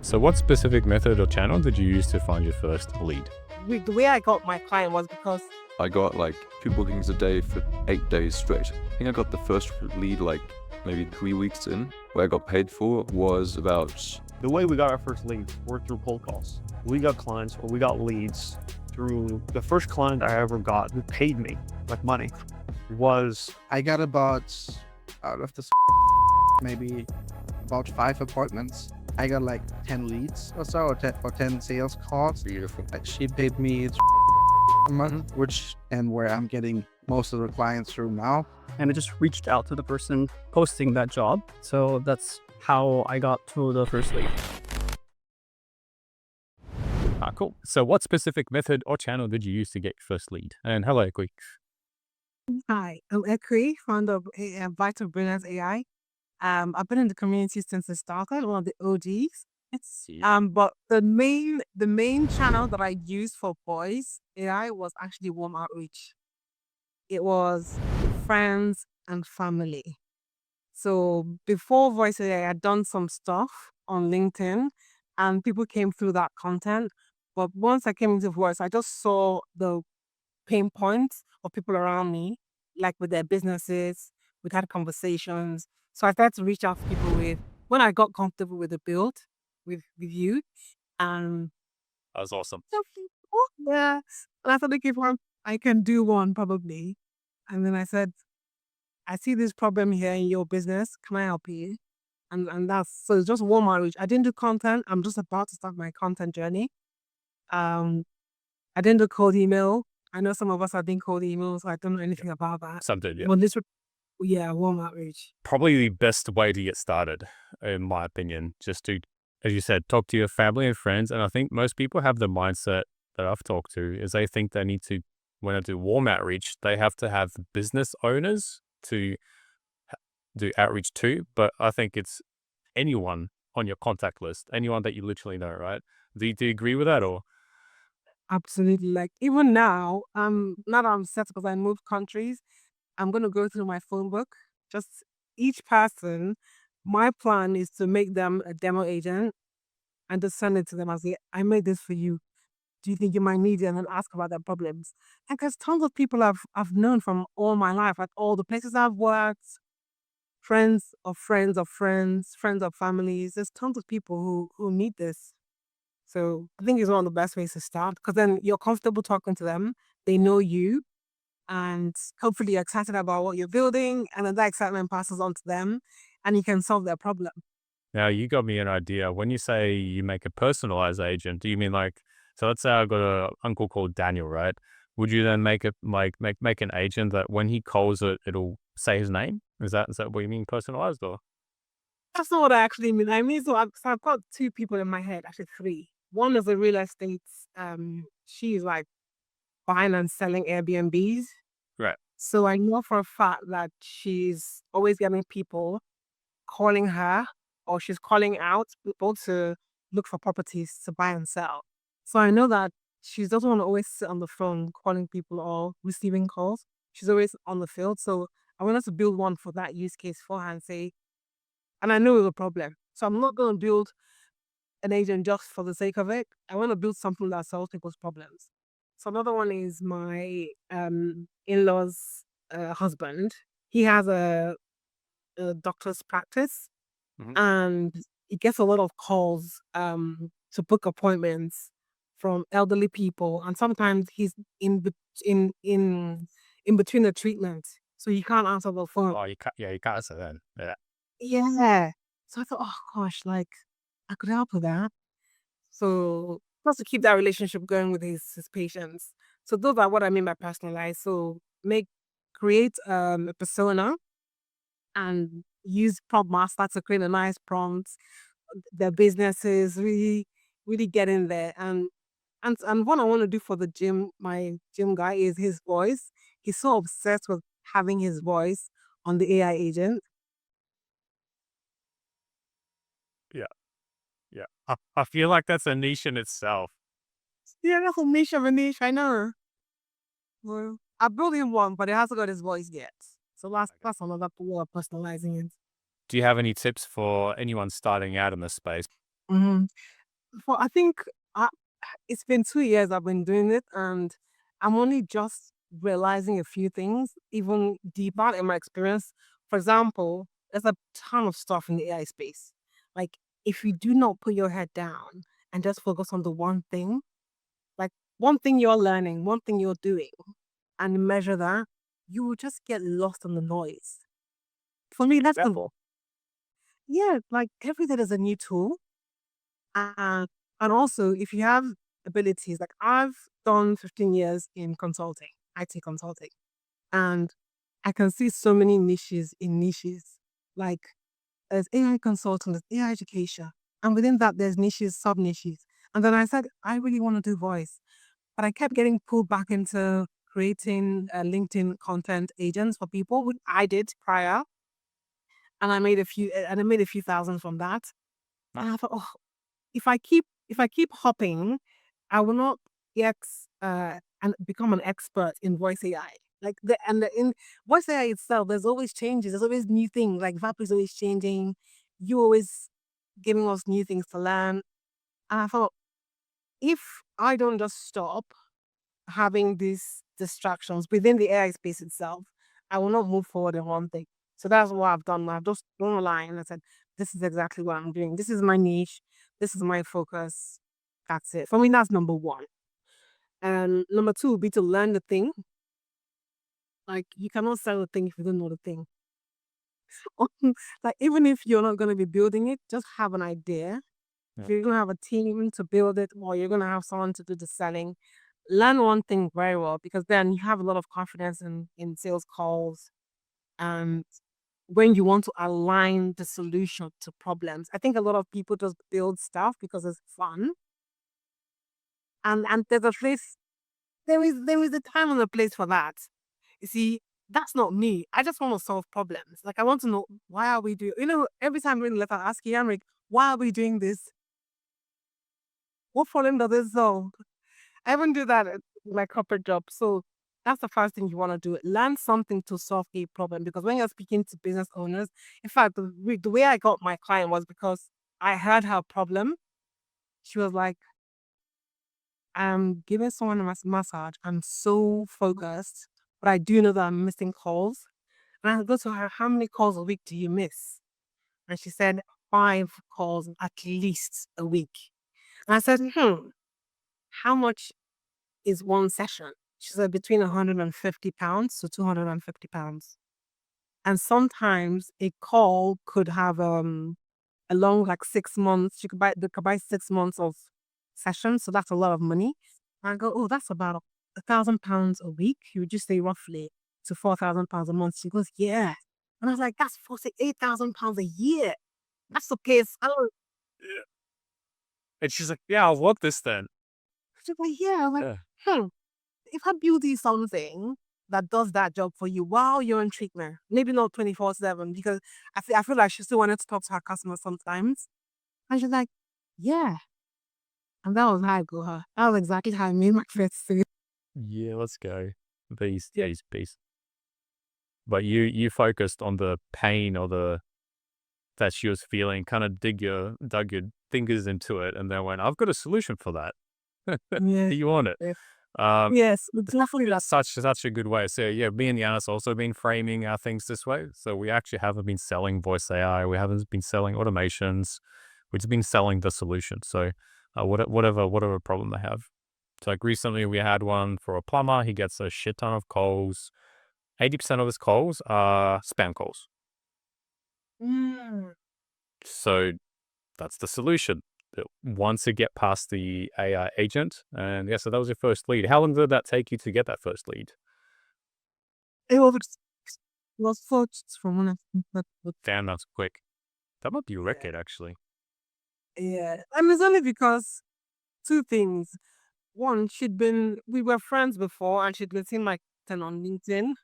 So what specific method or channel did you use to find your first lead? The way I got my client was because I got like 2 bookings a day for 8 days straight. I think I got the first lead like maybe 3 weeks in. What I got paid for was about... The way we got our first leads were through cold calls. We got clients or we got leads through the first client I ever got who paid me like money was... I got about, out of this, maybe about 5 appointments. I got like 10 leads or so, or 10 sales calls. Beautiful. Like she paid me a month, and where I'm getting most of the clients through now. And I just reached out to the person posting that job. So that's how I got to the first lead. Cool. So what specific method or channel did you use to get your first lead? And hello, quick. hi, I'm Ekri, founder of Vital Brilliance AI. I've been in the community since it started, one of the OGs. But the main channel that I used for voice AI was actually warm outreach. It was friends and family. So before voice AI, I had done some stuff on LinkedIn, and people came through that content. But once I came into voice, I just saw the pain points of people around me, like with their businesses. We'd had conversations. So I started to reach out to people when I got comfortable with the build with you. And That was awesome. yeah. And I thought, okay, well, I can do one probably. And then I said, I see this problem here in your business. Can I help you? And so it's just warm outreach. I didn't do content. I'm just about to start my content journey. I didn't do cold email. I know some of us are doing cold emails, so I don't know anything about that. Some did, yeah. But warm outreach. Probably the best way to get started, in my opinion, just to, as you said, talk to your family and friends. And I think most people have the mindset that I've talked to is they think they need to, when they do warm outreach, they have to have business owners to do outreach to. But I think it's anyone on your contact list, anyone that you literally know, right? Do you agree with that, or? Absolutely. Like even now, now that I'm set because I moved countries, I'm gonna go through my phone book. Just each person, my plan is to make them a demo agent and just send it to them. I say, I made this for you. Do you think you might need it? And then ask about their problems. And because tons of people I've known from all my life, at all the places I've worked, friends of friends of friends, friends of families. There's tons of people who need this. So I think it's one of the best ways to start because then you're comfortable talking to them. They know you, and hopefully you're excited about what you're building, and then that excitement passes on to them, and you can solve their problem. Now, you got me an idea. When you say you make a personalized agent, do you mean like, so let's say I've got an uncle called Daniel, right? Would you then make an agent that when he calls it, it'll say his name? Is that what you mean, personalized, or? That's not what I actually mean. I mean, so I've got 2 people in my head, actually 3. One is a real estate. She's like buying and selling Airbnbs. Right. So I know for a fact that she's always getting people calling her, or she's calling out people to look for properties to buy and sell. So I know that she doesn't want to always sit on the phone calling people or receiving calls. She's always on the field. So I want us to build one for that use case for her and say, and I know it's a problem. So I'm not going to build an agent just for the sake of it. I want to build something that solves people's problems. So another one is my in-law's husband. He has a doctor's practice, and he gets a lot of calls to book appointments from elderly people, and sometimes he's in between the treatment, so he can't answer the phone. Oh, you can't say that. Yeah. Yeah. So I thought, oh gosh, like I could help with that. So just to keep that relationship going with his patients. So those are what I mean by personalized. So create a persona and use prompt master to create a nice prompt. Their businesses really get in there. And what I want to do for my gym guy is his voice. He's so obsessed with having his voice on the AI agent. Yeah. Yeah. I feel like that's a niche in itself. Yeah, that's a niche of a niche, I know. Well, I built him one, but it hasn't got his voice yet. So that's another way of personalizing it. Do you have any tips for anyone starting out in this space? Mhm. For I think I, it's been 2 years I've been doing it, and I'm only just realizing a few things, even deeper in my experience. For example, there's a ton of stuff in the AI space. Like, if you do not put your head down and just focus on the one thing, like one thing you're learning, one thing you're doing, and measure that, you will just get lost in the noise. For me, that's the yeah. Like every day there's a new tool. And and also, if you have abilities, like I've done 15 years in consulting, IT consulting, and I can see so many niches in niches. Like there's AI consulting, there's AI education, and within that, there's niches, sub niches. And then I said, I really want to do voice, but I kept getting pulled back into creating LinkedIn content agents for people, which I did prior, and I made a few thousand from that. And I thought, oh, if I keep hopping, I will not get and become an expert in voice AI. Like in voice AI itself, there's always changes. There's always new things. Like VAP is always changing. You always giving us new things to learn. And I thought, if I don't just stop having these distractions within the AI space itself, I will not move forward in one thing. So that's what I've done. I've just gone online and I said, this is exactly what I'm doing. This is my niche. This is my focus. That's it. For me, that's number one. And number two would be to learn the thing. Like you cannot sell the thing if you don't know the thing. Like even if you're not going to be building it, just have an idea. If you're going to have a team to build it or you're going to have someone to do the selling, learn one thing very well because then you have a lot of confidence in sales calls and when you want to align the solution to problems. I think a lot of people just build stuff because it's fun. And there's a place there is a time and a place for that. You see, that's not me. I just want to solve problems. Like I want to know why are we doing every time we're in the letter I ask Yanrick, why are we doing this? What problem does it solve? I haven't do that at my corporate job. So that's the first thing you want to do. Learn something to solve a problem because when you're speaking to business owners, in fact, the way I got my client was because I heard her problem. She was like, I'm giving someone a massage. I'm so focused, but I do know that I'm missing calls. And I go to her, how many calls a week do you miss? And she said, 5 calls at least a week. And I said, how much is one session? She said between £150 to £250. And sometimes a call could have a long like 6 months. They could buy 6 months of sessions, so that's a lot of money. And I go, oh, that's about £1,000 a week. You would just say roughly to £4,000 a month. She goes, yeah. And I was like, that's £48,000 a year. That's okay. Salary. And she's like, yeah, I'll work this then. She's like, yeah. I'm like, Yeah. if I build you something that does that job for you while you're in treatment, maybe not 24/7, because I feel like she still wanted to talk to her customers sometimes. And she's like, yeah. And that was how I got her. That was exactly how I made my first sale. Yeah, let's go. Beast, beast. But you focused on the pain or the that she was feeling, kind of dug your fingers into it, and then went, I've got a solution for that. Yeah. Do you want it? Yes. Um, Yes, definitely that's such a good way. So yeah, me and Yanis also been framing our things this way. So we actually haven't been selling voice AI. We haven't been selling automations. We've just been selling the solution. So whatever problem they have. So like recently we had one for a plumber. He gets a shit ton of calls. 80% of his calls are spam calls. Mm. So that's the solution. Once you get past the AI agent, and yeah, so that was your first lead. How long did that take you to get that first lead? It was forged from one of Damn, that's quick. That might be a yeah. record, actually. Yeah. And it's only because two things. One, we were friends before and she'd been seeing my content on LinkedIn.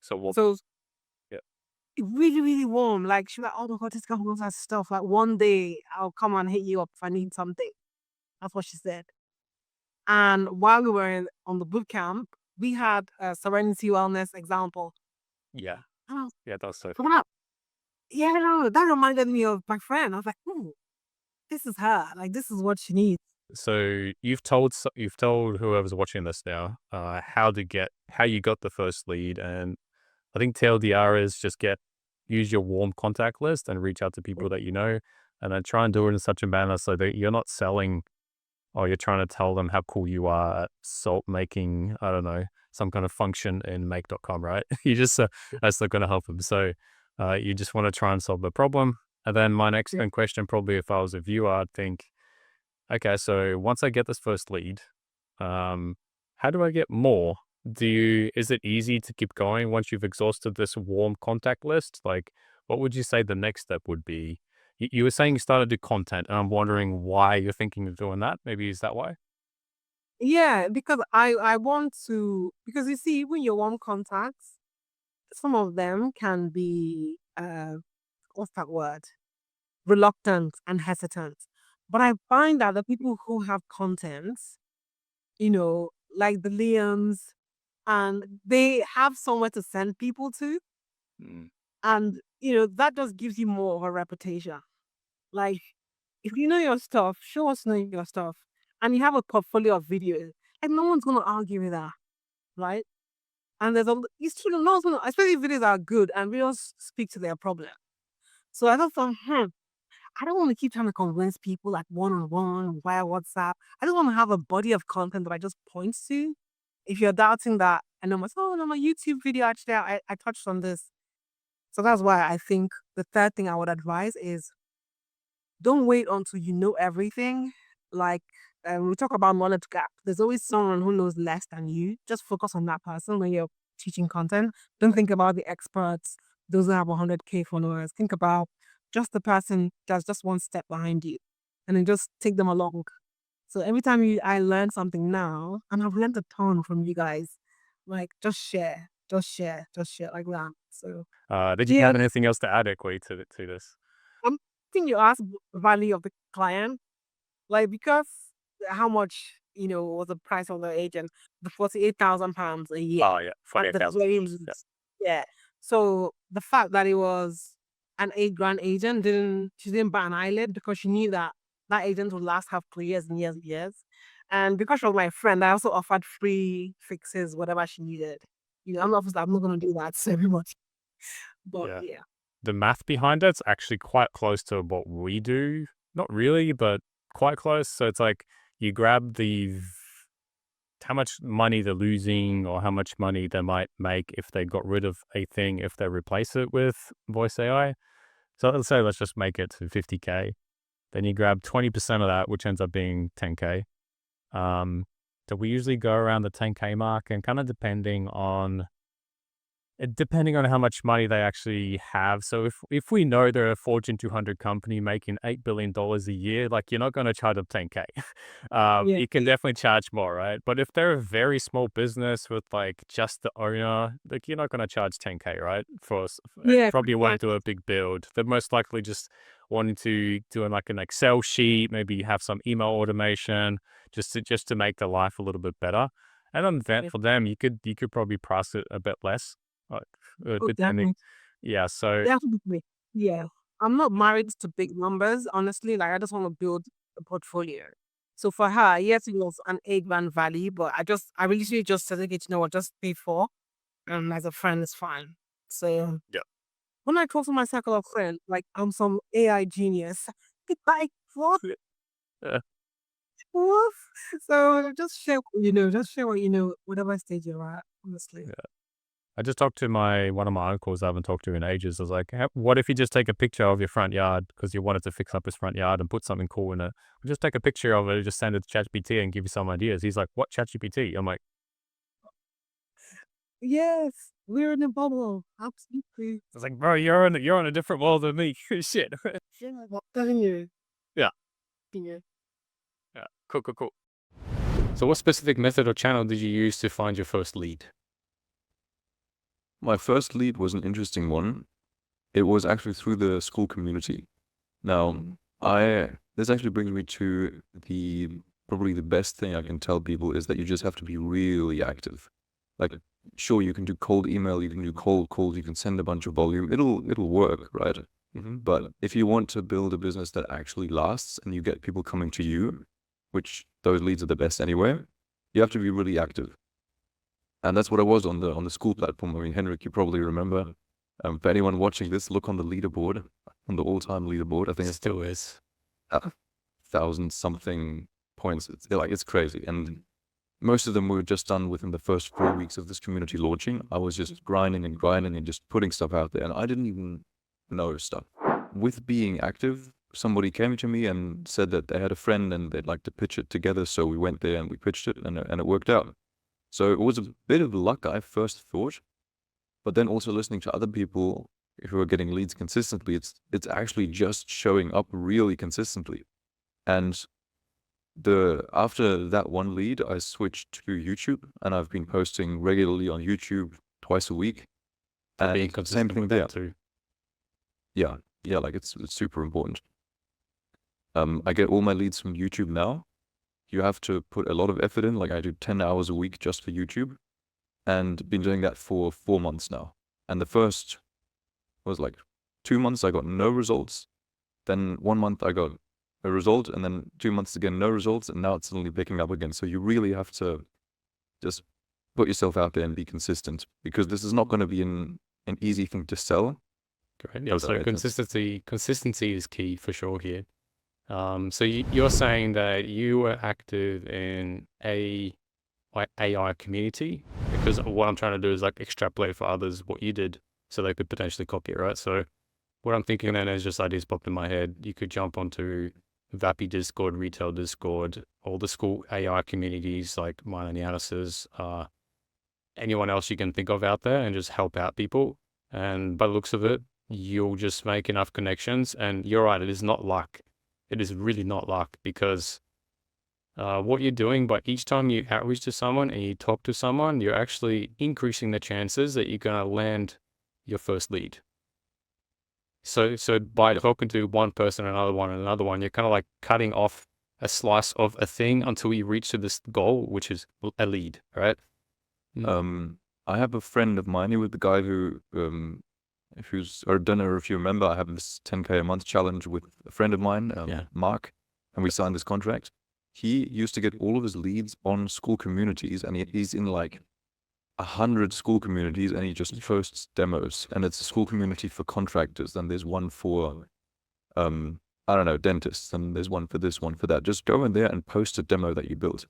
So what? So Yeah. it really, really warm. Like she was like, oh my God, this guy knows that stuff. Like one day I'll come and hit you up if I need something. That's what she said. And while we were on the boot camp, we had a Serenity Wellness example. Yeah. And I was Yeah, that's so. like, yeah, no, that reminded me of my friend. I was like, this is her. Like, this is what she needs. So you've told whoever's watching this now, how you got the first lead, and I think TLDR is just use your warm contact list and reach out to people that you know, and then try and do it in such a manner so that you're not selling, or you're trying to tell them how cool you are at salt making, I don't know, some kind of function in make.com, right? You just, that's not going to help them. So you just want to try and solve the problem. And then my next Yeah. question, probably if I was a viewer, I'd think, okay, so once I get this first lead, how do I get more? Is it easy to keep going once you've exhausted this warm contact list? Like, what would you say the next step would be? You were saying you started to do content, and I'm wondering why you're thinking of doing that. Maybe is that why? Yeah, because I want to, because you see, even your warm contacts, some of them can be what's that word? Reluctant and hesitant. But I find that the people who have content, like the Liams, and they have somewhere to send people to, Mm. and that just gives you more of a reputation. Like, if you know your stuff, show us knowing your stuff, and you have a portfolio of videos, and no one's gonna argue with that, right? And it's true, no one's gonna, especially if videos are good and videos speak to their problem. So I just thought, I don't want to keep trying to convince people like one on one via WhatsApp. I just want to have a body of content that I just point to. If you're doubting that, and I'm like, oh no, my YouTube video actually, I touched on this. So that's why I think the third thing I would advise is don't wait until you know everything. Like, we talk about knowledge gap. There's always someone who knows less than you. Just focus on that person when you're teaching content. Don't think about the experts, those who have 100K followers. Think about just the person that's just one step behind you, and then just take them along. So every time I learn something now, and I've learned a ton from you guys, like just share like that. So Did you yeah, have anything else to add, Equi, to this? I'm thinking you asked value of the client. Like, because how much, was the price of the agent? The £48,000 a year Oh yeah, at the 48,000. very Yeah. least. Yeah. So the fact that it was an 8 grand agent she didn't bat an eyelid, because she knew that that agent would last her for years and years and years. And because she was my friend, I also offered free fixes, whatever she needed. I'm not gonna do that to everyone. But Yeah. yeah. The math behind it's actually quite close to what we do. Not really, but quite close. So it's like you grab how much money they're losing, or how much money they might make if they got rid of a thing, if they replace it with voice AI. So let's just make it to 50K. Then you grab 20% of that, which ends up being 10K. So we usually go around the 10K mark, and kind of depending on how much money they actually have. So if we know they're a Fortune 200 company making $8 billion a year, like, you're not going to charge them 10K. Yeah. You can definitely charge more, right? But if they're a very small business with like just the owner, like, you're not going to charge 10K, right? Yeah. Probably won't do a big build. They're most likely just wanting to do like an Excel sheet, maybe have some email automation, just to make their life a little bit better. And on that, for them, you could probably price it a bit less. Like, Oh, depending. definitely. Yeah, so Definitely. Yeah. I'm not married to big numbers, honestly. Like, I just want to build a portfolio. So for her, yes, it was an 8 grand value, but I literally just said, okay, you know what, just pay for, and as a friend, it's fine. So yeah. when I talk to my circle of friends, like, I'm some AI genius, it's like, what? Uh, What? So just share what you know, whatever stage you're at, honestly. yeah. I just talked to one of my uncles I haven't talked to in ages. I was like, what if you just take a picture of your front yard because you wanted to fix up his front yard and put something cool in it? Just take a picture of it, just send it to ChatGPT and give you some ideas. He's like, what, ChatGPT? I'm like, Yes, we're in a bubble. Absolutely. I was like, bro, you're on a different world than me. Shit. Yeah, I'm telling you. Yeah. Yeah. Yeah. Cool. So what specific method or channel did you use to find your first lead? My first lead was an interesting one. It was actually through the school community. Now, this actually brings me to probably the best thing I can tell people is that you just have to be really active. Like, sure, you can do cold email, you can do cold calls, you can send a bunch of volume. It'll work, right? But if you want to build a business that actually lasts and you get people coming to you, which those leads are the best anyway, you have to be really active. And that's what I was on the school platform. I mean, Henrik, you probably remember. For anyone watching this, look on the leaderboard, on the all-time leaderboard. I think It it's still is. 1,000-something points. It's crazy. And most of them were just done within the first 4 weeks of this community launching. I was just grinding and just putting stuff out there. And I didn't even know stuff. With being active, somebody came to me and said that they had a friend and they'd like to pitch it together. So we went there and we pitched it and it worked out. So it was a bit of luck, I first thought. But then also listening to other people who are getting leads consistently, it's actually just showing up really consistently. And after that one lead, I switched to YouTube, and I've been posting regularly on YouTube twice a week. Being And same consistent thing with there. that too. Yeah, like it's super important. I get all my leads from YouTube now. You have to put a lot of effort in. Like I do 10 hours a week just for YouTube, and been doing that for 4 months now. And the first was like 2 months I got no results. Then 1 month I got a result, and then 2 months again no results, and now it's suddenly picking up again. So you really have to just put yourself out there and be consistent, because this is not going to be an easy thing to sell. Great. Yeah. Hope that So makes sense. consistency is key for sure here. So you're saying that you were active in a like AI community, because what I'm trying to do is like extrapolate for others what you did so they could potentially copy it, right? So what I'm thinking then is just ideas popped in my head. You could jump onto Vappy Discord, Retail Discord, all the school AI communities like Mine Analysis, anyone else you can think of out there, and just help out people. And by the looks of it, you'll just make enough connections. And you're right, it is not luck. It is really not luck, because what you're doing by each time you outreach to someone and you talk to someone, you're actually increasing the chances that you're going to land your first lead. So by talking to one person, another one, you're kind of like cutting off a slice of a thing until you reach to this goal, which is a lead, right? I have a friend of mine. He was the guy who's, or I don't know if you remember, I have this 10K a month challenge with a friend of mine, Yeah. Mark, and we signed this contract. He used to get all of his leads on school communities, and he's in like 100 school communities, and he just posts demos. And it's a school community for contractors, and there's one for, I don't know, dentists, and there's one for this, one for that. Just go in there and post a demo that you built.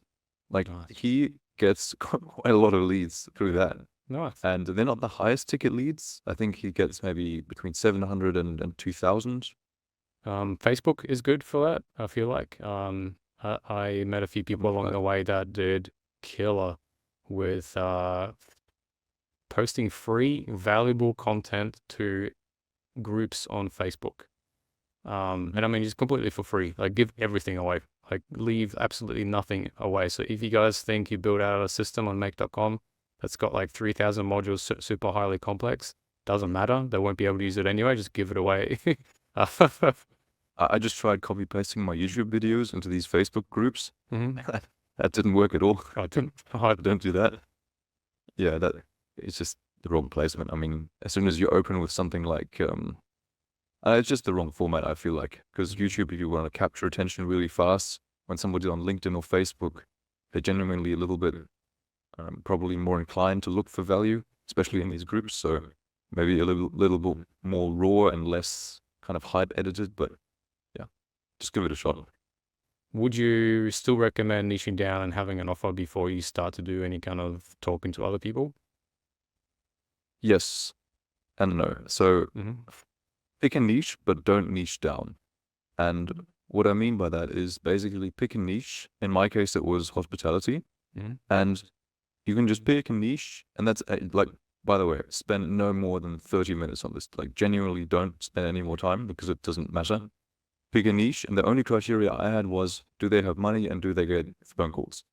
Like Nice. he gets quite a lot of leads through that. Nice. And they're not the highest ticket leads. I think he gets maybe between 700 and 2,000. Facebook is good for that, I feel like. I met a few people along the way that did killer with posting free, valuable content to groups on Facebook. And I mean, just completely for free. Like, give everything away. Like, leave absolutely nothing away. So if you guys think you build out a system on make.com that's got like 3,000 modules, super highly complex, doesn't matter. They won't be able to use it anyway. Just give it away. I just tried copy pasting my YouTube videos into these Facebook groups. Mhm. That didn't work at all. I don't- Don't do that. Yeah, it's just the wrong placement. I mean, as soon as you open with something like, it's just the wrong format, I feel like. Because YouTube, if you want to capture attention really fast, when somebody's on LinkedIn or Facebook, they're genuinely a little bit probably more inclined to look for value, especially in these groups. So maybe a little bit more raw and less kind of hype edited, but yeah, just give it a shot. Would you still recommend niching down and having an offer before you start to do any kind of talking to other people? Yes and no. So Mhm. pick a niche, but don't niche down. And what I mean by that is basically pick a niche. In my case, it was hospitality. Mhm. And you can just pick a niche, and that's like, by the way, spend no more than 30 minutes on this. Like, genuinely don't spend any more time, because it doesn't matter. Pick a niche, and the only criteria I had was, do they have money and do they get phone calls?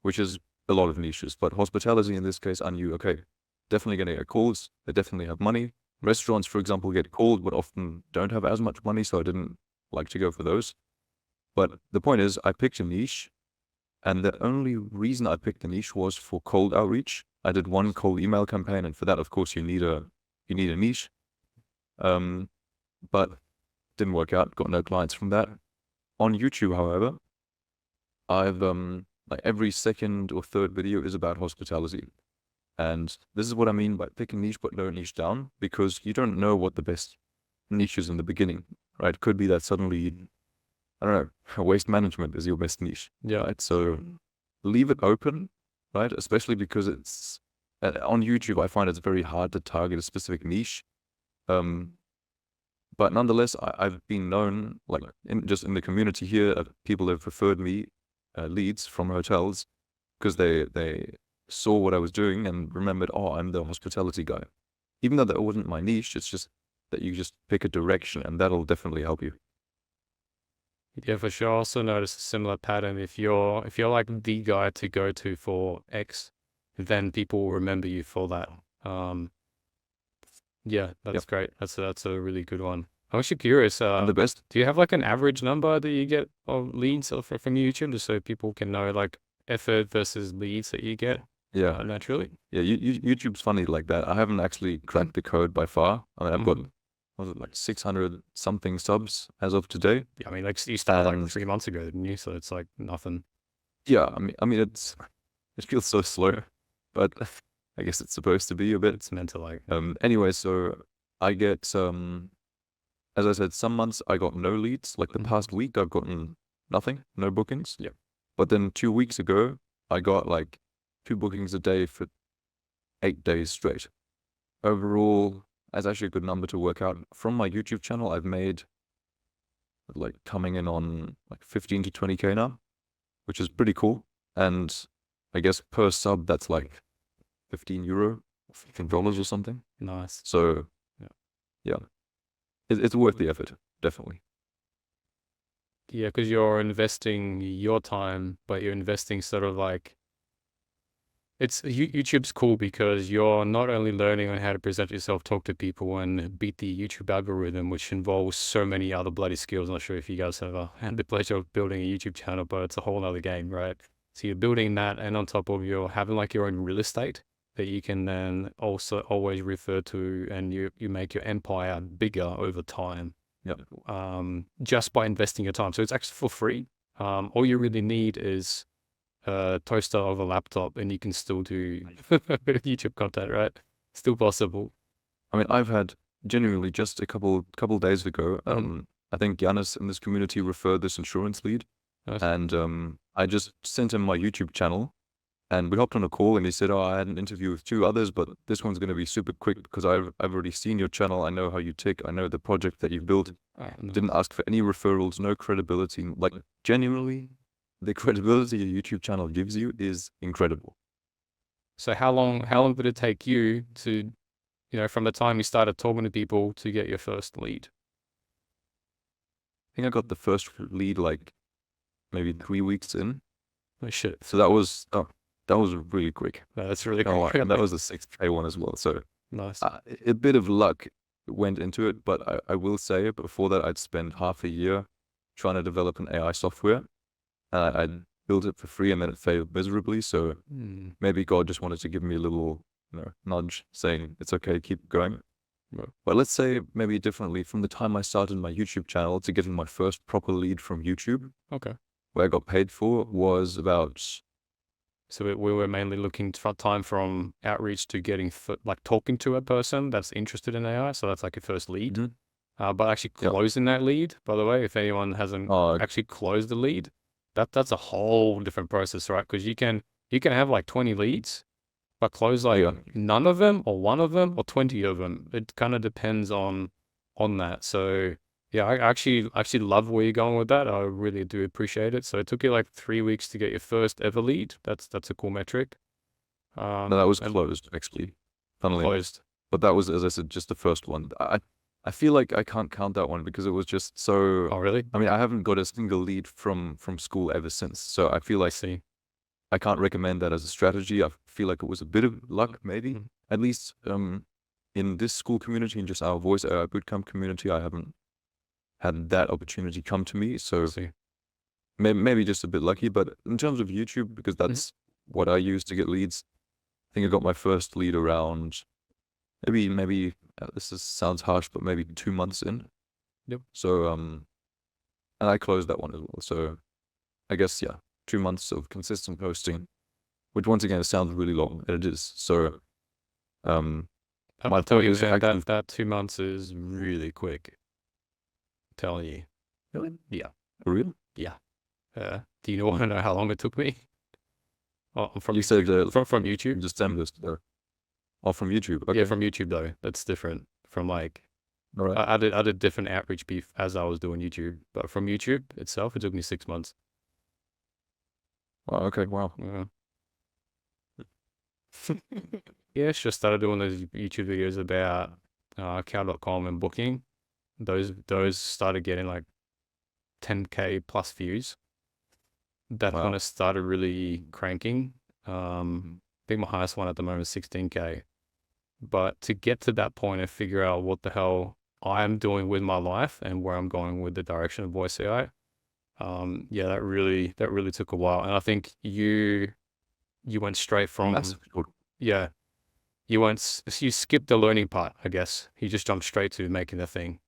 Which is a lot of niches, but hospitality in this case, I knew, okay, definitely going to get calls. They definitely have money. Restaurants, for example, get called, but often don't have as much money, so I didn't like to go for those. But the point is, I picked a niche, and the only reason I picked the niche was for cold outreach. I did one cold email campaign, and for that, of course, you need a niche. but didn't work out. Got no clients from that. On YouTube, however, I've like every second or third video is about hospitality. And this is what I mean by pick a niche but don't niche down, because you don't know what the best niche is in the beginning, right? Could be that suddenly, I don't know, waste management is your best niche, Yeah. right? So leave it open, right? Especially because it's on YouTube, I find it's very hard to target a specific niche. But nonetheless, I've been known, like in the community here, people have referred me leads from hotels because they saw what I was doing and remembered, oh, I'm the hospitality guy. Even though that wasn't my niche, it's just that you just pick a direction and that'll definitely help you. Yeah, for sure. I also noticed a similar pattern. If you're like the guy to go to for X, then people will remember you for that. Yeah, that's great. That's a really good one. I'm actually curious. And the best, Do you have like an average number that you get of leads from YouTube, just so people can know like effort versus leads that you get yeah, naturally? yeah. YouTube's funny like that. I haven't actually cracked the code by far. I mean, I've got, Mhm. was it like 600 something subs as of today? Yeah, I mean, like you started like And 3 months ago, didn't you? So it's like nothing. yeah, I mean, it feels so slow, but I guess it's supposed to be a bit. It's meant to like. Anyway, so I get as I said, some months I got no leads. Like the Mhm. past week, I've gotten nothing, no bookings. Yep. But then 2 weeks ago, I got like 2 bookings a day for 8 days straight. Overall, that's actually a good number to work out. From my YouTube channel, I've made like coming in on like 15 to 20K now, which is pretty cool. And I guess per sub, that's like 15 euro, $15 or something. Nice. So Yeah. yeah, it's worth the effort, definitely. Yeah, because you're investing your time, but you're investing sort of like YouTube's cool because you're not only learning on how to present yourself, talk to people, and beat the YouTube algorithm, which involves so many other bloody skills. I'm not sure if you guys have had the pleasure of building a YouTube channel, but it's a whole other game, right? So you're building that, and on top of your having like your own real estate that you can then also always refer to, and you make your empire bigger over time. Yep. Just by investing your time. So it's actually for free. All you really need is a toaster of a laptop, and you can still do YouTube content, right? Still possible. I mean, I've had genuinely just a couple days ago, Mhm. I think Giannis in this community referred this insurance lead, Nice. and I just sent him my YouTube channel, and we hopped on a call, and he said, "Oh, I had an interview with 2 others, but this one's going to be super quick because I've already seen your channel. I know how you tick. I know the project that you've built. Didn't ask for any referrals, no credibility. Like genuinely, the credibility your YouTube channel gives you is incredible." So how long did it take you to, from the time you started talking to people to get your first lead? I think I got the first lead like maybe 3 weeks in. Oh shit. So that was really quick. No, that's really Can't lie. cool. And that was a 6K one as well. So Nice. a bit of luck went into it, but I will say before that I'd spent half a year trying to develop an AI software. I built it for free and then it failed miserably. So Hmm. maybe God just wanted to give me a little nudge saying it's okay, keep going. Right. But let's say maybe differently, from the time I started my YouTube channel to getting my first proper lead from YouTube, Okay. where I got paid for, was about, So we were mainly looking for time from outreach to getting like talking to a person that's interested in AI. So that's like a first lead. Mhm. But actually Yep. closing that lead, by the way, if anyone hasn't actually closed the lead, that's a whole different process, right? Because you can have like 20 leads, but close like Yeah. none of them or one of them or 20 of them. It kind of depends on that. So yeah, I actually love where you're going with that. I really do appreciate it. So it took you like 3 weeks to get your first ever lead. That's a cool metric. no, that was and closed actually, funnily enough. closed. But that was, as I said, just the first one. I feel like I can't count that one because it was just so. Oh, really? I mean, I haven't got a single lead from school ever since. So I feel I like see. I can't recommend that as a strategy. I feel like it was a bit of luck, maybe. Mhm. At least in this school community, in just our Voice AI Bootcamp community, I haven't had that opportunity come to me. I So see. maybe just a bit lucky. But in terms of YouTube, because that's what I use to get leads, I think I got my first lead around maybe sounds harsh, but maybe 2 months in. Yep. So and I closed that one as well. So I guess, yeah, 2 months of consistent posting, which once again sounds really long, and it is. So I'll my tell point you, is man, actually, that 2 months is really quick. Telling you. really? Yeah. For real? Yeah. Do you want to know how long it took me? Oh, You said from YouTube? just this. Oh, from YouTube. Yeah, Okay. from YouTube though. That's different from like All right. I did different outreach beef as I was doing YouTube, but from YouTube itself, it took me 6 months. Wow, okay. Wow. Yeah. Yeah, just started doing those YouTube videos about cow.com and booking. Those started getting like 10K plus views. That's when Wow. it started really cranking. I think my highest one at the moment is 16K. But to get to that point and figure out what the hell I'm doing with my life and where I'm going with the direction of voice AI, yeah, that really took a while. And I think you went straight from That's good. yeah, you skipped the learning part, I guess. You just jumped straight to making the thing,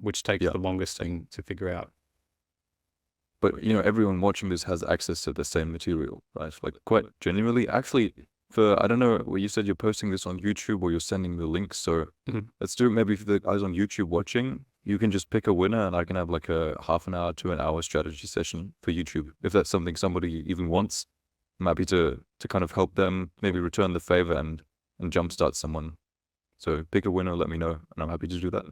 which takes Yeah. the longest thing to figure out. But everyone watching this has access to the same material, right? Like quite genuinely. Actually, I don't know, well, you said you're posting this on YouTube or you're sending the links. So Mhm. let's do it. Maybe for the guys on YouTube watching, you can just pick a winner and I can have like a half an hour to an hour strategy session for YouTube. If that's something somebody even wants, I'm happy to kind of help them maybe return the favor and jumpstart someone. So pick a winner, let me know, and I'm happy to do that.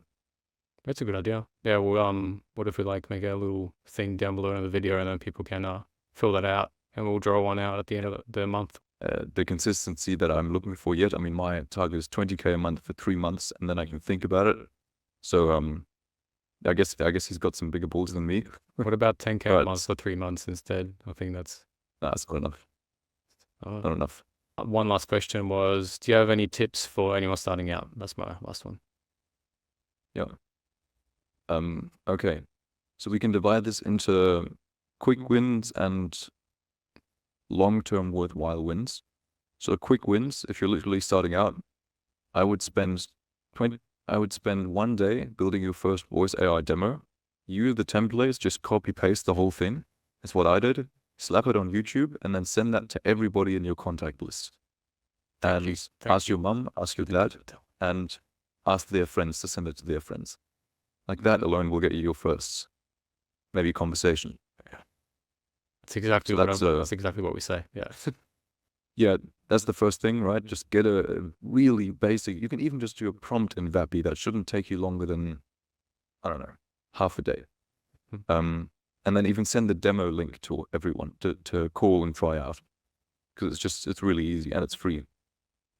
That's a good idea. Yeah, well, what if we like make a little thing down below in the video and then people can fill that out and we'll draw one out at the end of the month. The consistency that I'm looking for yet. I mean, my target is 20K a month for 3 months, and then I can think about it. So I guess he's got some bigger balls than me. What about 10K a But month for 3 months instead? I think that's that's not enough. uh, Not enough. one last question was, do you have any tips for anyone starting out? That's my last one. Yeah. Okay. So we can divide this into quick wins and long-term worthwhile wins. So quick wins, if you're literally starting out, I would spend 1 day building your first voice AI demo. Use the templates, just copy paste the whole thing. That's what I did. Slap it on YouTube and then send that to everybody in your contact list. And ask your mum, ask your dad, and ask their friends to send it to their friends. Like that alone will get you your first, maybe conversation. That's exactly So that's exactly what we say. Yeah. Yeah, that's the first thing, right? Just get a really basic, you can even just do a prompt in Vappy that shouldn't take you longer than, I don't know, half a day. And then even send the demo link to everyone to call and try out. Because it's really easy and it's free.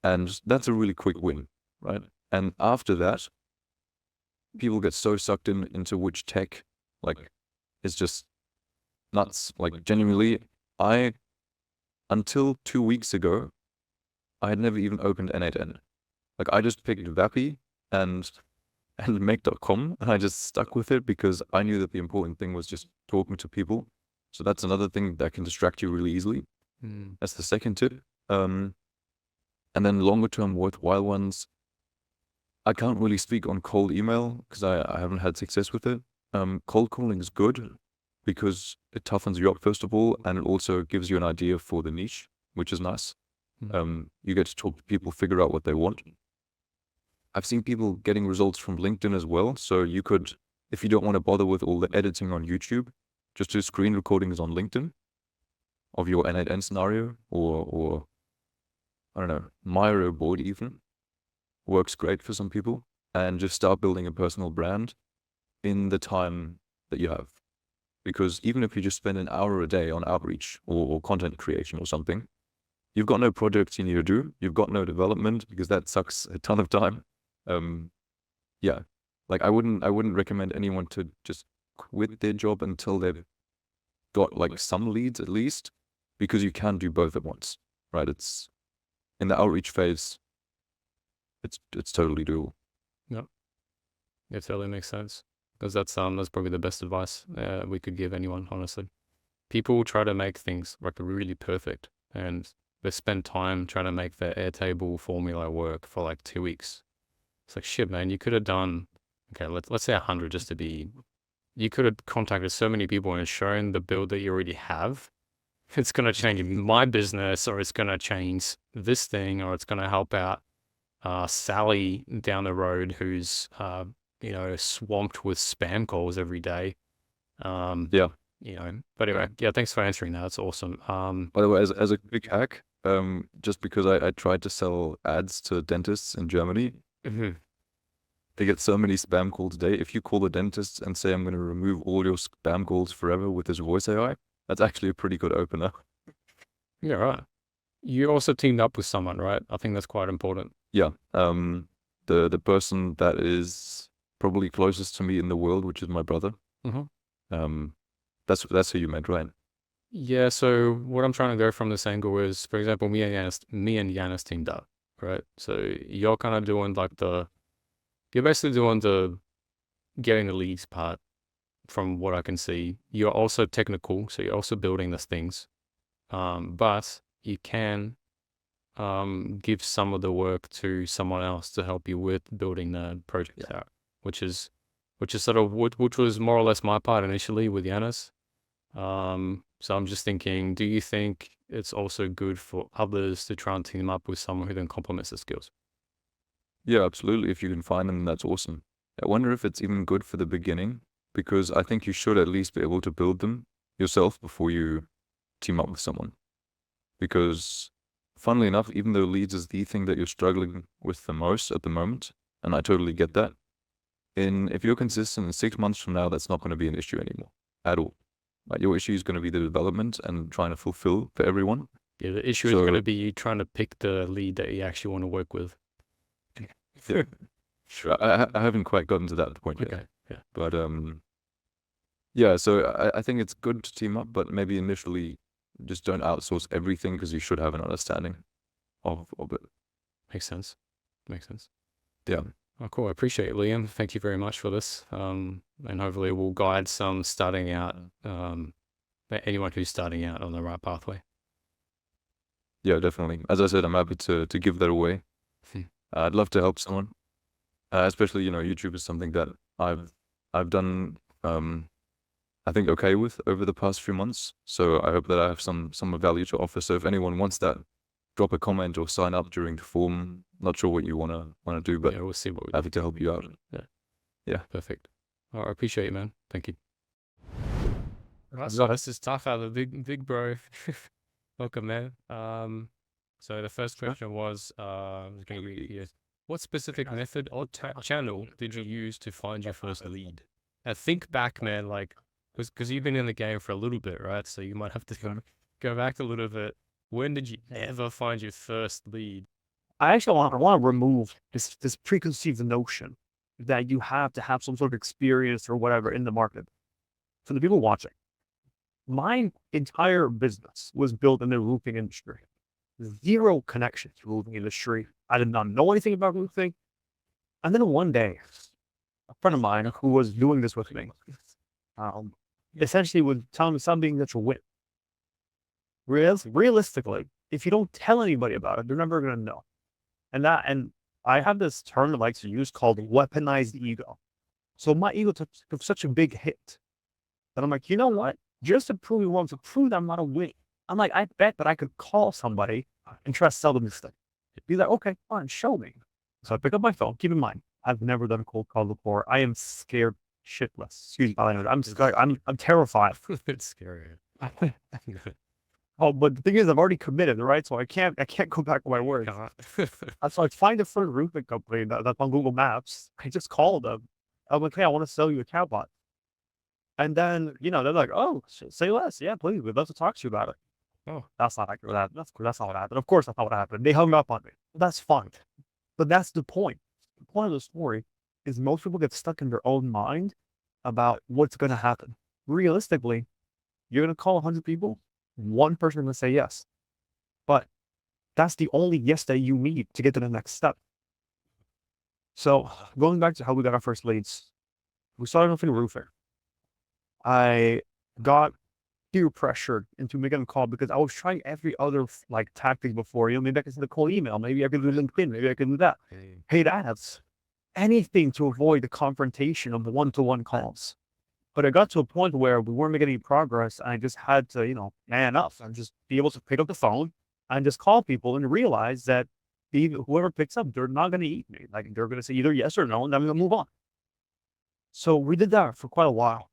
And that's a really quick win, right? And after that, people get so sucked into which tech, like, it's just nuts. Like, genuinely, until 2 weeks ago, I had never even opened N8N. Like, I just picked Vappy and make.com, and I just stuck with it because I knew that the important thing was just talking to people. So that's another thing that can distract you really easily. That's the second tip. And then longer term worthwhile ones, I can't really speak on cold email because I haven't had success with it. Cold calling is good because it toughens you up, first of all, and it also gives you an idea for the niche, which is nice. You get to talk to people, figure out what they want. I've seen people getting results from LinkedIn as well. So you could, if you don't want to bother with all the editing on YouTube, just do screen recordings on LinkedIn of your N8N scenario or I don't know, Miro board even. Works great for some people. And just start building a personal brand in the time that you have. Because even if you just spend an hour a day on outreach or content creation or something, you've got no projects you need to do. You've got no development because that sucks a ton of time. Yeah, like I wouldn't recommend anyone to just quit their job until they've got like some leads at least, because you can do both at once, right? It's in the outreach phase. It's totally doable. It totally makes sense. Because that's probably the best advice we could give anyone, honestly. People try to make things like really perfect, and they spend time trying to make their Airtable formula work for like 2 weeks. It's like, shit, man, you could have done okay, let's say 100 just to be, you could have contacted so many people and shown the build that you already have. It's going to change my business, or it's going to change this thing, or it's going to help out Sally down the road who's, swamped with spam calls every day. Yeah. But anyway, yeah, thanks for answering that. That's awesome. By the way, as a quick hack, just because I tried to sell ads to dentists in Germany, mhm. they get so many spam calls a day. If you call the dentist and say, I'm going to remove all your spam calls forever with this voice AI, that's actually a pretty good opener. Yeah, right. You also teamed up with someone, right? I think that's quite important. Yeah. The person that is probably closest to me in the world, which is my brother. Mhm. That's who you meant, right? Yeah, so what I'm trying to go from this angle is, for example, me and Yanis teamed up, right? So you're kind of doing you're basically doing the getting the leads part from what I can see. You're also technical, so you're also building these things. But you can give some of the work to someone else to help you with building the project out, which is sort of which was more or less my part initially with Yanis. So I'm just thinking, do you think it's also good for others to try and team up with someone who then complements the skills? Yeah, absolutely. If you can find them, that's awesome. I wonder if it's even good for the beginning, because I think you should at least be able to build them yourself before you team up with someone. Because funnily enough, even though leads is the thing that you're struggling with the most at the moment, and I totally get that, if you're consistent in 6 months from now, that's not going to be an issue anymore at all. Like, your issue is going to be the development and trying to fulfill for everyone. Yeah, the issue is going to be you trying to pick the lead that you actually want to work with. Yeah. Sure. I haven't quite gotten to that point yet. Okay, yeah. But yeah, so I think it's good to team up, but maybe initially just don't outsource everything, because you should have an understanding of it. Makes sense. Makes sense. Yeah. Oh, cool. I appreciate it, Liam. Thank you very much for this. And hopefully we'll guide some starting out, anyone who's starting out on the right pathway. Yeah, definitely. As I said, I'm happy to give that away. I'd love to help someone, especially, YouTube is something that I've done, I think okay with over the past few months. So I hope that I have some value to offer. So if anyone wants that, drop a comment or sign up during the form. Not sure what you wanna do, but yeah, we'll see what we happy to help you out. Yeah. Perfect. I appreciate it, man. Thank you. Right, So- this is Taha, the big bro. Welcome, man. So the first question was, I was going to read it here. What specific method or channel did you use to find your first lead? Now think back, man, like, because you've been in the game for a little bit, right? So you might have to go back a little bit. When did you ever find your first lead? I actually want to remove this preconceived notion that you have to have some sort of experience or whatever in the market. For the people watching, my entire business was built in the roofing industry. Zero connection to the roofing industry. I did not know anything about roofing. And then one day, a friend of mine who was doing this with me, essentially was telling me something that's a win. Realistically, if you don't tell anybody about it, they're never going to know. And I have this term I like to use called weaponized ego. So my ego took such a big hit that I'm like, you know what? Just to prove you want to prove that I'm not a win. I'm like, I bet that I could call somebody and try to sell them this thing. Be like, okay, fine, show me. So I pick up my phone. Keep in mind, I've never done a cold call before. I am scared shitless. Excuse my language. I'm scared. I'm terrified. It's scary. Oh, but the thing is, I've already committed, right? So I can't go back on my word. So I find a front roofing company that's on Google Maps. I just call them. I'm like, hey, I want to sell you a cowbot. And then, they're like, oh, say less. Yeah, please. We'd love to talk to you about it. Oh, that's not accurate. That's not what happened. Of course, that's not what happened. They hung up on me. That's fine. But that's the point. The point of the story is most people get stuck in their own mind about what's going to happen. Realistically, you're going to call 100 people. One person is going to say yes. But that's the only yes that you need to get to the next step. So going back to how we got our first leads, we started off in roofing. I got peer pressured into making a call because I was trying every other tactic before. Maybe I could send a cold email. Maybe I could do LinkedIn. Maybe I could do that. Paid ads. anything to avoid the confrontation of the one-to-one calls. But it got to a point where we weren't making any progress. And I just had to, man up and just be able to pick up the phone and just call people and realize that whoever picks up, they're not going to eat me. Like they're going to say either yes or no, and then we'll move on. So we did that for quite a while.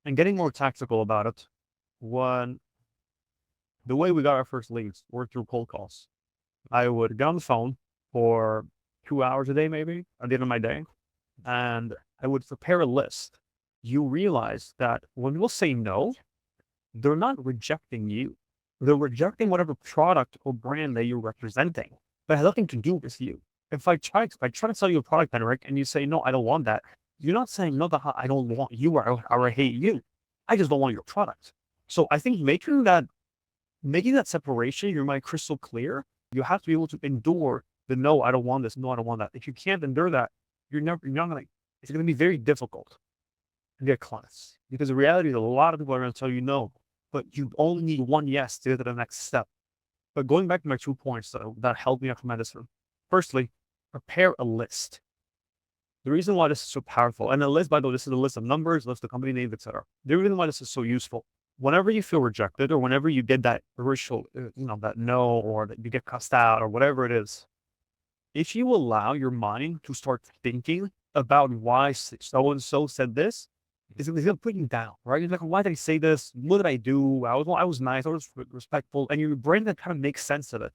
And getting more tactical about it, when the way we got our first leads were through cold calls. I would get on the phone for 2 hours a day, maybe at the end of my day, and I would prepare a list. You realize that when people say no, they're not rejecting you. They're rejecting whatever product or brand that you're representing, but it has nothing to do with you. If I try to sell you a product, Henrik, and you say, no, I don't want that, you're not saying, no, I don't want you or I hate you. I just don't want your product. So I think making that separation, your mind crystal clear, you have to be able to endure the no, I don't want this, no, I don't want that. If you can't endure that, it's going to be very difficult to get clients. Because the reality is a lot of people are going to tell you no, but you only need one yes to get to the next step. But going back to my 2 points that helped me out tremendously. Firstly, prepare a list. The reason why this is so powerful, and a list, by the way, this is a list of numbers, list of company names, etc. The reason why this is so useful, whenever you feel rejected or whenever you get that initial, that no, or that you get cussed out or whatever it is, if you allow your mind to start thinking about why so-and-so said this, it's going to put you down, right? You're like, why did I say this? What did I do? I was nice. I was respectful. And your brain that kind of makes sense of it,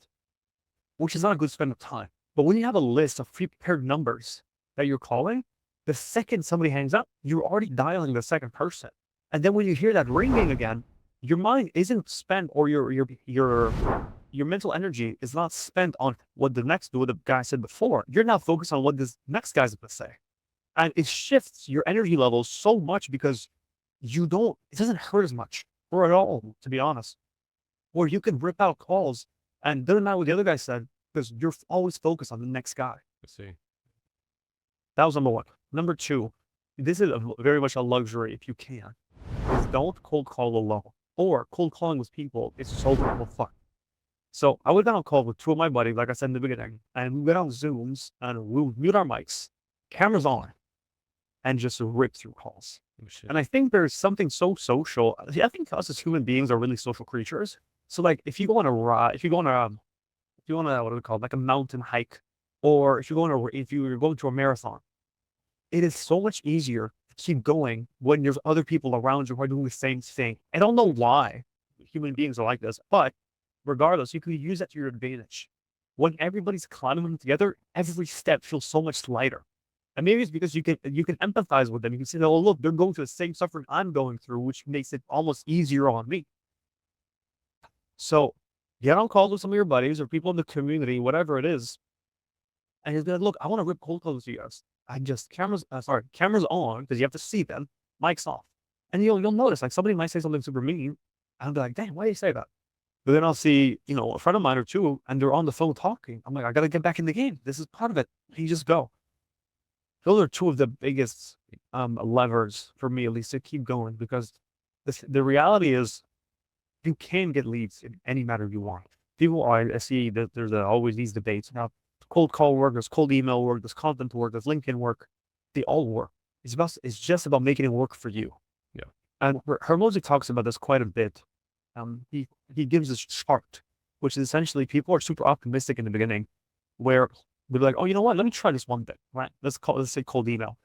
which is not a good spend of time. But when you have a list of pre-prepared numbers that you're calling, the second somebody hangs up, you're already dialing the second person. And then when you hear that ringing again, your mind isn't spent, or your mental energy is not spent on what the guy said before. You're now focused on what this next guy's going to say. And it shifts your energy levels so much because it doesn't hurt as much or at all, to be honest. Or you can rip out calls and doesn't matter what the other guy said because you're always focused on the next guy. I see. That was number one. Number two, this is very much a luxury if you can, is don't cold call alone. Or cold calling with people is so fun. So I would get on call with two of my buddies, like I said in the beginning, and we get on Zooms and we would mute our mics, cameras on, and just rip through calls. Oh, shit. And I think there's something so social. I think us as human beings are really social creatures. So like if you go on a ride, if you go on a what do we call it, like a mountain hike, or if you're going to a marathon, it is so much easier to keep going when there's other people around you who are doing the same thing. I don't know why human beings are like this, but regardless, you can use that to your advantage. When everybody's climbing together, every step feels so much lighter. And maybe it's because you can empathize with them. You can say, oh, look, they're going through the same suffering I'm going through, which makes it almost easier on me. So get on calls with some of your buddies or people in the community, whatever it is, and just be like, look, I want to rip cold calls with you guys. I just cameras on because you have to see them, mics off. And you'll notice like somebody might say something super mean, and I'll be like, damn, why do you say that? But then I'll see, a friend of mine or two, and they're on the phone talking. I'm like, I gotta get back in the game. This is part of it. And you just go. Those are two of the biggest levers for me, at least, to keep going, because the reality is you can get leads in any matter you want. I see that there's always these debates. Now, cold call work, there's cold email work, there's content work, there's LinkedIn work. They all work. It's just about making it work for you. Yeah. And Hermosi talks about this quite a bit. He gives this chart, which is essentially people are super optimistic in the beginning, where they're like, oh, you know what? Let me try this one thing, right? Let's say cold email.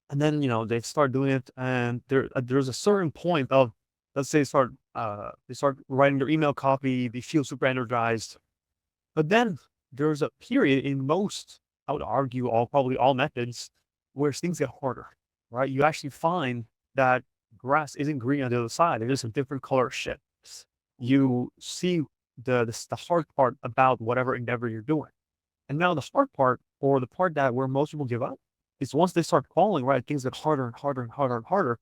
And then, they start doing it, and there's a certain point of, let's say, they start writing their email copy, they feel super energized. But then there's a period in most, I would argue, probably all methods, where things get harder, right? You actually find that grass isn't green on the other side. It is a different color shit. You see the hard part about whatever endeavor you're doing. And now the hard part, or the part where most people give up, is once they start calling, right, things get harder and harder and harder and harder.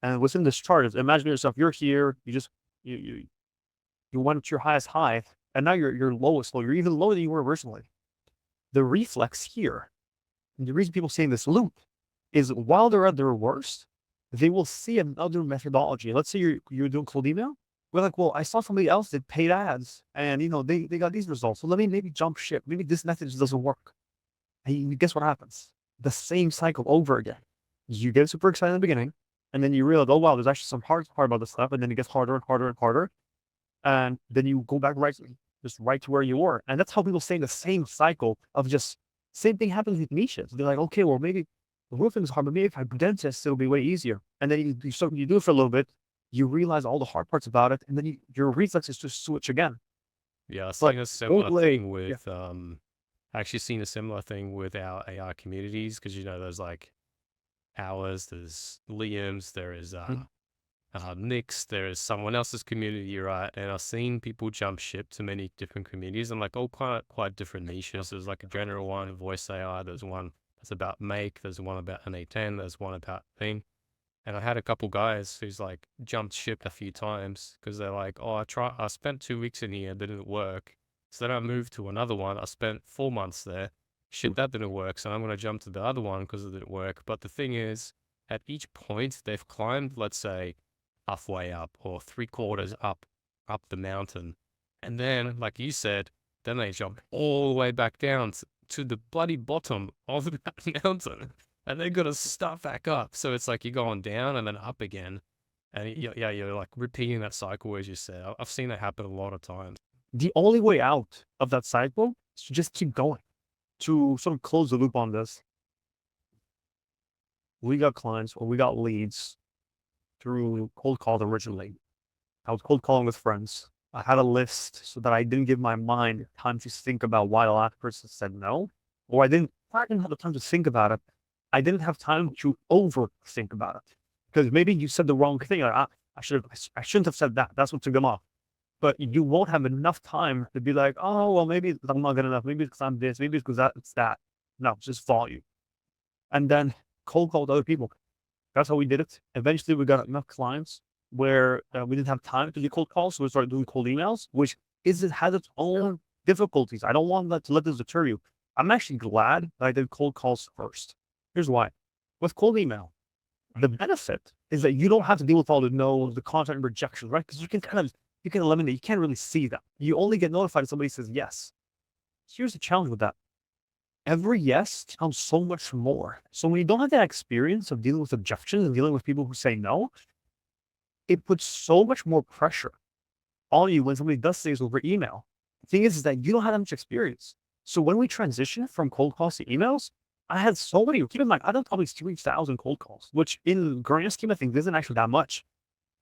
And within this chart, imagine yourself, you're here, you went to your highest high, and now you're lowest low. You're even lower than you were originally. The reflex here, and the reason people say in this loop, is while they're at their worst, they will see another methodology. Let's say you're doing cold email. We're like, well, I saw somebody else did paid ads, and they got these results. So let me maybe jump ship. Maybe this method just doesn't work. And guess what happens? The same cycle over again. You get super excited in the beginning, and then you realize, oh wow, there's actually some hard part about this stuff, and then it gets harder and harder and harder. And then you go back just right to where you were. And that's how people stay in the same cycle of just same thing happens with niches. They're like, okay, well maybe the roofing is hard, but maybe if I do dentist, it'll be way easier. And then you do it for a little bit, you realize all the hard parts about it, and then your reflex is to switch again. Yeah, I've But seen a similar don't wait. thing with actually seen a similar thing with our AI communities, because there's like ours, there's Liam's, there is Nick's, there is someone else's community, right? And I've seen people jump ship to many different communities and like all quite different niches. There's like a general one, voice AI. There's one that's about make. There's one about an A10. There's one about thing. And I had a couple guys who's like jumped ship a few times because they're like, oh, I spent 2 weeks in here, didn't work. So then I moved to another one. I spent 4 months there. Shit, that didn't work. So I'm going to jump to the other one because it didn't work. But the thing is, at each point, they've climbed, let's say, halfway up or 3/4 up the mountain. And then, like you said, then they jump all the way back down to the bloody bottom of that mountain. And they got to start back up. So it's like you're going down and then up again. And you're like repeating that cycle, as you said. I've seen that happen a lot of times. The only way out of that cycle is to just keep going. To sort of close the loop on this, we got clients or we got leads through cold calls originally. I was cold calling with friends. I had a list so that I didn't give my mind time to think about why the last person said no, or I didn't have the time to think about it. I didn't have time to overthink about it because maybe you said the wrong thing. Like, I shouldn't have said that. That's what took them off. But you won't have enough time to be like, oh, well, maybe I'm not good enough. Maybe it's because I'm this. Maybe it's because it's that. No, just volume. And then cold called other people. That's how we did it. Eventually, we got enough clients where we didn't have time to do cold calls. So we started doing cold emails, which has its own difficulties. I don't want to let this deter you. I'm actually glad that I did cold calls first. Here's why. With cold email, the benefit is that you don't have to deal with all the no's, the content rejections, right? Because you can eliminate, you can't really see them. You only get notified if somebody says yes. Here's the challenge with that. Every yes counts so much more. So when you don't have that experience of dealing with objections and dealing with people who say no, it puts so much more pressure on you when somebody does things over email. The thing is that you don't have that much experience. So when we transitioned from cold calls to emails, I had so many, keep in mind, I done probably 3,000 cold calls, which in grand scheme of things isn't actually that much.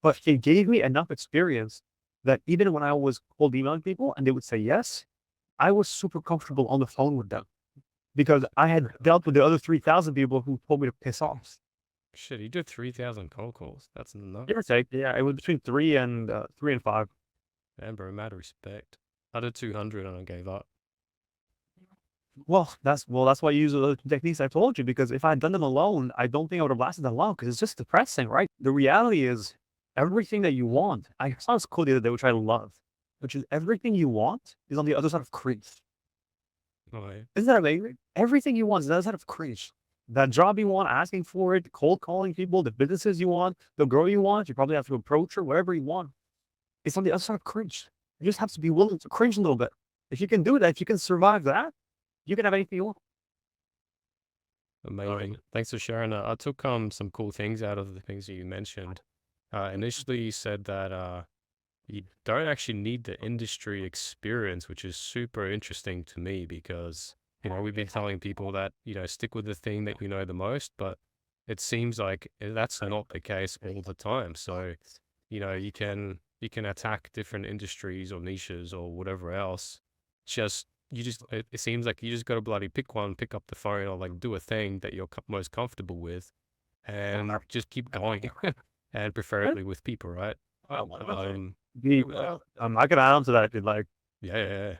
But it gave me enough experience that even when I was cold emailing people and they would say yes, I was super comfortable on the phone with them because I had dealt with the other 3,000 people who told me to piss off. Shit, you did 3,000 cold calls. That's nuts. Give or take, yeah, it was between 3 and 5. Man, bro, mad respect. I did 200 and I gave up. Well, that's why you use the techniques I told you, because if I had done them alone, I don't think I would have lasted that long because it's just depressing, right? The reality is everything that you want. I saw this quote the other day, which I love, which is everything you want is on the other side of cringe. Oh, yeah. Isn't that amazing? Everything you want is on the other side of cringe. That job you want, asking for it, cold calling people, the businesses you want, the girl you want, you probably have to approach her, whatever you want. It's on the other side of cringe. You just have to be willing to cringe a little bit. If you can do that, if you can survive that, you can have anything you want. Amazing. Thanks for sharing that. I took some cool things out of the things that you mentioned. Initially, you said that you don't actually need the industry experience, which is super interesting to me because, we've been telling people that, stick with the thing that you know the most, but it seems like that's not the case all the time. So, you can attack different industries or niches or whatever else. It seems like you just got to bloody pick one, pick up the phone or like do a thing that you're most comfortable with and just keep going and preferably with people, right? I can add on to that if you'd like. Yeah.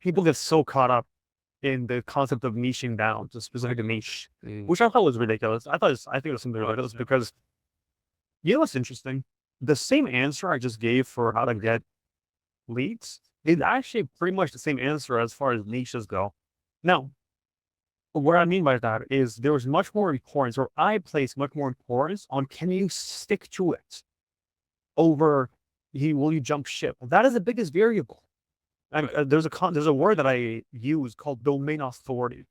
People get so caught up in the concept of niching down to a specific niche, Mm. which I thought was ridiculous. I think it was something ridiculous because what's interesting? The same answer I just gave for how to get leads is actually pretty much the same answer as far as niches go. Now, what I mean by that is there is much more importance, or I place much more importance on can you stick to it over will you jump ship? That is the biggest variable. And there's a word that I use called domain authority.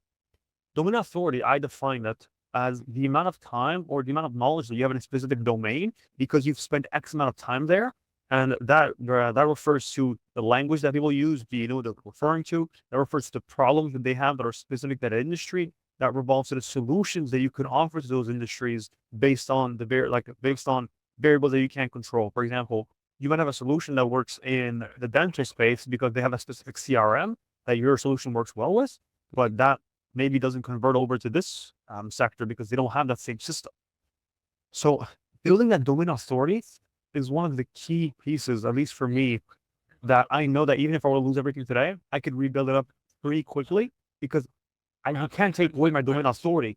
Domain authority, I define it as the amount of time or the amount of knowledge that you have in a specific domain because you've spent X amount of time there. And that refers to the language that people use, do you know what they're referring to? That refers to the problems that they have that are specific to that industry. That revolves to the solutions that you can offer to those industries based on based on variables that you can't control. For example, you might have a solution that works in the dental space because they have a specific CRM that your solution works well with, but that maybe doesn't convert over to this sector because they don't have that same system. So building that domain authority is one of the key pieces, at least for me, that I know that even if I were to lose everything today, I could rebuild it up pretty quickly because you can't take away my domain authority.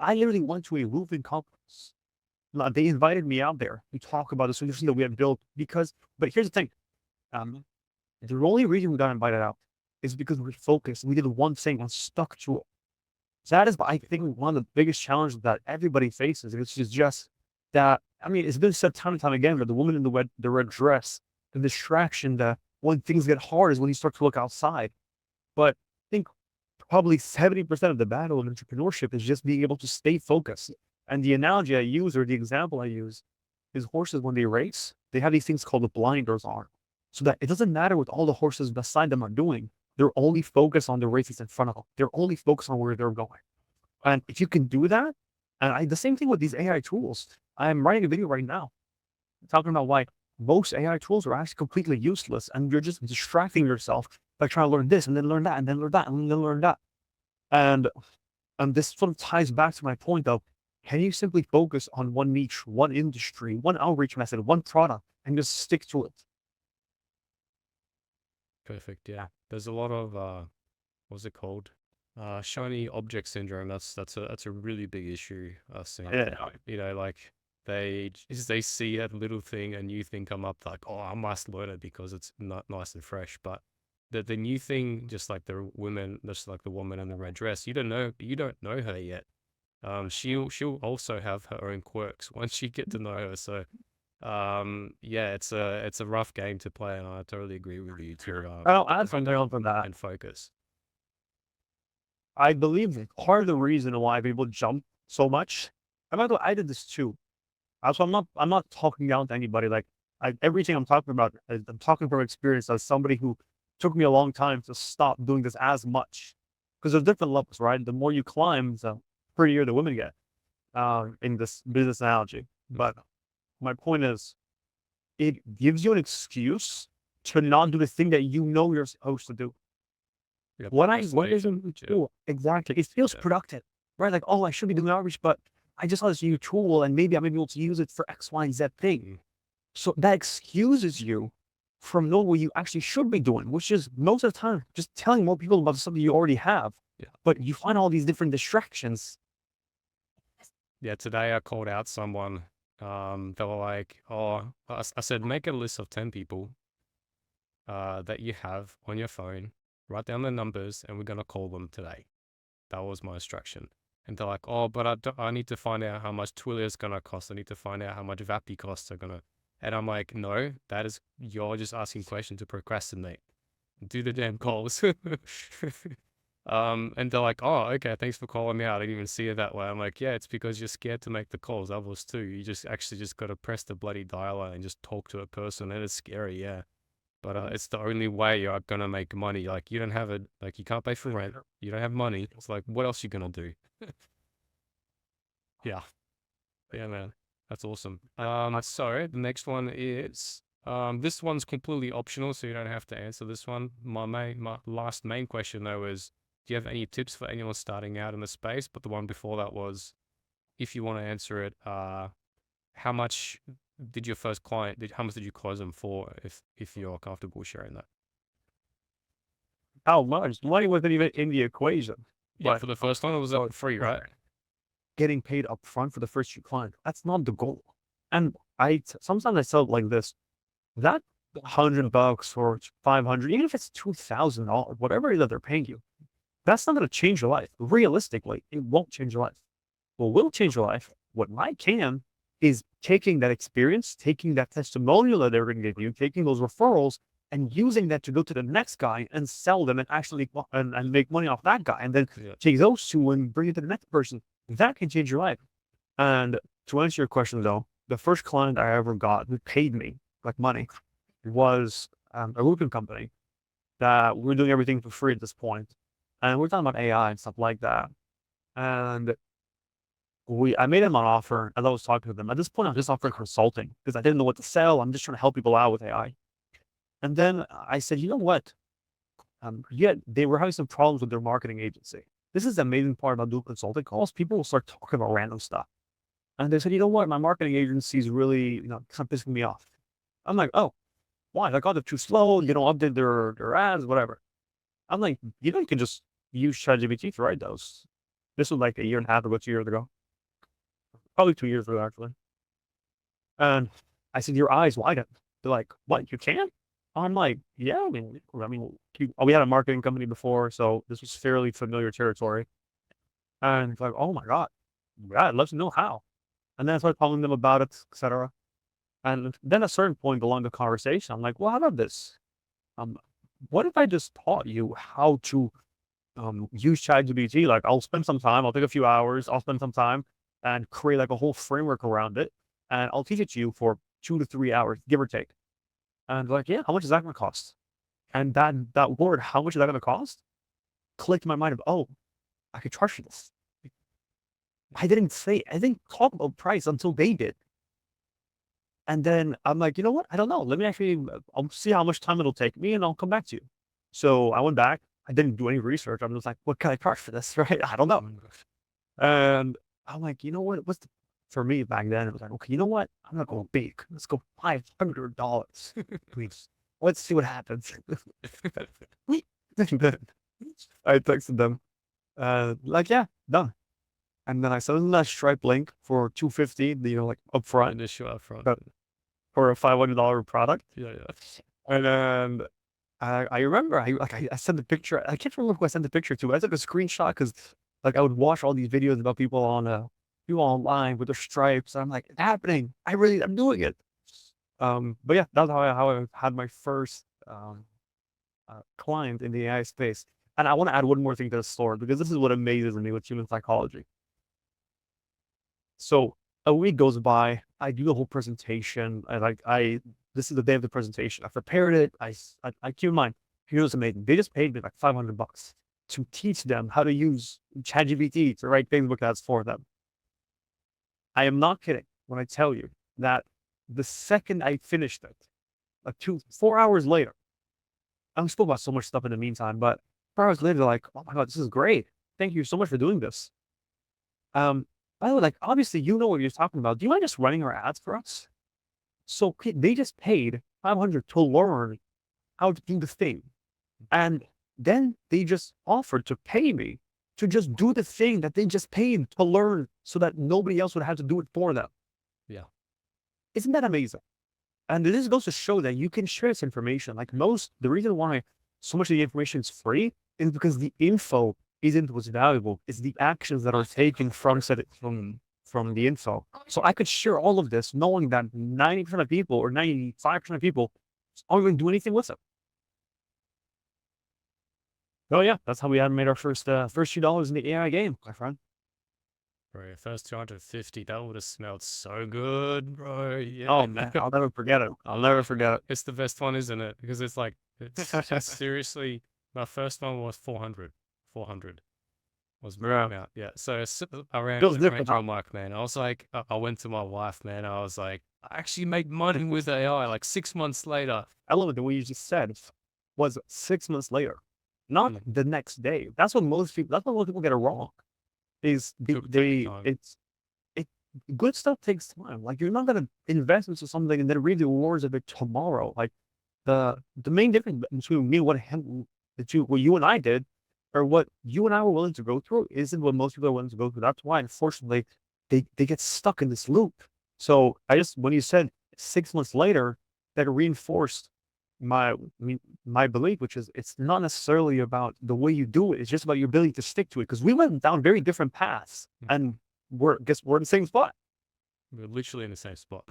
I literally went to a roofing conference. They invited me out there to talk about the solution that we had built but here's the thing. The only reason we got invited out is because we were focused. We did one thing and stuck to it. So that is, I think, one of the biggest challenges that everybody faces. It's just that, I mean, it's been said time and time again, that the woman in the red dress, the distraction, that when things get hard is when you start to look outside. But I think probably 70% of the battle of entrepreneurship is just being able to stay focused. And the analogy I use, or the example I use, is horses when they race, they have these things called the blinders on. So that it doesn't matter what all the horses beside them are doing. They're only focused on the races in front of them. They're only focused on where they're going. And if you can do that, and the same thing with these AI tools. I'm writing a video right now talking about why most AI tools are actually completely useless, and you're just distracting yourself by trying to learn this and then learn that and then learn that and then learn that. And this sort of ties back to my point of, can you simply focus on one niche, one industry, one outreach method, one product, and just stick to it? Perfect. Yeah. There's a lot of what's it called? Shiny object syndrome. That's a really big issue. I think. Yeah. You know, like they see a little thing and new thing come up, like, oh, I must learn it because it's not nice and fresh. But the new thing, just like the woman in the red dress, you don't know her yet. She'll also have her own quirks once you get to know her. So yeah, it's a rough game to play, and I totally agree with you to I'll add something on from that. and focus. I believe that part of the reason why people jump so much, I did this too. So I'm not talking down to anybody. Like everything I'm talking about, I'm talking from experience as somebody who took me a long time to stop doing this as much. Because there's different levels, right? The more you climb, the prettier the women get, in this business analogy. But my point is, it gives you an excuse to not do the thing that you know you're supposed to do. Yeah, What procrastination, isn't yeah. do exactly? It feels Yeah. productive, right? Like, oh, I should be doing outreach, but I just saw this new tool, and maybe I may be able to use it for X, Y, and Z thing. Mm. So that excuses you from knowing what you actually should be doing, which is most of the time just telling more people about something you already have. Yeah. But you find all these different distractions. Yeah, today I called out someone. They were like, oh, I said, make a list of 10 people that you have on your phone, write down their numbers, and we're going to call them today. That was my instruction. And they're like, oh, but I need to find out how much Twilio is going to cost. I need to find out how much Vappy costs are going to. And I'm like, no, you're just asking questions to procrastinate. Do the damn calls. And they're like, oh, okay, thanks for calling me out. I didn't even see it that way. I'm like, yeah, it's because you're scared to make the calls. I was too. You just got to press the bloody dialer and just talk to a person. And it's scary, yeah. But it's the only way you're going to make money. Like, you don't have it. Like, you can't pay for rent. You don't have money. It's like, what else you going to do? Yeah. Yeah, man. That's awesome. So the next one is, this one's completely optional, so you don't have to answer this one. My last main question though is, do you have any tips for anyone starting out in the space? But the one before that was, if you want to answer it, how much did your first client, how much did you close them for, if you're comfortable sharing that? How much? Money wasn't even in the equation. Yeah, But for the first one, it was free, right? getting paid up front for the first few clients, that's not the goal. And sometimes I tell it like this, that $100 or 500, even if it's $2,000, whatever it is that they're paying you, that's not going to change your life. Realistically, it won't change your life. What will change your life, what I can, is taking that experience, taking that testimonial that they're going to give you, taking those referrals, and using that to go to the next guy and sell them and actually and make money off that guy, and then Yeah. take those two and bring it to the next person. That can change your life. And to answer your question though, the first client I ever got who paid me like money was a roofing company that we were doing everything for free at this point. And we're talking about AI and stuff like that. And I made them an offer as I was talking to them. At this point, I'm just offering consulting because I didn't know what to sell. I'm just trying to help people out with AI. And then I said, you know what? Yet they were having some problems with their marketing agency. This is the amazing part about doing consulting calls. People will start talking about random stuff. And they said, you know what? My marketing agency is really, kind of pissing me off. I'm like, oh, why? I got it too slow, update their ads, whatever. I'm like, you can just use ChatGPT to write those. This was like a year and a half ago, 2 years ago. Probably 2 years ago, actually. And I said, your eyes widened. They're like, what, you can? I'm like, yeah, we had a marketing company before, so this was fairly familiar territory. And it's like, oh my God, yeah, I'd love to know how. And then I started telling them about it, etc. And then at a certain point along the conversation, I'm like, well, how about this? What if I just taught you how to use ChatGPT? Like, I'll spend some time, I'll take a few hours, I'll spend some time and create like a whole framework around it. And I'll teach it to you for 2 to 3 hours, give or take. And like, yeah, how much is that going to cost? And that word, how much is that going to cost? Clicked in my mind of, oh, I could charge for this. I didn't talk about price until they did. And then I'm like, you know what? I don't know. Let me I'll see how much time it'll take me and I'll come back to you. So I went back. I didn't do any research. I'm just like, what can I charge for this? Right? I don't know. And I'm like, you know what? For me back then, it was like, okay, you know what? I'm not going big. Let's go $500, please. Let's see what happens. And then I texted them, like, yeah, done. And then I sent them that Stripe link for $250, like upfront. Initial upfront. But for a $500 product. Yeah. And then I remember I sent the picture. I can't remember who I sent the picture to. But I took a screenshot because I would watch all these videos about people online with their stripes. And I'm like, it's happening. I'm doing it. But yeah, that's how I had my first client in the AI space. And I want to add one more thing to the story because this is what amazes me with human psychology. So a week goes by, I do the whole presentation, and this is the day of the presentation. I prepared it. I keep in mind, here's what's amazing. They just paid me like $500 to teach them how to use ChatGPT to write Facebook ads for them. I am not kidding when I tell you that the second I finished it, like 4 hours later, I'm spoke about so much stuff in the meantime, but 4 hours later, they're like, oh my God, this is great. Thank you so much for doing this. By the way, like, obviously, you know what you're talking about. Do you mind just running our ads for us? So they just paid $500 to learn how to do the thing. And then they just offered to pay me to just do the thing that they just paid to learn so that nobody else would have to do it for them. Yeah. Isn't that amazing? And this goes to show that you can share this information. Like the reason why so much of the information is free is because the info isn't what's valuable. It's the actions that are taken from the info. So I could share all of this knowing that 90% of people or 95% of people aren't going to do anything with it. Oh yeah, that's how we had made our first few dollars in the AI game, my friend. Bro, first 250, that would have smelled so good, bro. Yeah. Oh man, I'll never forget it. I'll never forget it. It's the best one, isn't it? Because it's like, it's seriously, my first one was 400 was my amount. Yeah. So I ran Feels different, huh? on Mike, man. I was like, I went to my wife, man. I was like, I actually make money with AI like 6 months later. I love it. The way you just said was 6 months later, not the next day. That's what most people get it wrong. Is good stuff takes time. Like, you're not gonna invest into something and then reap the rewards of it tomorrow. Like, the main difference between me and what you and I did, or what you and I were willing to go through, isn't what most people are willing to go through. That's why, unfortunately, they get stuck in this loop. So when you said 6 months later, that reinforced my belief, which is it's not necessarily about the way you do it. It's just about your ability to stick to it. Because we went down very different paths, and we're in the same spot. We're literally in the same spot.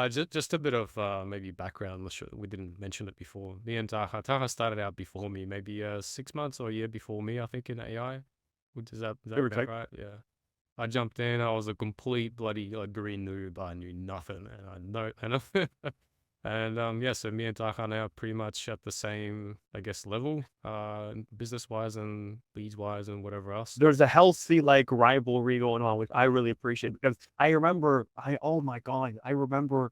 Just a bit of maybe background. I'm not sure we didn't mention it before. Me and Taha. Taha started out before me, maybe 6 months or a year before me, I think, in AI. Is that Give or about take. right? Yeah. I jumped in. I was a complete bloody like green noob. I knew nothing, and I know and yeah. So me and Taha now pretty much at the same, I guess, level, business wise and leads wise and whatever else. There's a healthy like rivalry going on, which I really appreciate because I remember oh my God, I remember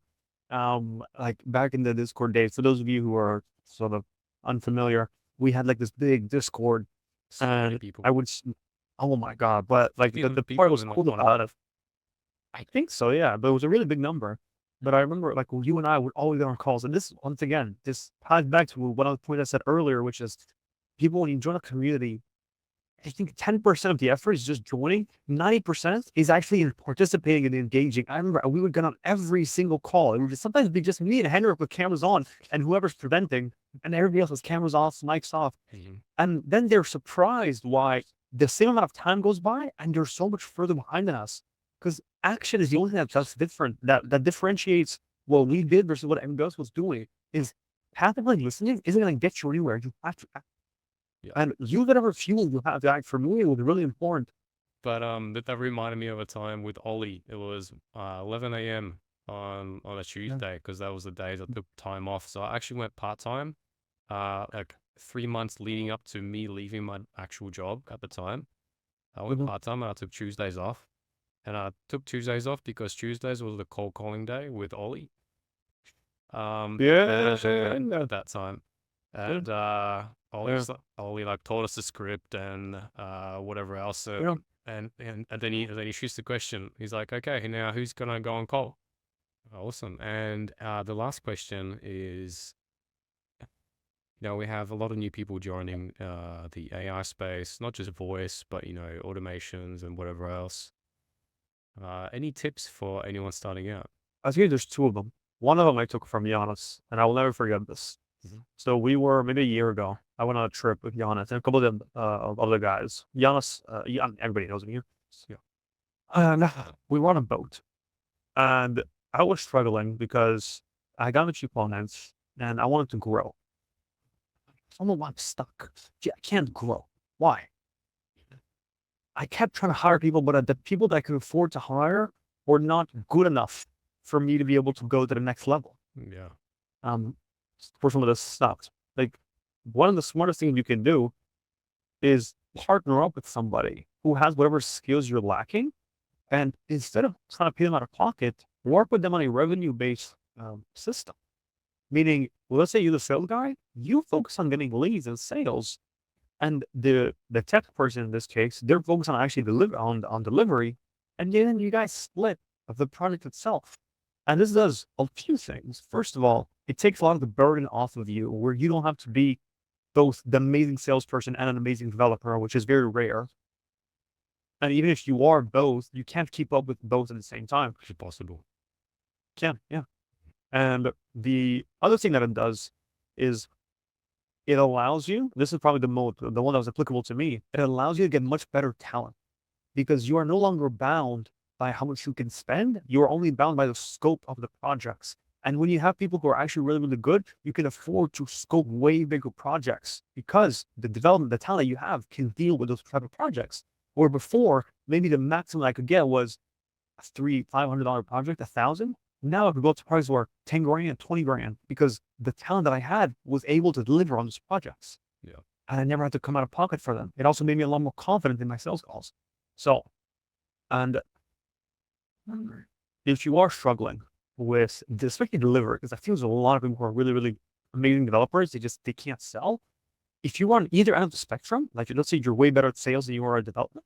like back in the Discord days, for those of you who are sort of unfamiliar, we had like this big Discord So many and people. I would oh my God, but like the 1,500 part people was in like cool one about it. I think so, yeah, but it was a really big number. But I remember like when you and I would always get on calls, and this once again, this ties back to one other point I said earlier, which is people when you join a community, I think 10% of the effort is just joining. 90% is actually in participating and engaging. I remember we would get on every single call. It would sometimes be just me and Henrik with cameras on and whoever's presenting, and everybody else has cameras off, mics off. Mhm. And then they're surprised why the same amount of time goes by and they're so much further behind than us. Because action is the only thing that's different, that differentiates what we did versus what everybody else was doing. Is passively listening isn't going to get you anywhere. You have to act. Yeah. And use whatever fuel you have to act. For me, it was really important. But that reminded me of a time with Ollie. It was 11 a.m. on a Tuesday because that was the days I took time off. So I actually went part time. Like 3 months leading up to me leaving my actual job at the time. I went Mhm. part time and I took Tuesdays off. And I took Tuesdays off because Tuesdays was the cold calling day with Ollie. Yeah. At that time. And Ollie like taught us the script and whatever else. So, Yeah. and then he shoots the question. He's like, okay, now who's gonna go on call? Awesome. And the last question is, we have a lot of new people joining the AI space, not just voice, but automations and whatever else. Any tips for anyone starting out? I think there's two of them. One of them I took from Giannis, and I will never forget this. Mhm. So we were maybe a year ago. I went on a trip with Giannis and a couple of other guys. Giannis, everybody knows him here. Yeah. And we were on a boat, and I was struggling because I got into components and I wanted to grow. I don't know why I'm stuck. I can't grow. Why? I kept trying to hire people, but the people that I could afford to hire were not good enough for me to be able to go to the next level. Yeah. For some of this stuff. Like one of the smartest things you can do is partner up with somebody who has whatever skills you're lacking. And instead of trying to pay them out of pocket, work with them on a revenue-based system. Meaning, well, let's say you're the sales guy, you focus on getting leads and sales. And the tech person in this case, they're focused on actually on delivery. And then you guys split of the product itself. And this does a few things. First of all, it takes a lot of the burden off of you where you don't have to be both the amazing salesperson and an amazing developer, which is very rare. And even if you are both, you can't keep up with both at the same time. It's possible. Can, yeah. And the other thing that it does is it allows you, this is probably the one that was applicable to me, it allows you to get much better talent because you are no longer bound by how much you can spend. You are only bound by the scope of the projects. And when you have people who are actually really, really good, you can afford to scope way bigger projects because the talent you have can deal with those type of projects. Where before, maybe the maximum I could get was a $500 project, 1,000. Now I could go to projects where 10 grand, 20 grand, because the talent that I had was able to deliver on those projects. Yeah. And I never had to come out of pocket for them. It also made me a lot more confident in my sales calls. So, and if you are struggling with, especially delivery, because I feel there's a lot of people who are really, really amazing developers, they can't sell. If you are on either end of the spectrum, like let's say you're way better at sales than you are at development,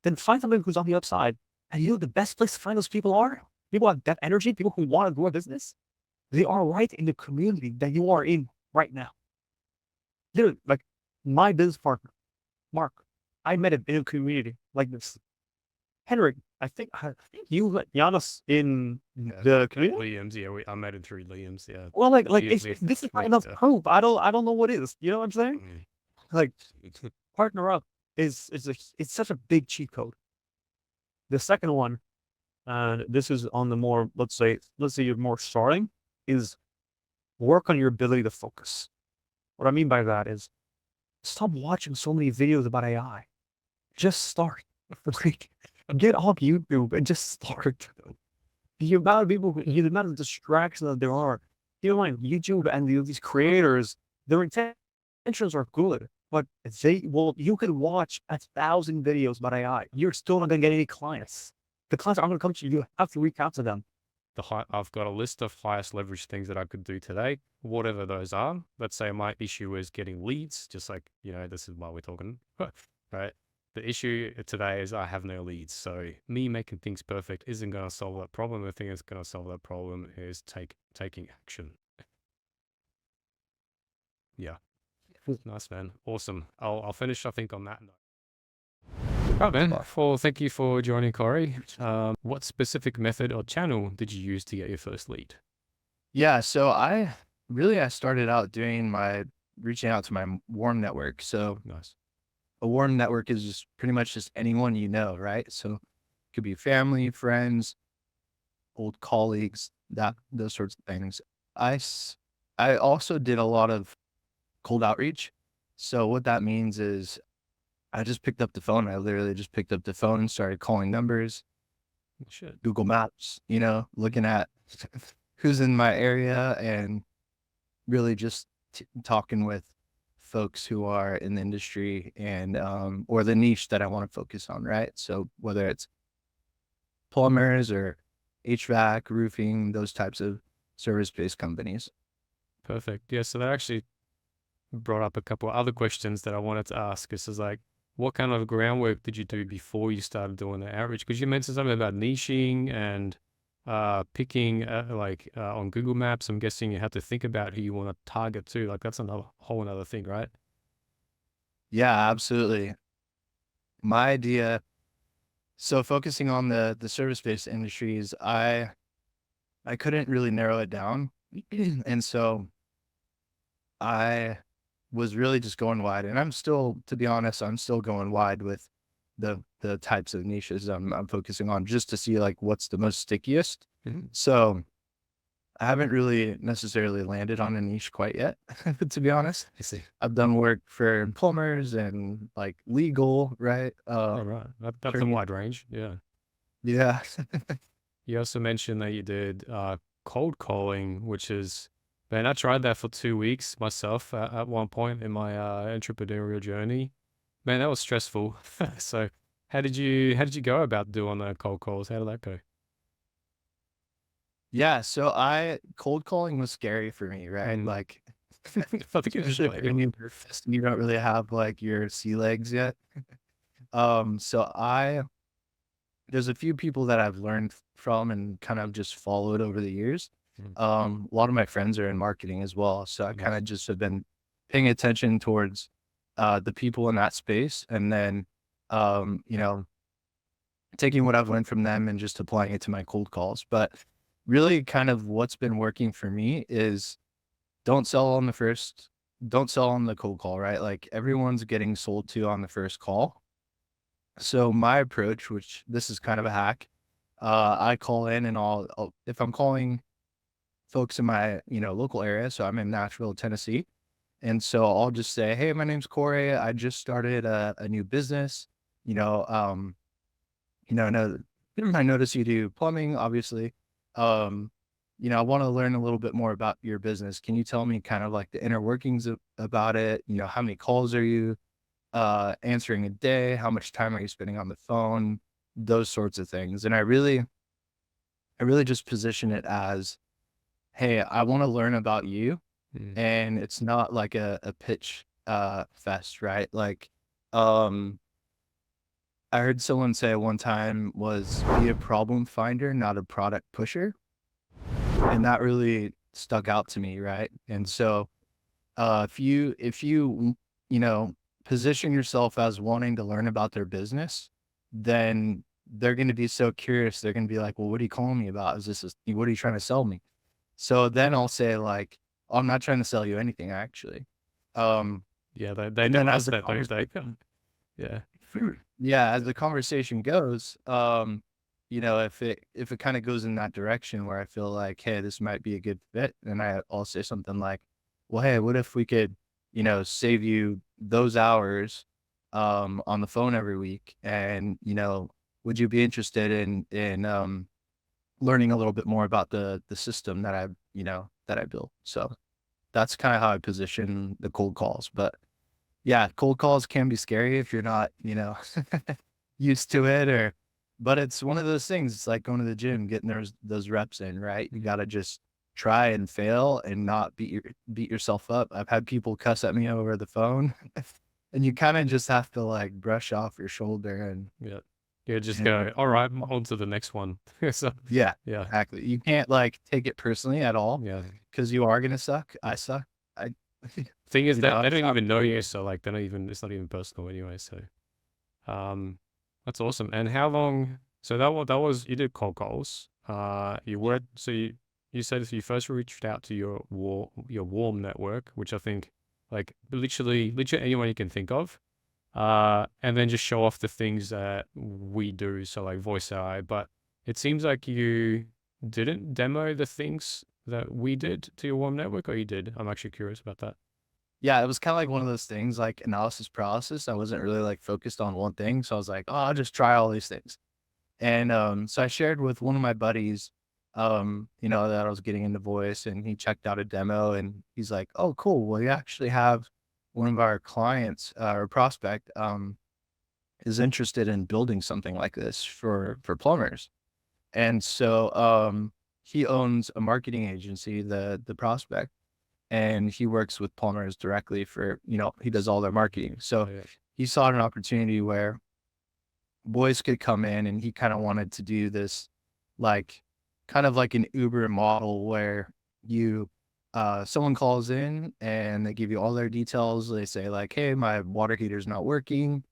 then find somebody who's on the upside. And the best place to find those people are people have that energy, people who want to grow a business. They are right in the community that you are in right now. Literally, like my business partner, Mark, I met him in a community like this. Henrik, I think you met Giannis in the community. Liam's, yeah, I met him through Liam's, yeah. Well, like Liam's if this is not mate, enough proof, I don't know what is. You know what I'm saying? Mm. Like partner up is it's such a big cheat code. The second one and this is on the more, let's say you're more starting, is work on your ability to focus. What I mean by that is stop watching so many videos about AI. Just start. Like, get off YouTube and just start. The amount of people, the amount of distractions that there are, on YouTube and these creators, their intentions are good, but you can watch 1,000 videos about AI. You're still not going to get any clients. The clients aren't going to come to you. You have to reach out to them. I've got a list of highest leverage things that I could do today, whatever those are. Let's say my issue is getting leads, just like, this is why we're talking, right? The issue today is I have no leads. So me making things perfect isn't going to solve that problem. The thing that's going to solve that problem is taking action. Yeah. Nice, man. Awesome. I'll finish, I think, on that note. Right, man. Well, thank you for joining, Corey. What specific method or channel did you use to get your first lead? Yeah, so I started out reaching out to my warm network. So Nice. a warm network is just pretty much just anyone you know, right? So it could be family, friends, old colleagues, those sorts of things. I also did a lot of cold outreach. So what that means is I just picked up the phone. I literally just picked up the phone and started calling numbers, Shit. Google Maps, looking at who's in my area and really just talking with folks who are in the industry and or the niche that I want to focus on, right? So whether it's plumbers or HVAC, roofing, those types of service-based companies. Perfect. Yeah, so that actually brought up a couple of other questions that I wanted to ask. This is like, what kind of groundwork did you do before you started doing the outreach? Because you mentioned something about niching and picking on Google Maps. I'm guessing you have to think about who you want to target too. Like that's whole another thing, right? Yeah, absolutely. My idea, so focusing on the service-based industries, I couldn't really narrow it down. And so I was really just going wide, and I'm still, to be honest, I'm still going wide with the types of niches I'm focusing on just to see like what's the most stickiest. So I haven't really necessarily landed on a niche quite yet, to be honest. I see. I've done work for plumbers and like legal, right? All right. That's a attorney- wide range. Yeah. Yeah. You also mentioned that you did cold calling, which is, man, I tried that for 2 weeks myself at one point in my entrepreneurial journey. Man, that was stressful. So how did you go about doing the cold calls? How did that go? Yeah. So cold calling was scary for me, right? Like, I think it was especially when you don't really have like your sea legs yet. So there's a few people that I've learned from and kind of just followed over the years. A lot of my friends are in marketing as well. So I kind of just have been paying attention towards the people in that space and then, taking what I've learned from them and just applying it to my cold calls. But really kind of what's been working for me is don't sell on the cold call, right? Like everyone's getting sold to on the first call. So my approach, which this is kind of a hack, I call in and if I'm calling folks in my, local area, so I'm in Nashville, Tennessee. And so I'll just say, hey, my name's Corey. I just started a new business, I notice you do plumbing, obviously. I want to learn a little bit more about your business. Can you tell me kind of like the inner workings about it? How many calls are you answering a day? How much time are you spending on the phone? Those sorts of things. And I really just position it as, hey, I want to learn about you. And it's not like a pitch fest, right? Like, I heard someone say one time was be a problem finder, not a product pusher. And that really stuck out to me, right? And so if you position yourself as wanting to learn about their business, then they're going to be so curious. They're going to be like, well, what are you calling me about? What are you trying to sell me? So then I'll say like, oh, I'm not trying to sell you anything actually. Yeah, they And don't then ask as the that, don't they? Yeah. yeah, as the conversation goes, if it kind of goes in that direction where I feel like, hey, this might be a good fit, then I'll say something like, well, hey, what if we could, save you those hours on the phone every week, and would you be interested in learning a little bit more about the system that I built? So that's kind of how I position the cold calls. But yeah, cold calls can be scary if you're not, used to it, but it's one of those things. It's like going to the gym, getting those reps in, right? You got to just try and fail and not beat yourself up. I've had people cuss at me over the phone, and you kind of just have to like brush off your shoulder Yeah. Yeah, just and go, all right, on to the next one. So, yeah, yeah, exactly. You can't like take it personally at all yeah. because you are gonna suck. I suck. I, Thing is that they I'm don't not even know you, so like they're not even, it's not even personal anyway. So, that's awesome. And how long? So that was you did cold calls. You worked. So you said you first reached out to your warm network, which I think like literally anyone you can think of. And then just show off the things that we do. So like voice AI, but it seems like you didn't demo the things that we did to your warm network, or you did. I'm actually curious about that. Yeah, it was kind of like one of those things like analysis paralysis. I wasn't really like focused on one thing. So I was like, oh, I'll just try all these things. And so I shared with one of my buddies, that I was getting into voice, and he checked out a demo, and he's like, oh, cool. Well, you actually have one of our clients or prospect is interested in building something like this for plumbers. And so he owns a marketing agency, the prospect, and he works with plumbers directly he does all their marketing. So Oh, yeah. he saw an opportunity where boys could come in, and he kind of wanted to do this like kind of like an Uber model where you someone calls in and they give you all their details. They say like, hey, my water heater's not working,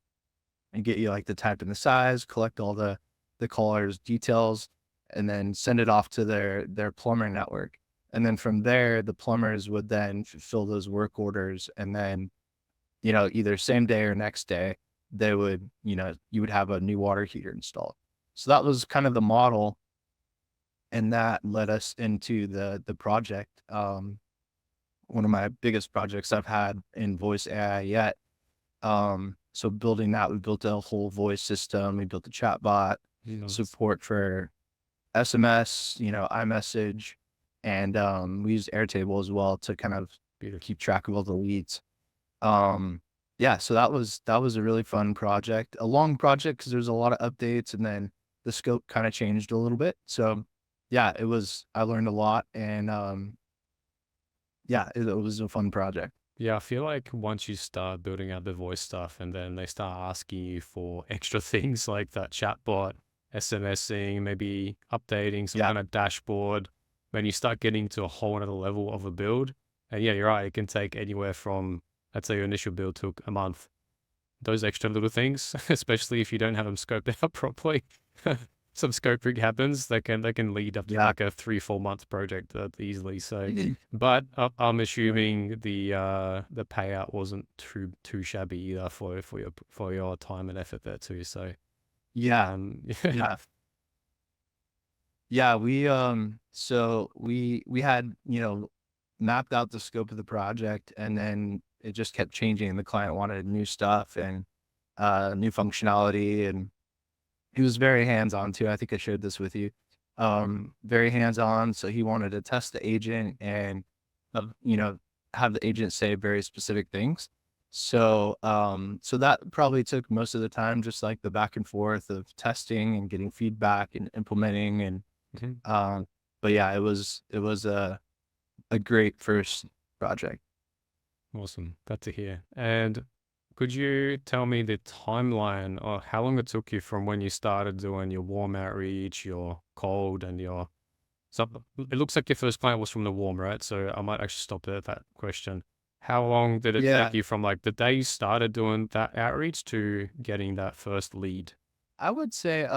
and get you like the type and the size, collect all the caller's details, and then send it off to their plumber network. And then from there, the plumbers would then fulfill those work orders, and then either same day or next day, they would, you would have a new water heater installed. So that was kind of the model, and that led us into the project. One of my biggest projects I've had in voice AI yet. So building that, we built a whole voice system. We built a chat bot, Nice. support for SMS, iMessage, and we used Airtable as well to kind of Beautiful. keep track of all the leads. Yeah, so that was a really fun project, a long project because there's a lot of updates, and then the scope kind of changed a little bit. So yeah, I learned a lot, and yeah, it was a fun project. Yeah, I feel like once you start building out the voice stuff and then they start asking you for extra things like that chatbot, SMSing, maybe updating some Yeah. kind of dashboard, when you start getting to a whole other level of a build, and yeah, you're right, it can take anywhere from, let's say your initial build took a month. Those extra little things, especially if you don't have them scoped out properly, some scoping happens that can lead up to Yeah. like a 3-4 month project easily. So, but I'm assuming the payout wasn't too shabby either for your time and effort there too. So Yeah. yeah, Yeah, we had, mapped out the scope of the project, and then it just kept changing. The client wanted new stuff and new functionality, and he was very hands-on too. I think I shared this with you. Very hands-on. So he wanted to test the agent and uh, you know, have the agent say very specific things. So that probably took most of the time, just like the back and forth of testing and getting feedback and implementing. And Mhm. but yeah, it was a great first project. Awesome. Glad to hear. And could you tell me the timeline or how long it took you from when you started doing your warm outreach, your cold, and your so it looks like your first client was from the warm, right? So I might actually stop there at that question. How long did it Yeah, take you from like the day you started doing that outreach to getting that first lead? I would say,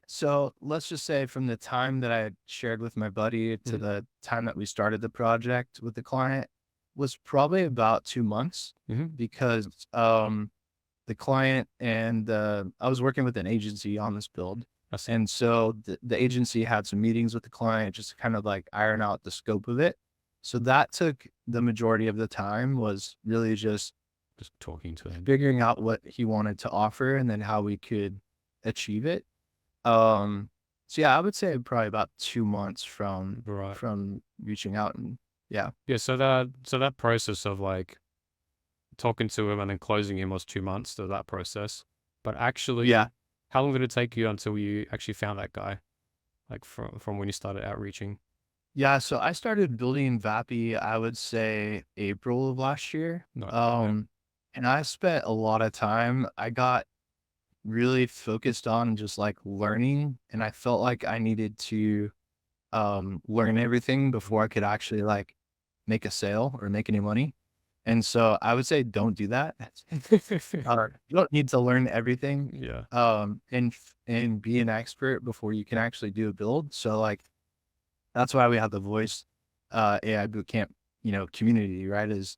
so let's just say from the time that I had shared with my buddy to Mhm. the time that we started the project with the client was probably about 2 months, Mhm. because the client and I was working with an agency on this build, I see. And so the agency had some meetings with the client just to kind of like iron out the scope of it. So that took the majority of the time, was really just Just talking to him. figuring out what he wanted to offer and then how we could achieve it. Um, so yeah, I would say probably about 2 months Right. from reaching out, and yeah. Yeah. So that process of like talking to him and then closing him was 2 months to that process. But actually, Yeah. how long did it take you until you actually found that guy? Like from when you started outreaching? Yeah, so I started building Vappy, I would say April of last year. No. And I spent a lot of time. I got really focused on just like learning, and I felt like I needed to learn everything before I could actually like make a sale or make any money. And so I would say don't do that. You don't need to learn everything Yeah. and be an expert before you can actually do a build. So like that's why we have the voice AI bootcamp, community, right? Is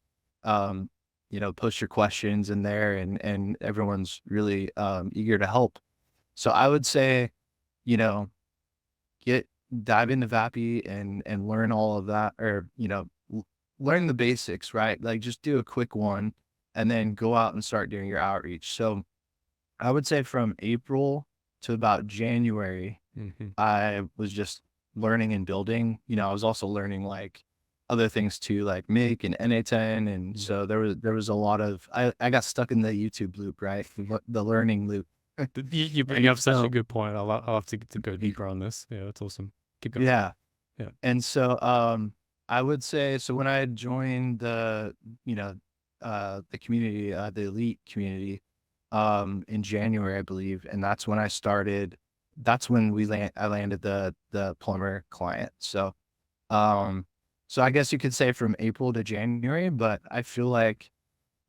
post your questions in there, and everyone's really eager to help. So I would say, you know, get dive into Vappy and learn all of that, or learn the basics, right? Like just do a quick one and then go out and start doing your outreach. So I would say from April to about January, Mm-hmm. I was just learning and building. I was also learning like other things too, like Make and NA10. And so there was a lot of, I got stuck in the YouTube loop, right? The learning loop. You bring up such a So good point. I'll have to go deeper on this. Yeah, that's awesome. Keep going. yeah. Yeah. And so I would say, so when I had joined the community, the elite community, in January, I believe, and that's when I landed the plumber client. Um, so I guess you could say from April to January, but I feel like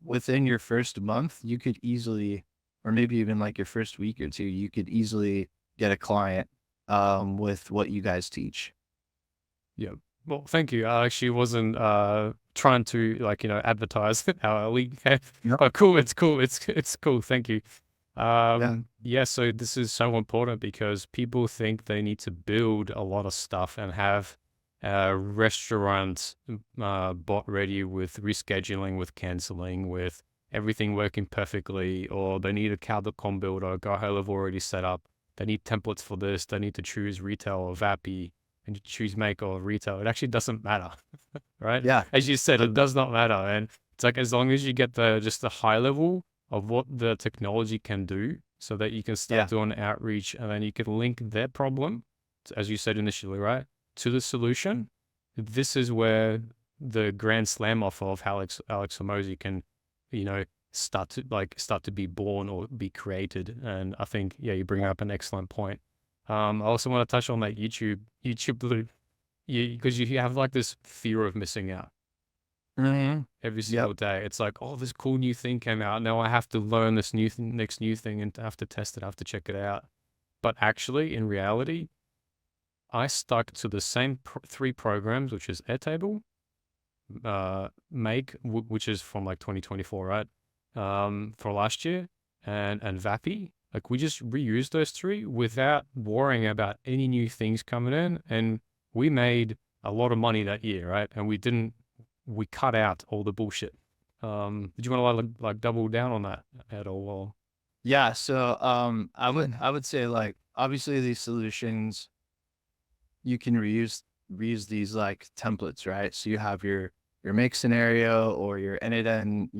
within your first month, you could easily, or maybe even like your first week or two, you could easily get a client, with what you guys teach. Yeah. Well, thank you. I actually wasn't trying to like advertise our elite. Yep. Oh, cool. It's cool. It's cool. Thank you. Yeah. Yeah. So this is so important because people think they need to build a lot of stuff and have a restaurant bot ready with rescheduling, with canceling, with everything working perfectly, or they need a cow.com builder, a guy have already set up. They need templates for this. They need to choose retail or Vappy and you choose make or retail. It actually doesn't matter, right? Yeah. As you said, it does not matter. And it's like, as long as you get just the high level of what the technology can do so that you can start Yeah. doing outreach and then you can link their problem, as you said initially, right, to the solution. This is where the grand slam off of Alex Hormozi can, start to be born or be created. And I think, yeah, you bring up an excellent point. I also want to touch on that YouTube loop, because you have like this fear of missing out Mm-hmm. every Yep. single day. It's like, oh, this cool new thing came out. Now I have to learn this next new thing and I have to test it. I have to check it out. But actually, in reality, I stuck to the same three programs, which is Airtable, Make, which is from like 2024, right? For last year, and Vappy. Like we just reused those three without worrying about any new things coming in, and we made a lot of money that year, right? And we cut out all the bullshit. Did you want to like double down on that at all? Or? Yeah. So I would say, like, obviously these solutions, you can reuse these like templates, right? So you have your make scenario or your end-to-end,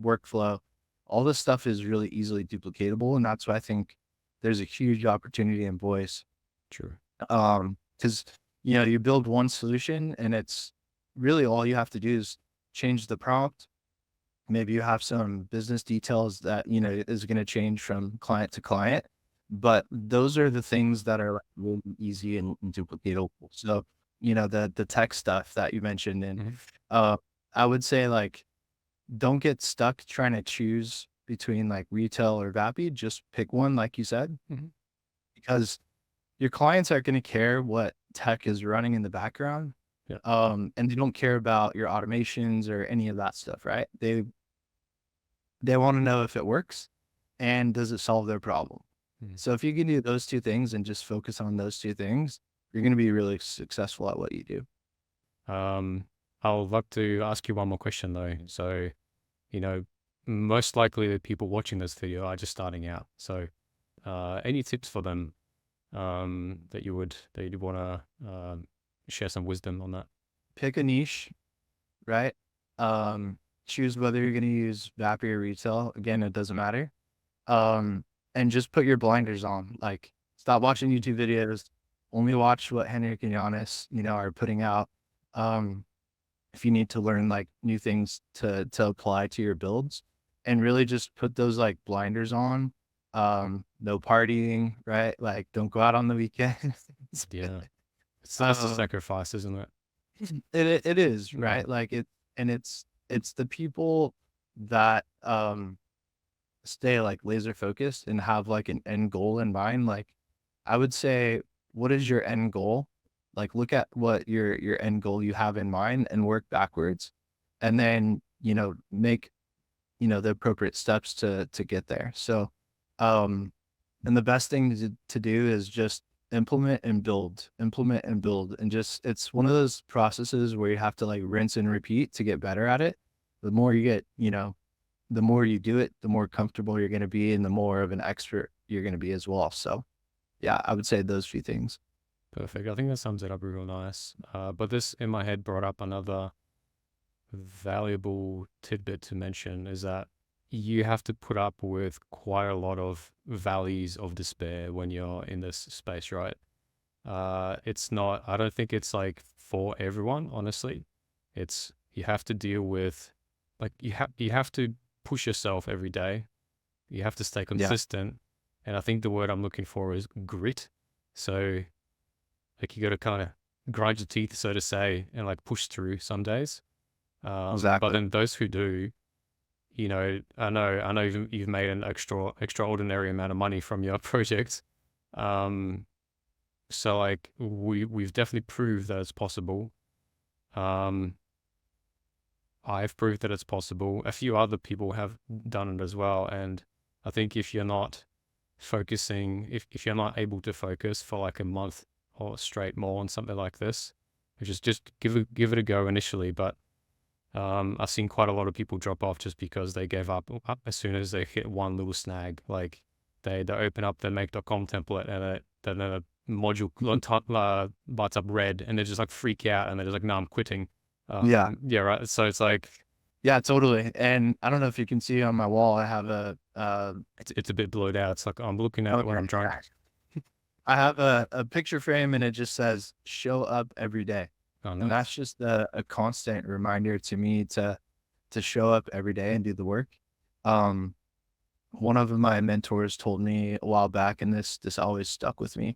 workflow. All this stuff is really easily duplicatable, and that's why I think there's a huge opportunity in voice. Sure. Because you build one solution, and it's really all you have to do is change the prompt. Maybe you have some business details that is going to change from client to client, but those are the things that are like really easy and duplicatable. So the tech stuff that you mentioned, and I would say, like, don't get stuck trying to choose between like retail or Vappy. Just pick one, like you said, because your clients aren't going to care what tech is running in the background. Yeah. And they don't care about your automations or any of that stuff, right? They want to know if it works and does it solve their problem. So if you can do those two things and just focus on those two things, you're going to be really successful at what you do. I would love to ask you one more question though. So, you know, most likely the people watching this video are just starting out. So, any tips for them that you'd want to share some wisdom on that? Pick a niche, right? Choose whether you're going to use Vappy or retail. Again, it doesn't matter. And just put your blinders on. Like, stop watching YouTube videos. Only watch what Henrik and Giannis, are putting out. If you need to learn like new things to apply to your builds, and really just put those like blinders on. No partying, right? Like, don't go out on the weekends. Yeah. That's a Um, sacrifice, isn't it? it is, Yeah. right? Like and it's the people that stay like laser focused and have like an end goal in mind. Like, I would say, what is your end goal? Like, look at what your end goal you have in mind and work backwards, and then make the appropriate steps to get there. So, and the best thing to do is just implement and build, and just, it's one of those processes where you have to like rinse and repeat to get better at it. The more you get, the more you do it, the more comfortable you're going to be, and the more of an expert you're going to be as well. So yeah, I would say those few things. Perfect. I think that sums it up real nice. But this in my head brought up another valuable tidbit to mention, is that you have to put up with quite a lot of valleys of despair when you're in this space, right? It's not, I don't think it's like for everyone, honestly. It's, you have to deal with, like, you have to push yourself every day. You have to stay consistent. And I think the word I'm looking for is grit. So, like, you got to kind of grind your teeth, so to say, and like push through some days. But Exactly. then those who do, I know you've made an extraordinary amount of money from your projects. So like we've definitely proved that it's possible. I've proved that it's possible. A few other people have done it as well. And I think if you're not focusing, if you're not able to focus for like a month or straight more on something like this, just give it a go initially. But I've seen quite a lot of people drop off just because they gave up as soon as they hit one little snag. Like they open up the make.com template and then a module lights up red and they just like freak out and they're just like, no, I'm quitting. Yeah. Yeah, right. So it's like, Yeah, totally. And I don't know if you can see on my wall, I have it's a bit blurred out. It's like I'm looking at it when I'm drunk. I have a picture frame, and it just says "show up every day," Oh, and nice. that's just a constant reminder to me to show up every day and do the work. One of my mentors told me a while back, and this always stuck with me,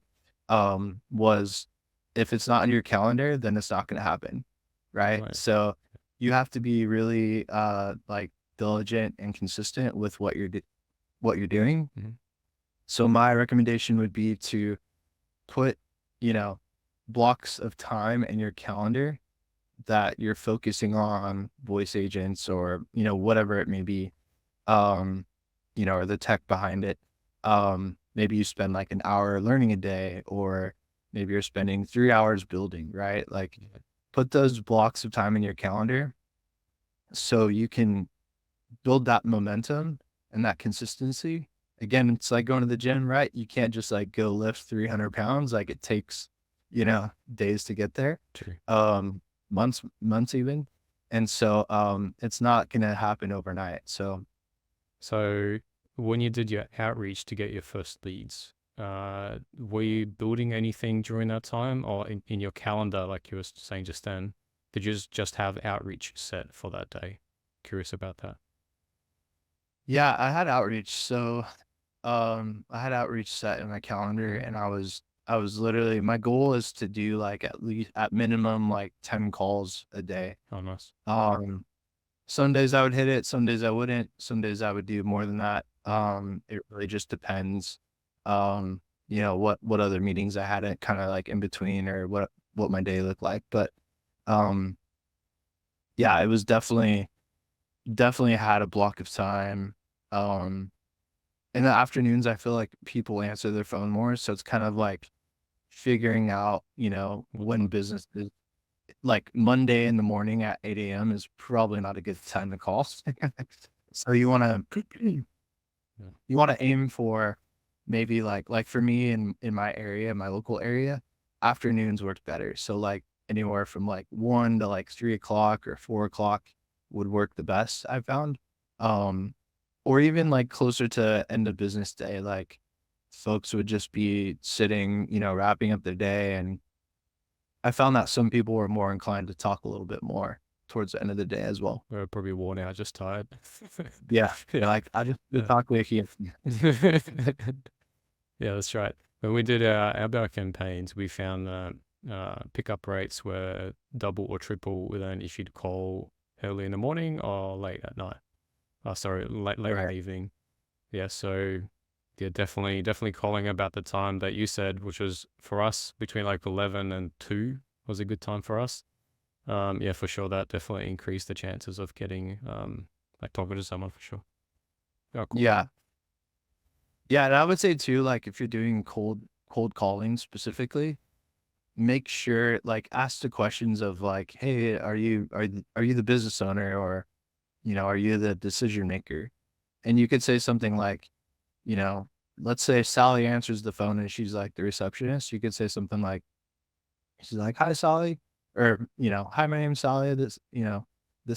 was, if it's not on your calendar, then it's not going to happen, right? Right. So you have to be really like diligent and consistent with what you're doing. Mhm. So my recommendation would be to put, blocks of time in your calendar that you're focusing on voice agents, or, whatever it may be, or the tech behind it. Maybe you spend like an hour learning a day, or maybe you're spending 3 hours building, right? Like, put those blocks of time in your calendar so you can build that momentum and that consistency. Again, it's like going to the gym, right? You can't just like go lift 300 pounds. Like, it takes, days to get there, True. months even. And so, it's not going to happen overnight. So when you did your outreach to get your first leads, were you building anything during that time, or in your calendar, like you were saying just then? Did you just have outreach set for that day? Curious about that. yeah, I had outreach. So, I had outreach set in my calendar, and I was literally, my goal is to do like at minimum like 10 calls a day. Oh, nice. Some days I would hit it, some days I wouldn't, some days I would do more than that. It really just depends. What other meetings I had, it kind of like in between, or what my day looked like. But yeah, it was definitely had a block of time. in the afternoons, I feel like people answer their phone more. So it's kind of like figuring out, when business is like Monday in the morning at 8 a.m. is probably not a good time to call. So you want to aim for maybe like for me in my area, my local area, afternoons work better. So like anywhere from like 1 to like 3 o'clock or 4 o'clock would work the best, I found. Um, or even like closer to end of business day, like folks would just be sitting, wrapping up their day. And I found that some people were more inclined to talk a little bit more towards the end of the day as well. We're probably worn out, just tired. Yeah. Yeah. Like I just Yeah. talk with you. Yeah, that's right. When we did our outbound campaigns, we found that pickup rates were double or triple with an if you'd call early in the morning or late at night. Oh, sorry, late in the Right. evening. Yeah, so yeah, definitely calling about the time that you said, which was for us between like 11 and 2 was a good time for us. Yeah, for sure, that definitely increased the chances of getting like talking to someone for sure. Oh, cool. Yeah. Yeah, and I would say too, like if you're doing cold calling specifically, make sure like ask the questions of like, hey, are you the business owner, or are you the decision maker? And you could say something like, you know, let's say Sally answers the phone and she's like the receptionist. You could say something like, she's like, hi, Sally, or, hi, my name's Sally. This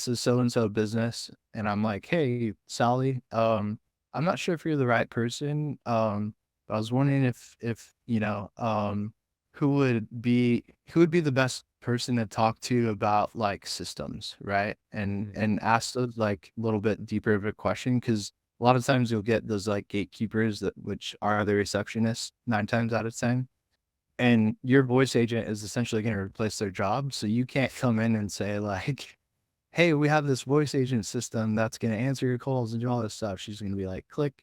is so and so business. And I'm like, hey, Sally, I'm not sure if you're the right person. But I was wondering if, who would be the best person to talk to about like systems, right? And ask those like a little bit deeper of a question, because a lot of times you'll get those like gatekeepers which are the receptionists 9 times out of 10, and your voice agent is essentially going to replace their job. So you can't come in and say like, hey, we have this voice agent system that's going to answer your calls and do all this stuff. She's going to be like, click.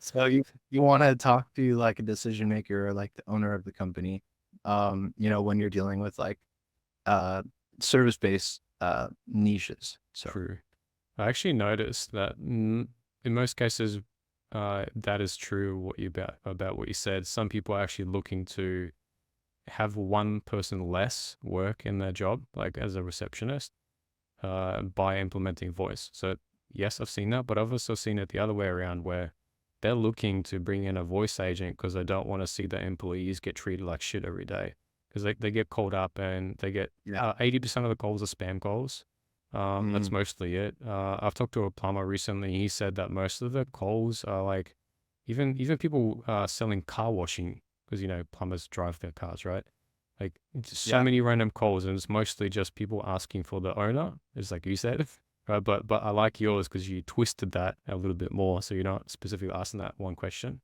So you want to talk to like a decision maker or like the owner of the company, when you're dealing with like uh service-based niches. So True. I actually noticed that in most cases, that is true. About what you said. Some people are actually looking to have one person less work in their job, like as a receptionist, by implementing voice. So yes, I've seen that, but I've also seen it the other way around, where they're looking to bring in a voice agent because they don't want to see their employees get treated like shit every day. Because they get called up and they get yeah. 80% of the calls are spam calls. That's Mm. mostly it. I've talked to a plumber recently. He said that most of the calls are like, even people selling car washing, because plumbers drive their cars, right? Like just so Yeah. many random calls, and it's mostly just people asking for the owner. It's like you said, right? But I like yours because you twisted that a little bit more, so you're not specifically asking that one question.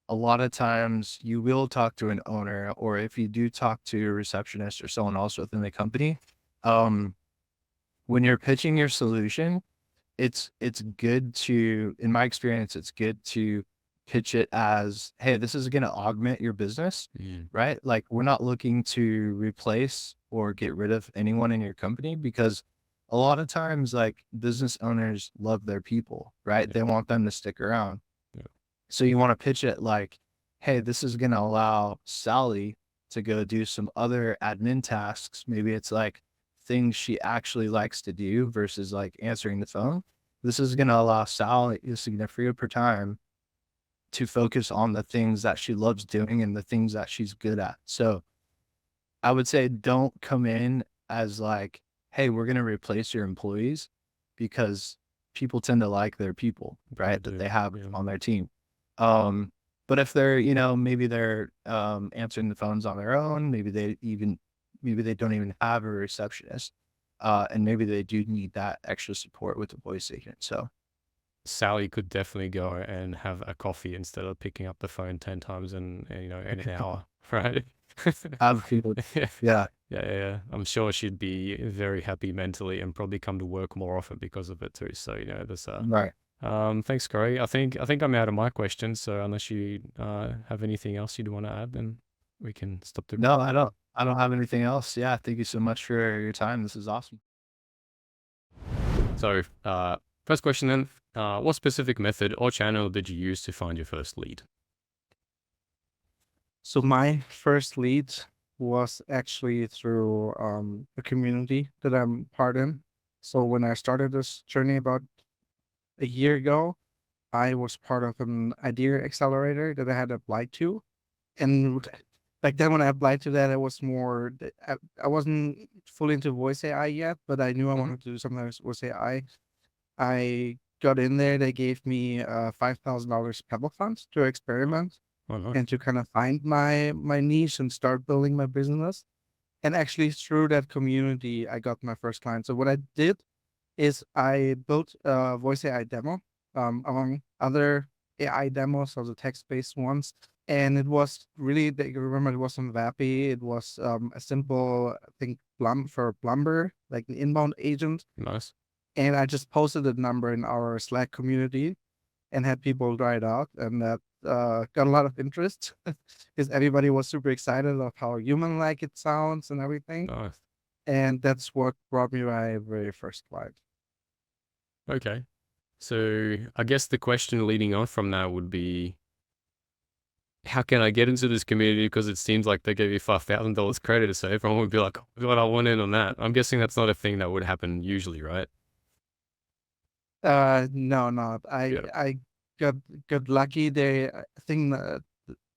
A lot of times you will talk to an owner, or if you do talk to a receptionist or someone else within the company, um, when you're pitching your solution, it's good to, in my experience, it's good to pitch it as, hey, this is going to augment your business, right? Like we're not looking to replace or get rid of anyone in your company, because a lot of times like business owners love their people, right? Yeah. They want them to stick around. Yeah. So you want to pitch it like, hey, this is going to allow Sally to go do some other admin tasks. Maybe it's like things she actually likes to do versus like answering the phone. This is going to allow Sally, this is going to free up her time to focus on the things that she loves doing and the things that she's good at. So I would say don't come in as like, hey, we're going to replace your employees, because people tend to like their people, right? That they have Yeah. on their team. But if they're, maybe they're answering the phones on their own, maybe they don't even have a receptionist. And maybe they do need that extra support with the voice agent. So Sally could definitely go and have a coffee instead of picking up the phone 10 times in an hour, right? have people, Yeah. yeah, Yeah. I'm sure she'd be very happy mentally and probably come to work more often because of it too. So, there's right. thanks, Corey. I think I'm out of my questions. So unless you have anything else you'd want to add, then we can stop the. No, I don't have anything else. Yeah. Thank you so much for your time. This is awesome. So, first question then, what specific method or channel did you use to find your first lead? So my first lead was actually through a community that I'm part in. So when I started this journey about a year ago, I was part of an idea accelerator that I had applied to. And back then when I applied to that, it was more, I wasn't fully into voice AI yet, but I knew I wanted to do something with voice AI. I got in there, they gave me $5,000 Pebble funds to experiment Oh, nice. and to kind of find my niche and start building my business. And actually through that community, I got my first client. So what I did is I built a voice AI demo, among other AI demos, so the text-based ones. And it was really, you remember, it wasn't Vappy. It was a simple, I think, plumber, like an inbound agent. Nice. And I just posted a number in our Slack community and had people try it out. And that got a lot of interest because everybody was super excited of how human-like it sounds and everything. Nice. And that's what brought me my very first client. Okay. So I guess the question leading on from that would be, how can I get into this community? Because it seems like they gave you $5,000 credit, so everyone would be like, oh, God, I want in on that. I'm guessing that's not a thing that would happen usually, right? No, not. I got lucky. I think that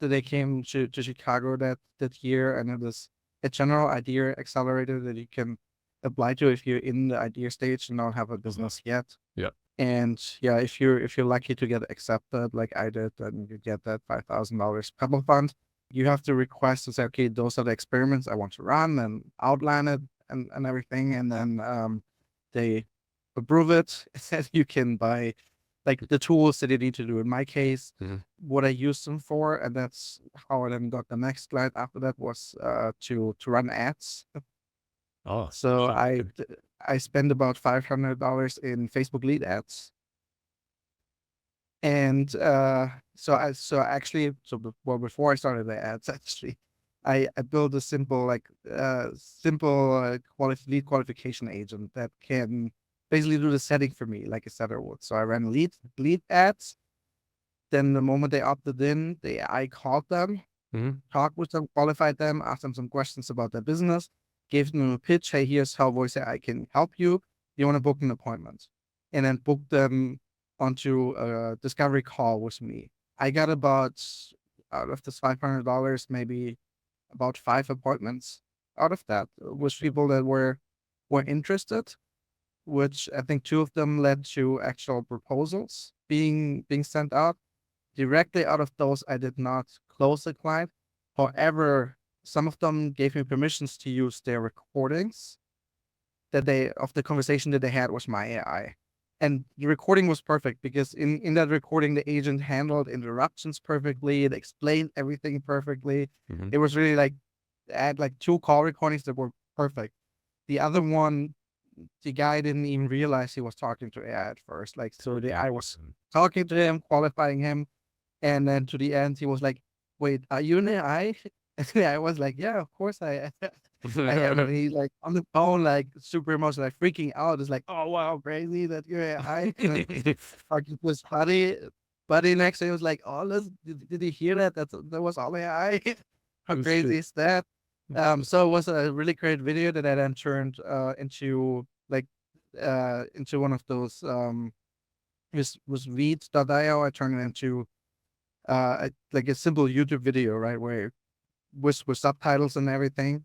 they came to Chicago that year, and it was a general idea accelerator that you can apply to if you're in the idea stage and don't have a business yet. Yeah. And yeah, if you're lucky to get accepted, like I did, then you get that $5,000 Pebble fund. You have to request to say, okay, those are the experiments I want to run, and outline it and everything, and then they approve it. And you can buy like the tools that you need to do. In my case, what I used them for, and that's how I then got the next client after that, was to run ads. Oh, So shit. I spend about $500 in Facebook lead ads. And before I started the ads, actually, I built a simple lead qualification agent that can basically do the setting for me like a setter would. So I ran lead ads. Then the moment they opted in, I called them, talked with them, qualified them, asked them some questions about their business, gave them a pitch. Hey, here's how voice AI can help you. You want to book an appointment, and then book them onto a discovery call with me. I got about, out of this $500, maybe about 5 appointments out of that with people that were interested, which I think 2 of them led to actual proposals being sent out. Directly out of those, I did not close the client. However, some of them gave me permissions to use their recordings of the conversation that they had with my AI. And the recording was perfect because in that recording, the agent handled interruptions perfectly. It explained everything perfectly. It was really like, I had like 2 call recordings that were perfect. The other one, the guy didn't even realize he was talking to AI at first. Like, so I was talking to him, qualifying him. And then to the end, he was like, wait, are you an AI? And I was like, yeah, of course I am. And he like on the phone, like super emotional, like freaking out. It's like, oh, wow, crazy that you're AI. Talking to his buddy next to him was like, oh, did you hear that? That was all AI. How crazy is that? So it was a really great video that I then turned into one of those was Veeds.io. I turned it into like a simple YouTube video, right, where with subtitles and everything.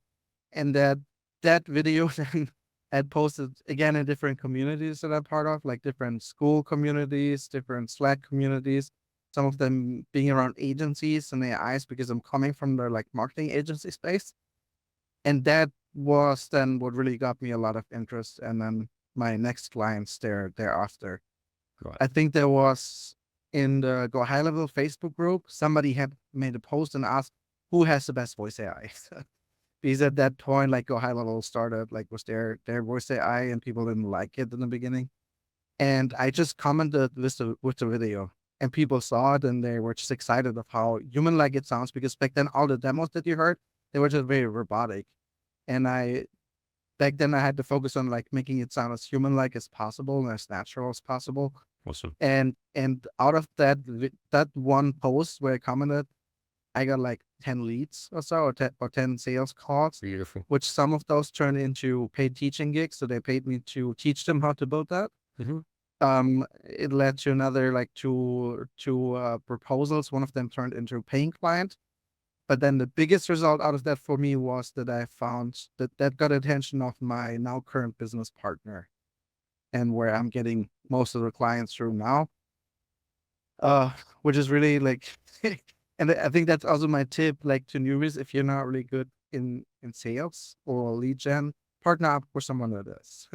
And that video then I had posted again in different communities that I'm part of, like different school communities, different Slack communities, some of them being around agencies and AIs because I'm coming from the like marketing agency space. And that was then what really got me a lot of interest. And then my next clients thereafter. Right. I think there was in the Go High Level Facebook group, somebody had made a post and asked who has the best voice AI. Because at that point, like Go High Level started, like was their voice AI, and people didn't like it in the beginning. And I just commented with the video, and people saw it, and they were just excited of how human-like it sounds. Because back then, all the demos that you heard, they were just very robotic, and back then I had to focus on like making it sound as human-like as possible and as natural as possible. Awesome. And out of that that one post where I commented, I got like 10 leads or so, or 10 sales calls, Beautiful. which some of those turned into paid teaching gigs. So they paid me to teach them how to build that. It led to another like two proposals. One of them turned into a paying client. But then the biggest result out of that for me was that I found that got attention of my now current business partner, and where I'm getting most of the clients through now. Which is really like, and I think that's also my tip, like to newbies, if you're not really good in sales or lead gen, partner up with someone that is.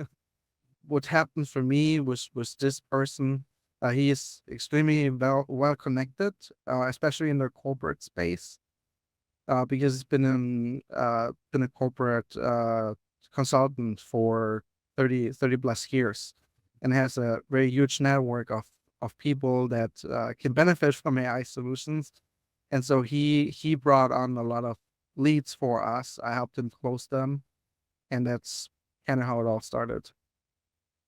What happened for me was this person. He is extremely well connected, especially in the corporate space, because he's been a corporate consultant for 30 plus years, and has a very huge network of people that can benefit from AI solutions. And so he brought on a lot of leads for us. I helped him close them, and that's kind of how it all started.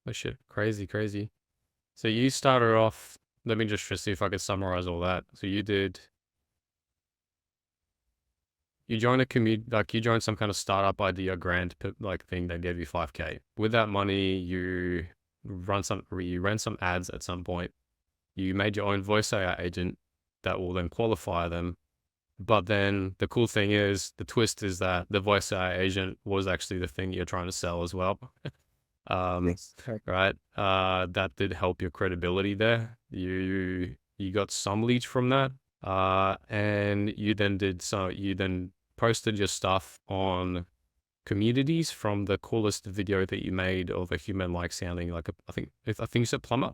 Oh shit, crazy, crazy. So you started off, let me just see if I could summarize all that. So you joined a like you joined some kind of startup idea grant like thing that gave you 5K. With that money, you ran some ads at some point. You made your own voice AI agent that will then qualify them. But then the cool thing is, the twist is that the voice AI agent was actually the thing you're trying to sell as well. Yes, correct. Right? That did help your credibility there. You got some leads from that. And you then posted your stuff on communities from the coolest video that you made of a human like sounding like I think you said plumber.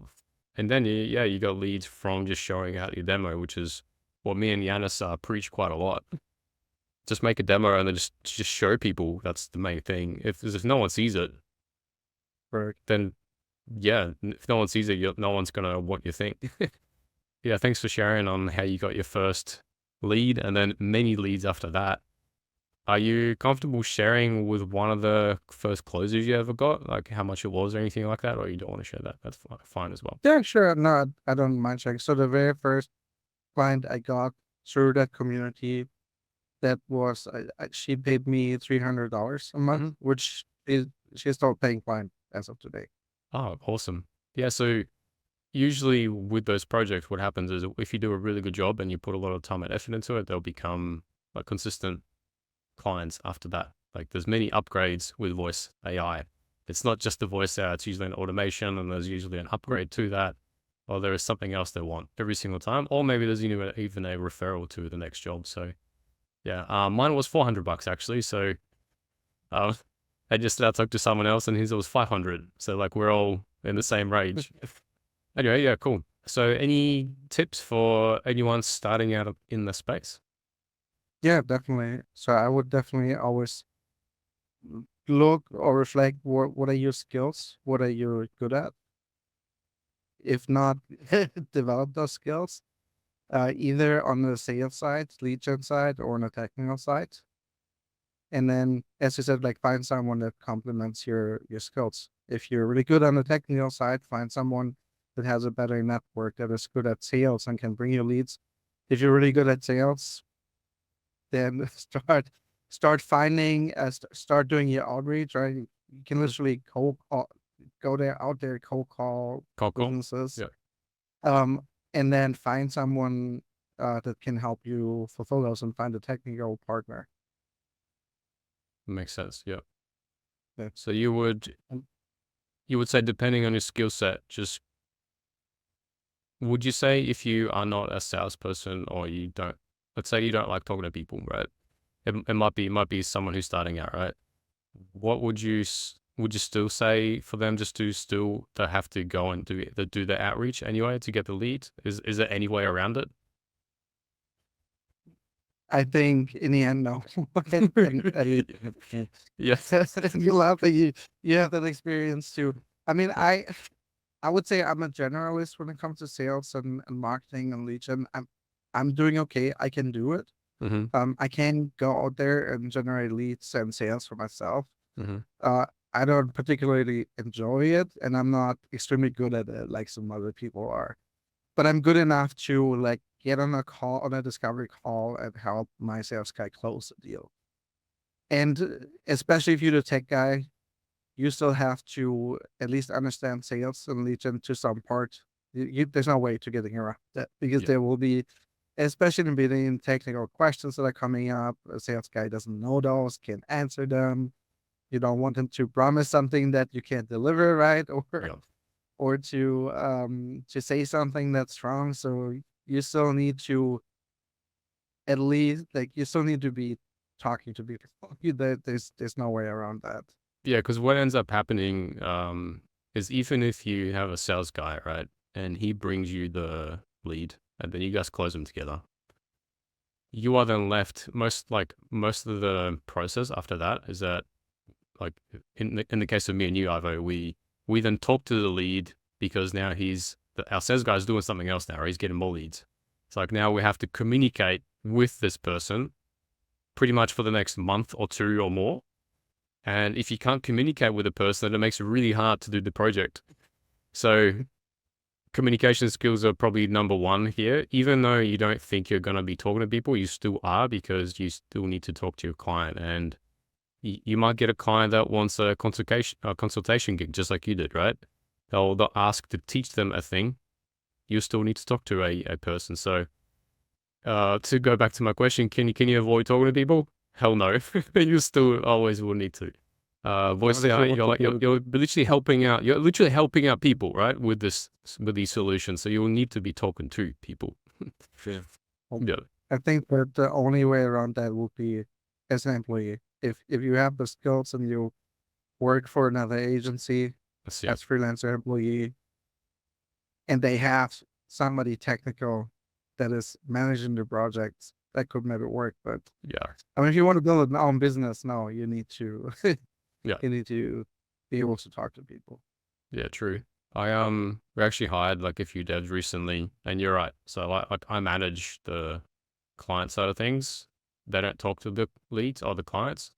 And then you got leads from just showing out your demo, which is what me and Yanis preach quite a lot. Just make a demo and then just show people. That's the main thing. If no one sees it, Correct. then yeah, if no one sees it, no one's gonna what you think. Yeah, thanks for sharing on how you got your first lead and then many leads after that. Are you comfortable sharing with one of the first closers you ever got, like how much it was or anything like that, or you don't want to share that? That's fine as well. Yeah, sure. No, I don't mind sharing. So the very first client I got through that community, that was she paid me $300 a month, which is she's still paying client as of today. Oh, awesome. Yeah, so usually with those projects, what happens is if you do a really good job and you put a lot of time and effort into it, they'll become like consistent clients after that. Like there's many upgrades with voice AI. It's not just the voice AI, it's usually an automation and there's usually an upgrade to that. Or there is something else they want every single time. Or maybe there's even a referral to the next job. So yeah, mine was $400 actually. So I just talked to someone else and his was 500. So like we're all in the same range. Anyway, yeah, cool. So any tips for anyone starting out in the space? Yeah, definitely. So I would definitely always look or reflect what are your skills, what are you good at. If not, develop those skills, either on the sales side, lead gen side, or on the technical side. And then, as you said, like find someone that complements your skills. If you're really good on the technical side, find someone that has a better network, that is good at sales and can bring you leads. If you're really good at sales, then start finding, start doing your outreach. Right, you can literally cold call, out there, cold call businesses. Yeah. And then find someone that can help you fulfill those, and find a technical partner. Makes sense. Yeah. Yeah. So you would say, depending on your skill set, just would you say if you are not a salesperson or you don't, let's say you don't like talking to people, right? It might be someone who's starting out, right? What would you still say for them just to still to have to go and do the outreach anyway to get the lead? Is there any way around it? I think in the end, no. Yes. You love that you have that experience too. I mean, I would say I'm a generalist when it comes to sales and marketing and lead gen. I'm doing okay. I can do it. Mm-hmm. I can go out there and generate leads and sales for myself. Mm-hmm. I don't particularly enjoy it, and I'm not extremely good at it like some other people are. But I'm good enough to like get on a discovery call and help my sales guy close a deal. And especially if you're the tech guy, you still have to at least understand sales and lead them to some part. There's no way to getting around that because Yeah. there will be, especially in the beginning, technical questions that are coming up. A sales guy doesn't know those, can't answer them. You don't want him to promise something that you can't deliver, right? Yeah. Or to say something that's wrong. So you still need to at least like you still need to be talking to people. There's no way around that. Yeah, because what ends up happening is even if you have a sales guy, right, and he brings you the lead, and then you guys close them together, you are then left most of the process after that is that like in the case of me and you, Ivo, we then talk to the lead because now our sales guy's doing something else now, or he's getting more leads. It's like now we have to communicate with this person pretty much for the next month or two or more. And if you can't communicate with a person, it makes it really hard to do the project. So communication skills are probably number one here. Even though you don't think you're going to be talking to people, you still are, because you still need to talk to your client. And you might get a client that wants a consultation gig, just like you did, right? They'll ask to teach them a thing. You still need to talk to a person. So to go back to my question, can you avoid talking to people? Hell no. You still always will need to. Voice out. You're literally helping out. You're literally helping out people, right? With these solutions. So you'll need to be talking to people. Yeah. Yeah. I think that the only way around that would be as an employee. If you have the skills and you work for another agency Yeah. as freelancer employee, and they have somebody technical that is managing the projects, that could maybe work. But Yeah. I mean, if you want to build an own business, no, you need to Yeah. you need to be able to talk to people. Yeah, true. We actually hired like a few devs recently, and you're right. So like I manage the client side of things. They don't talk to the leads or the clients,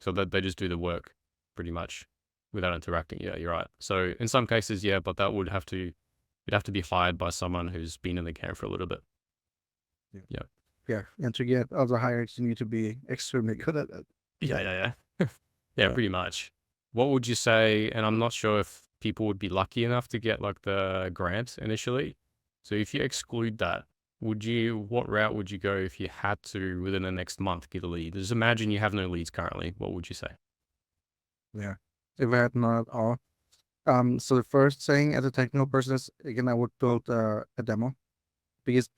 so that they just do the work pretty much without interacting. Yeah, you're right. So in some cases, yeah, but that would have to you'd have to be hired by someone who's been in the game for a little bit. Yeah, and to get other hires, you need to be extremely good at it. Yeah. Yeah, pretty much. What would you say? And I'm not sure if people would be lucky enough to get like the grant initially. So if you exclude that, what route would you go if you had to within the next month get a lead? Just imagine you have no leads currently. What would you say? Yeah, if I had not at all. So the first thing as a technical person is, again, I would build a demo, because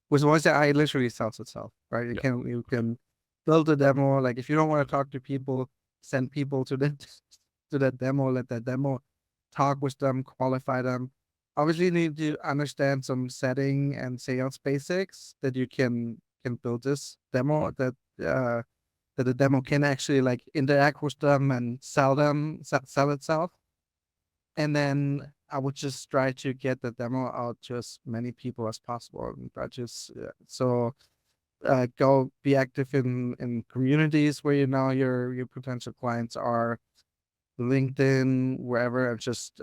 with voice AI, it literally sells itself, right? You can build a demo. Like if you don't want to talk to people, send people to that demo, let that demo talk with them, qualify them. Obviously, you need to understand some setting and sales basics that you can build this demo, that the demo can actually like interact with them and sell itself. And then I would just try to get the demo out to as many people as possible. And I just go be active in communities where you know your potential clients are, LinkedIn, wherever, and just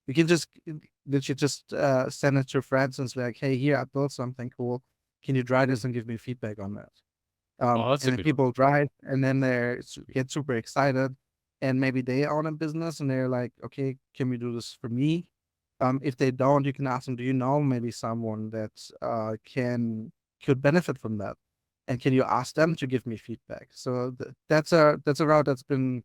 you can just literally just send it to friends and say like, hey, here I built something cool. Can you try this and give me feedback on that? That's And a then good people try it, and then they get super excited, and maybe they own a business and they're like, okay, can we do this for me? If they don't, you can ask them, do you know maybe someone that could benefit from that? And can you ask them to give me feedback? So that's a route that's been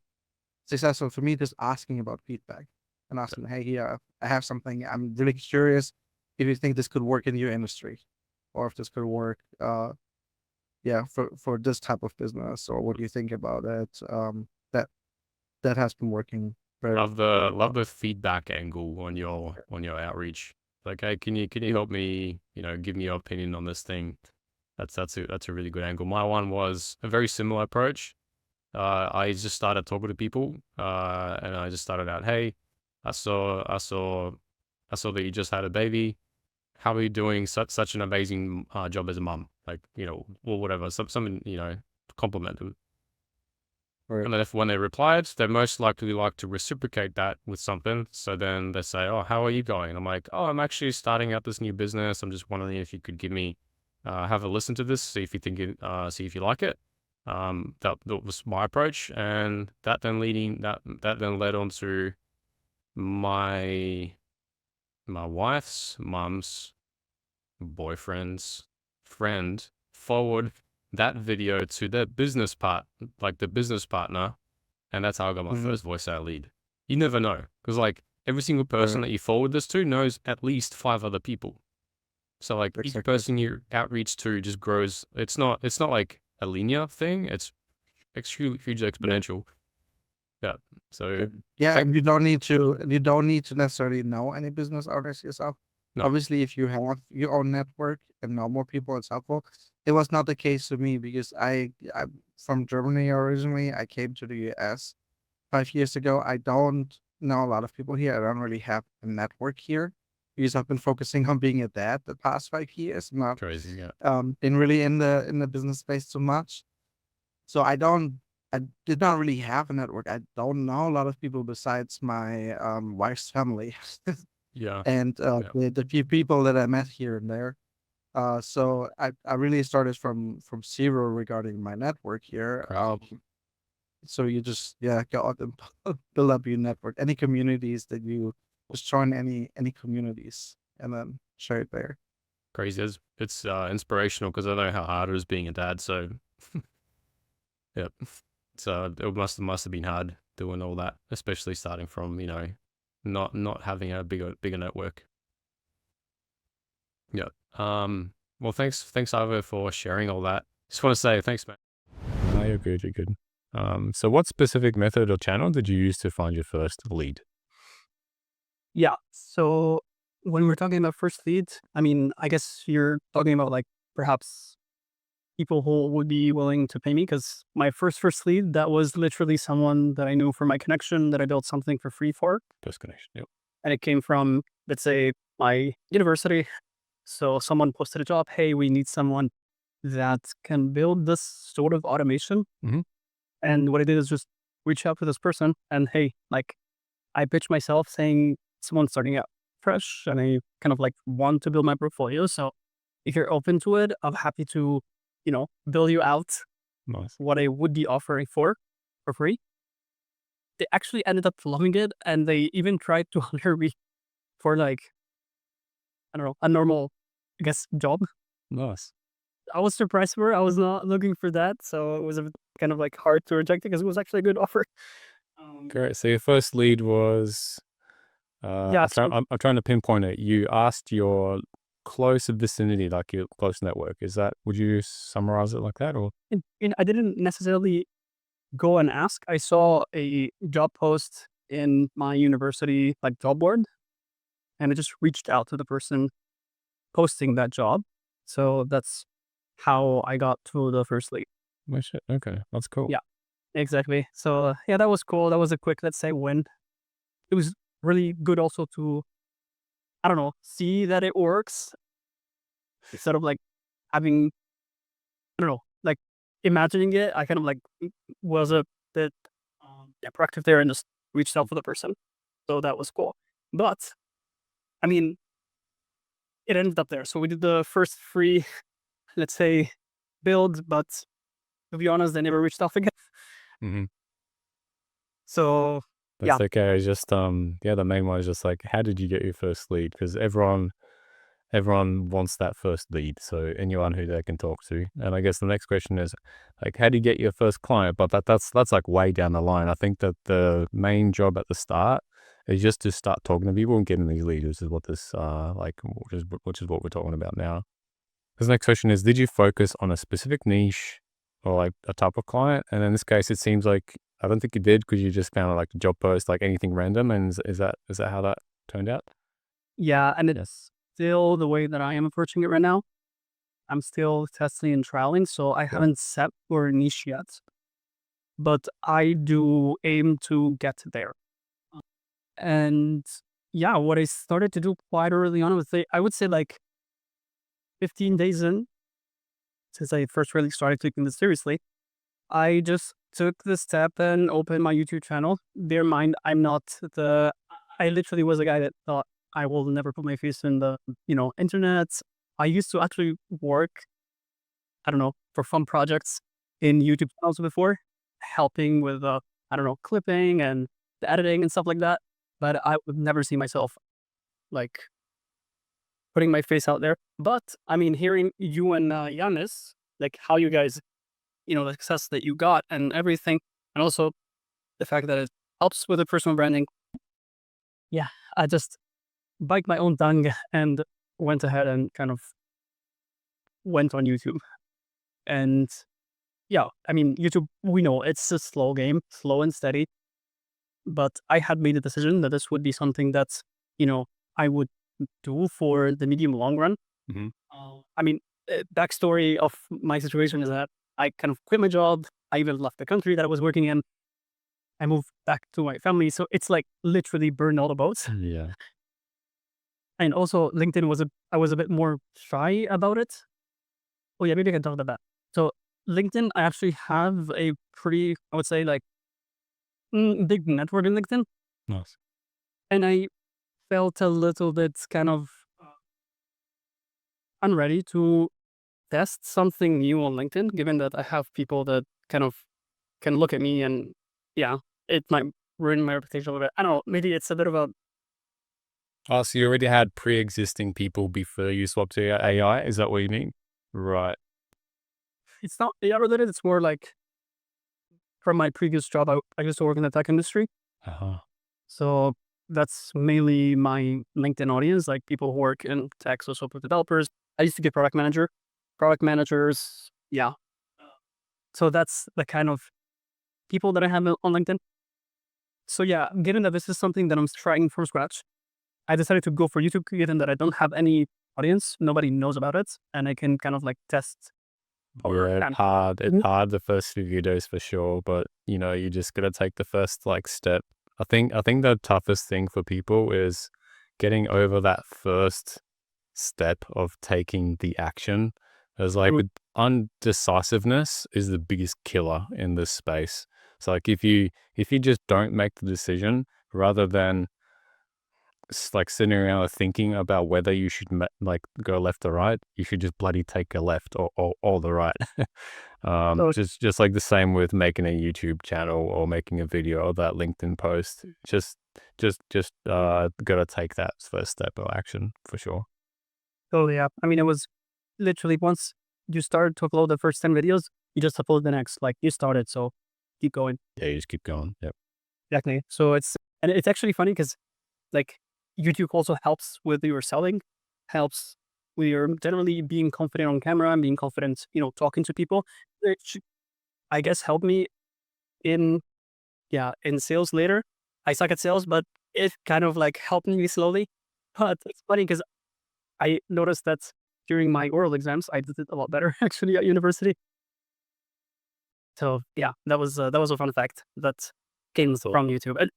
successful for me, just asking about feedback and asking, hey, here, I have something. I'm really curious if you think this could work in your industry, or if this could work for this type of business, or what do you think about it? That has been working very well. Love the feedback angle on your outreach. Like, hey, can you help me? Give me your opinion on this thing. That's a really good angle. My one was a very similar approach. I just started talking to people, and I just started out, hey, I saw that you just had a baby. How are you doing such an amazing job as a mom? Like, or whatever, something, compliment them. Right. And then when they replied, they most likely like to reciprocate that with something. So then they say, "Oh, how are you going?" I'm like, "Oh, I'm actually starting out this new business. I'm just wondering if you could give me, have a listen to this, see if you think it, see if you like it." That was my approach, and that then led on to my wife's mum's boyfriend's friend forward that video to their the business partner, and that's how I got my Mhm. first voice out lead. You never know, because like every single person Right. that you forward this to knows at least 5 other people. So like each Exactly. person you outreach to just grows. It's not like a linear thing. It's extremely huge exponential. Yeah. So Yeah, thank and you don't need to necessarily know any business owners yourself. no. Obviously, if you have your own network and know more people, it's helpful. It was not the case to me because I'm from Germany originally. I came to the US 5 years ago. I don't know a lot of people here. I don't really have a network here because I've been focusing on being a dad the past 5 years, not Crazy. Yeah. been really in the business space too much. So I did not really have a network. I don't know a lot of people besides my wife's family Yeah. and Yeah. the few people that I met here and there. So I really started from zero regarding my network here. Crazy. So you just go out and build up your network. Any communities that you just join any communities and then share it there. Crazy. It's inspirational because I know how hard it is being a dad. So, yep. So it must have been hard doing all that, especially starting from not having a bigger network. Yeah. Well, thanks Ivo for sharing all that. Just want to say thanks, man. No, you're good. You're good. So what specific method or channel did you use to find your first lead? Yeah. So when we're talking about first leads, I mean, I guess you're talking about like perhaps people who would be willing to pay me, because my first lead, that was literally someone that I knew from my connection that I built something for free for. First connection. Yep. And it came from, let's say, my university. So someone posted a job, hey, we need someone that can build this sort of automation. Mhm. And what I did is just reach out to this person and hey, like I pitched myself saying someone starting out fresh and I kind of like want to build my portfolio. So if you're open to it, I'm happy to, build you out Nice. what I would be offering for free. They actually ended up loving it, and they even tried to hire me for like, I don't know, a normal, I guess, job. Nice. I was surprised for it. I was not looking for that, so it was a bit kind of like hard to reject it because it was actually a good offer. Great. So your first lead was, Yeah, so I'm trying to pinpoint it. You asked your close vicinity, like your close network. Would you summarize it like that, or? I didn't necessarily go and ask. I saw a job post in my university like job board, and I just reached out to the person posting that job. So that's how I got to the first lead. Oh, shit. Okay, that's cool. Yeah. Exactly. So yeah, that was cool. That was a quick, let's say, win. It was really good also to, I don't know, see that it works instead of like having, I don't know, like imagining it. I kind of like was a bit proactive there and just reached out for the person. So that was cool. But I mean, it ended up there. So we did the first free, let's say, build, but to be honest, they never reached out again. Mm-hmm. So That's yeah. okay. It's just the main one is just like, how did you get your first lead? Because everyone wants that first lead, so anyone who they can talk to. And I guess the next question is like, how do you get your first client? But that's like way down the line. I think that the main job at the start is just to start talking to people and getting these leads, is what this which is what we're talking about now. Because the next question is, did you focus on a specific niche or like a type of client? And in this case, it seems like I don't think you did, because you just found like a job post, like anything random. And is that how that turned out? Yeah, and it's still the way that I am approaching it right now. I'm still testing and trialing, so I haven't set for a niche yet. But I do aim to get there. And yeah, what I started to do quite early on I would say like 15 days in, since I first really started taking this seriously, I just took the step and opened my YouTube channel. Bear in mind, I literally was a guy that thought I will never put my face in the, internet. I used to actually work, I don't know, for fun projects in YouTube channels before, helping with, clipping and the editing and stuff like that. But I would never see myself like putting my face out there. But I mean, hearing you and Giannis, like how you guys, the success that you got and everything, and also the fact that it helps with the personal branding. Yeah, I just bite my own tongue and went ahead and kind of went on YouTube. And yeah, I mean, YouTube, we know it's a slow game, slow and steady. But I had made a decision that this would be something that, I would do for the medium long run. Mhm. I mean, backstory of my situation is that I kind of quit my job. I even left the country that I was working in. I moved back to my family. So it's like literally burned all the boats. Yeah. And also LinkedIn I was a bit more shy about it. Oh yeah, maybe I can talk about that. So LinkedIn, I actually have a pretty, I would say like big network in LinkedIn. Nice. And I felt a little bit kind of unready to test something new on LinkedIn, given that I have people that kind of can look at me and yeah, it might ruin my reputation a little bit. I don't know, maybe it's a bit of a, Oh, so you already had pre-existing people before you swapped to AI? Is that what you mean? Right. it's not AI related, it's more like from my previous job, I used to work in the tech industry. Uh-huh. So that's mainly my LinkedIn audience, like people who work in tech, so software developers. I used to be product managers. Yeah. So that's the kind of people that I have on LinkedIn. So yeah, given that this is something that I'm trying from scratch, I decided to go for YouTube, given that I don't have any audience, nobody knows about it, and I can kind of like test. Yeah, and- hard. It's Mhm. hard the first few videos for sure, but you just gotta take the first like step. I think the toughest thing for people is getting over that first step of taking the action. As like True. with undecisiveness is the biggest killer in this space. So like if you just don't make the decision rather than like sitting around thinking about whether you should like go left or right, you should just bloody take a left or the right. So Just like the same with making a YouTube channel or making a video or that LinkedIn post. Just gotta take that first step of action for sure. totally, yeah. I mean, it was literally once you start to upload the first 10 videos, you just upload the next. Like you started, so keep going. Yeah, you just keep going. Yep. Exactly. So it's actually funny because like YouTube also helps with your selling, helps with your generally being confident on camera and being confident, talking to people. Which I guess helped me in sales later. I suck at sales, but it kind of like helped me slowly. But it's funny because I noticed that during my oral exams, I did it a lot better actually at university. So yeah, that was a fun fact that came Cool. from YouTube. And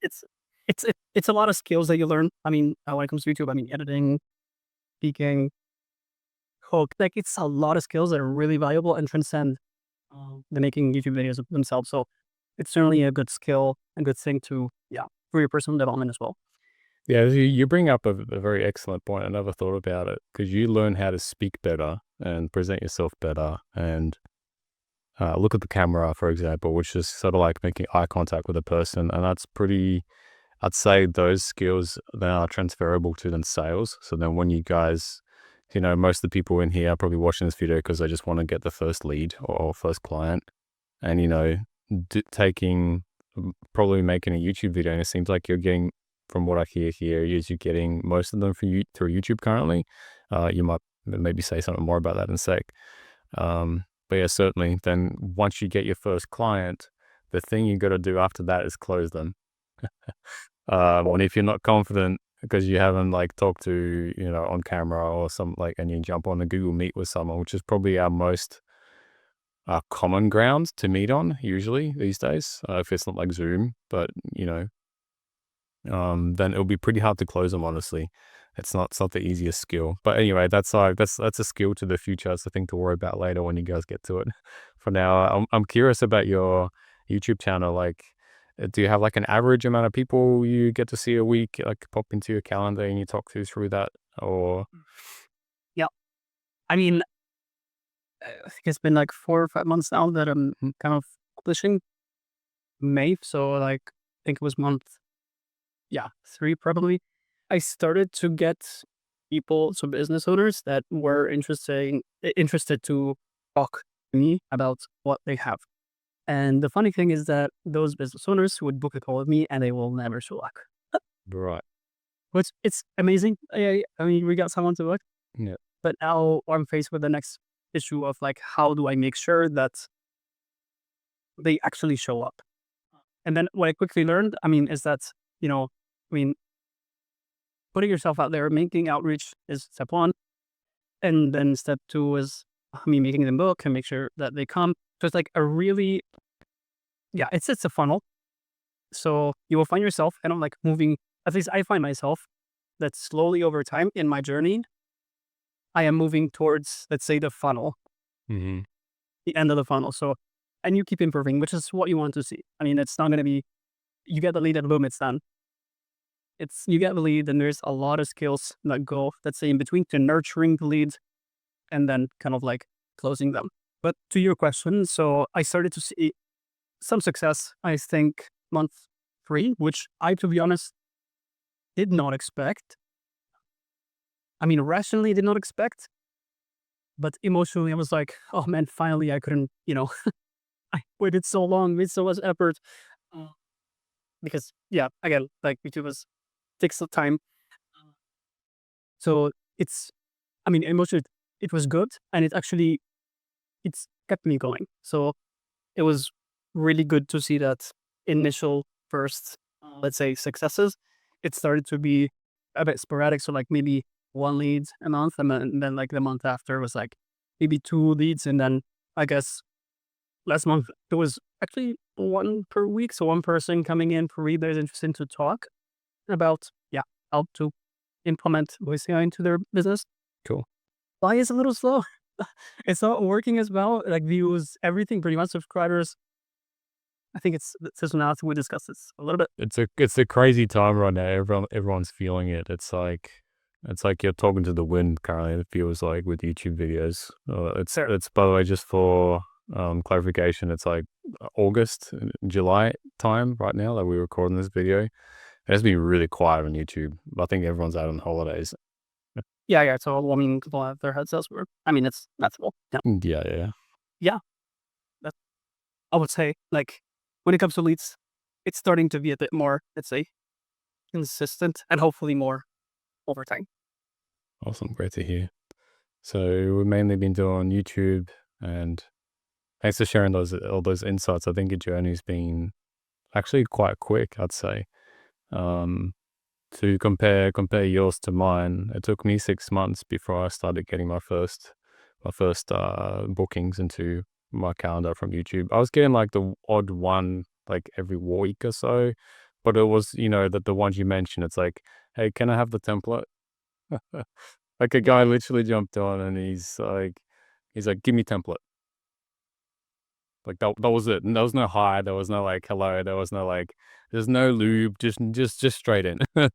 it's a lot of skills that you learn. I mean, when it comes to YouTube, I mean, editing, speaking, hook, like it's a lot of skills that are really valuable and transcend the making YouTube videos themselves. So it's certainly a good skill and good thing to for your personal development as well. Yeah, you bring up a very excellent point. I never thought about it because you learn how to speak better and present yourself better and look at the camera, for example, which is sort of like making eye contact with a person. And that's pretty, I'd say those skills then are transferable to then sales. So then when you guys, most of the people in here are probably watching this video because they just want to get the first lead or first client. And, probably making a YouTube video. And it seems like you're getting, from what I hear here, is you're getting most of them through YouTube currently. You might maybe say something more about that in a sec. But yeah, certainly then once you get your first client, the thing you got to do after that is close them. And if you're not confident because you haven't like talked to, on camera or something like, and you jump on a Google Meet with someone, which is probably our most common ground to meet on usually these days, if it's not like Zoom, but then it'll be pretty hard to close them, honestly. It's not the easiest skill. But anyway, that's a skill to the future. It's a thing to worry about later when you guys get to it. For now, I'm curious about your YouTube channel, like, do you have like an average amount of people you get to see a week, like pop into your calendar and you talk through that, or? Yeah. I mean, I think it's been like 4 or 5 months now that I'm kind of publishing. May, so like I think it was month 3 probably. I started to get people, so business owners that were interested to talk to me about what they have. And the funny thing is that those business owners would book a call with me and they will never show up. Right. Which it's amazing. I mean, we got someone to work, Yeah. but now I'm faced with the next issue of like, how do I make sure that they actually show up? And then what I quickly learned, I mean, is that, I mean, putting yourself out there, making outreach is step 1. And then step 2 is, making them book and make sure that they come. So it's like a really, it's a funnel. So you will find yourself kind of like moving, at least I find myself that slowly over time in my journey, I am moving towards, let's say, the funnel, Mm-hmm. the end of the funnel. So, and you keep improving, which is what you want to see. I mean, it's not going to be, you get the lead and boom, it's done. You get the lead and there's a lot of skills that go, let's say, in between to nurturing the leads and then kind of like closing them. But to your question, so I started to see some success, I think, month 3, which I, to be honest, did not expect. I mean, rationally did not expect, but emotionally I was like, oh man, finally I couldn't, I waited so long, made so much effort. Because, again, like YouTube takes some time. So emotionally, it was good. And it's kept me going. So it was really good to see that initial first, let's say, successes. It started to be a bit sporadic. So like maybe 1 lead a month. And then like the month after was like maybe 2 leads. And then I guess last month it was actually 1 per week. So 1 person coming in per week that is interested to talk about, how to implement voice AI into their business. Cool. Why is a little slow? It's not working as well. Like views, everything, pretty much subscribers. I think it's the seasonality. We discussed this a little bit. It's a crazy time right now. Everyone's feeling it. It's like you're talking to the wind currently. It feels like with YouTube videos. It's by the way, just for clarification, it's like August, July time right now that we're recording this video. It has been really quiet on YouTube. I think everyone's out on holidays. Yeah. So I mean, people have their headsets where, I mean, it's natural. Yeah. Yeah. I would say, like, when it comes to leads, it's starting to be a bit more, let's say, consistent and hopefully more over time. Awesome. Great to hear. So we've mainly been doing YouTube, and thanks for sharing all those insights. I think your journey's been actually quite quick, I'd say. To compare yours to mine, it took me 6 months before I started getting my first bookings into my calendar from YouTube. I was getting like the odd one like every week or so, but it was, the ones you mentioned. It's like, hey, can I have the template? Like a guy literally jumped on and he's like, give me template. Like that was it. And there was no hi, there was no like hello, there was no like, there's no lube, just straight in. I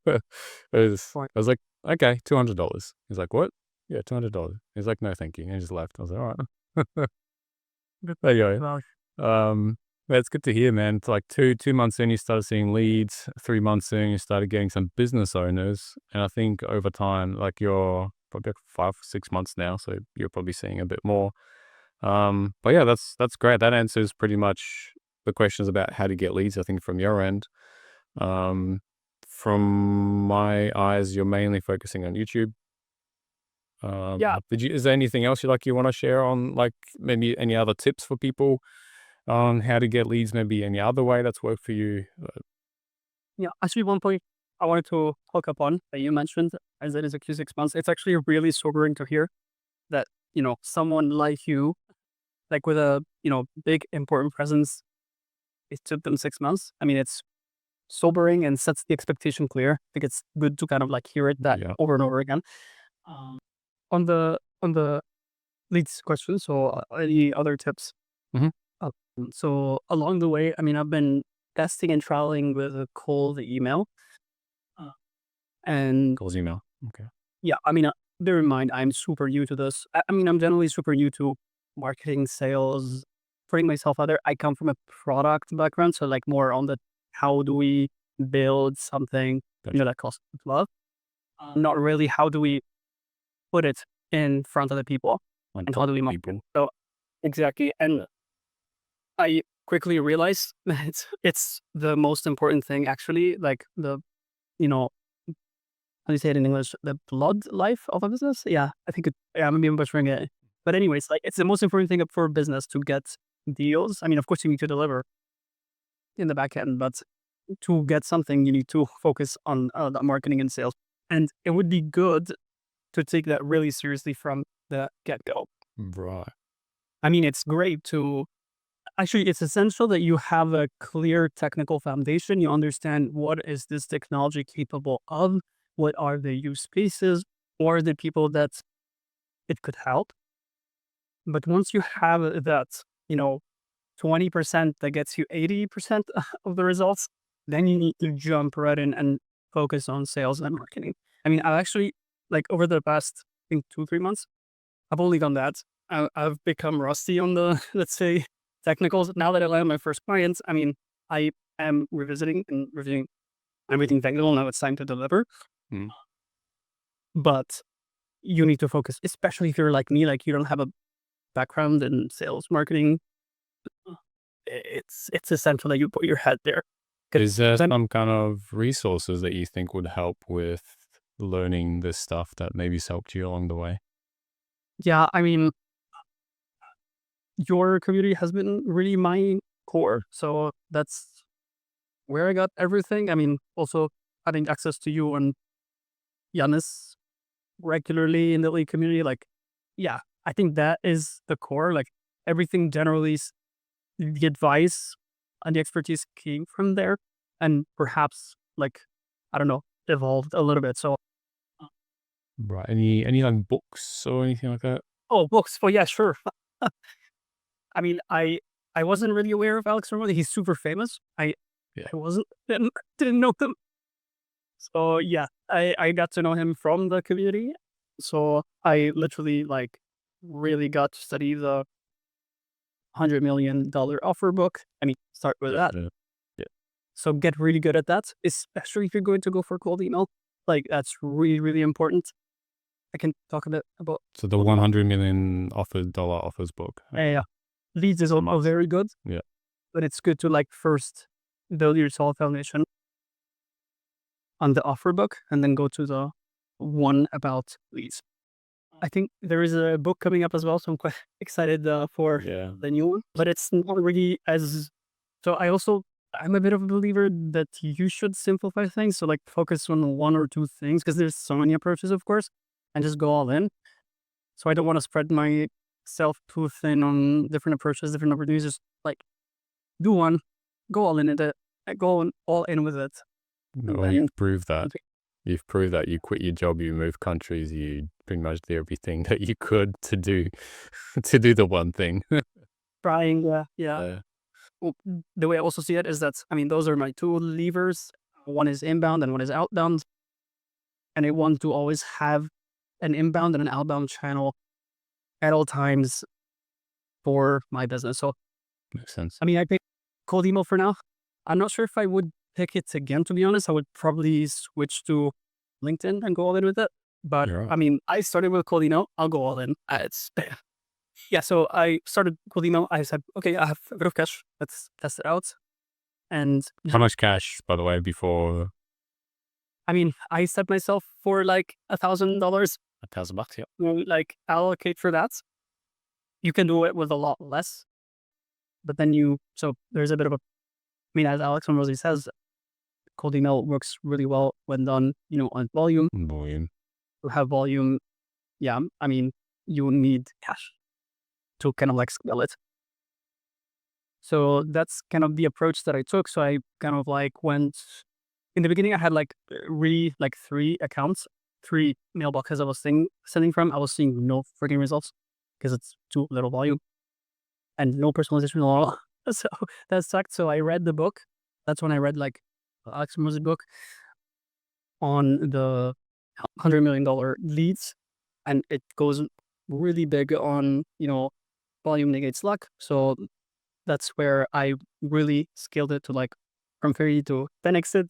was like, okay, $200. He's like, what? Yeah, $200. He's like, no, thank you. And he just left. I was like, all right. There you go. It's good to hear, man. It's like two months in, you started seeing leads. 3 months in, you started getting some business owners. And I think over time, like you're probably like 5 6 months now, so you're probably seeing a bit more. But yeah, that's great. That answers pretty much the questions about how to get leads, I think, from your end. From my eyes, you're mainly focusing on YouTube. Is there anything else you want to share on, like maybe any other tips for people on how to get leads? Maybe any other way that's worked for you? Actually, one point I wanted to hook up on that you mentioned, as it is a Q6 months. It's actually really sobering to hear that, someone like you, like with a, big important presence, it took them 6 months. I mean, it's sobering and sets the expectation clear. I think it's good to kind of like hear it over and over again. On the leads question, so any other tips? Mhm. So along the way, I mean, I've been testing and trialing with a cold email. And Calls email. Okay. yeah, I mean, bear in mind, I'm super new to this. I mean, I'm generally super new to marketing, sales, putting myself out there. I come from a product background, so like more on the how do we build something, Gotcha. that costs love. Not really how do we put it in front of the people On and how top do we of market it. people. So exactly, and I quickly realized that it's the most important thing actually, like the, how do you say it in English? The blood life of a business? Yeah, I think maybe I'm butchering it. But anyways, like it's the most important thing for a business to get deals. I mean, of course you need to deliver in the back end, but to get something, you need to focus on the marketing and sales. And it would be good to take that really seriously from the get-go. Right. I mean, it's great to actually, it's essential that you have a clear technical foundation. You understand what is this technology capable of, what are the use cases, or the people that it could help. But once you have that, 20% that gets you 80% of the results, then you need to jump right in and focus on sales and marketing. I mean, I've actually, like over the past, I think 2-3 months, I've only done that. I've become rusty on the, let's say, technicals. Now that I land my first clients, I mean, I am revisiting and reviewing everything technical. Now it's time to deliver. Mm. But you need to focus, especially if you're like me, like you don't have a background in sales marketing. It's essential that you put your head there. Is there some kind of resources that you think would help with learning this stuff that maybe's helped you along the way? Yeah, I mean, your community has been really my core. So that's where I got everything. I mean, also having access to you and Giannis regularly in the league community, like, yeah, I think that is the core. Like everything generally, the advice and the expertise came from there, and perhaps like, I don't know, evolved a little bit. So, Right. Any like books or anything like that? oh, books. Oh yeah, sure. I mean, I wasn't really aware of Alex Ramon. He's super famous. Yeah. I wasn't didn't know him. So yeah, I got to know him from the community. So I literally like really got to study the $100 million offer book. I mean, start with that. Yeah. So get really good at that, especially if you're going to go for cold email. Like that's really, really important. I can talk a bit about So the 100 million dollar offers book. yeah. Leads is also very good. Yeah. But it's good to like first build your solid foundation on the offer book and then go to the one about leads. I think there is a book coming up as well, so I'm quite excited for the new one. But it's not really as. So I'm a bit of a believer that you should simplify things. So like focus on one or two things because there's so many approaches, of course, and just go all in. So I don't want to spread myself too thin on different approaches, different opportunities. Just like do one, go all in with it, go all in with it. No, you've proved that. You've proved that you quit your job, you moved countries, you pretty much did everything that you could to do the one thing. Trying, yeah. Well, the way I also see it is that, I mean, those are my two levers. One is inbound and one is outbound. And I want to always have an inbound and an outbound channel at all times for my business. So, Makes sense. I mean, I pick cold email for now. I'm not sure if I would pick it again, to be honest. I would probably switch to LinkedIn and go all in with it. But You're right. I mean, I started with cold email. I'll go all in. Yeah, so I started cold email. I said, okay, I have a bit of cash. Let's test it out. And How much cash, by the way, before I mean, I set myself for like $1,000. $1,000? Yeah. Like allocate for that. You can do it with a lot less. But then so there's a bit of a, I mean, as Alex and Rosie says, cold email works really well when done, on volume. Volume. To have volume, yeah, I mean, you need cash to kind of like scale it. So that's kind of the approach that I took. So I kind of like went, in the beginning I had like really like 3 accounts, 3 mailboxes I was sending from. I was seeing no freaking results because it's too little volume and no personalization at all. So that sucked. So I read the book. That's when I read like Alex Ramosi book on the $100 million leads, and it goes really big on volume negates luck. So that's where I really scaled it to like from 30 to 10x it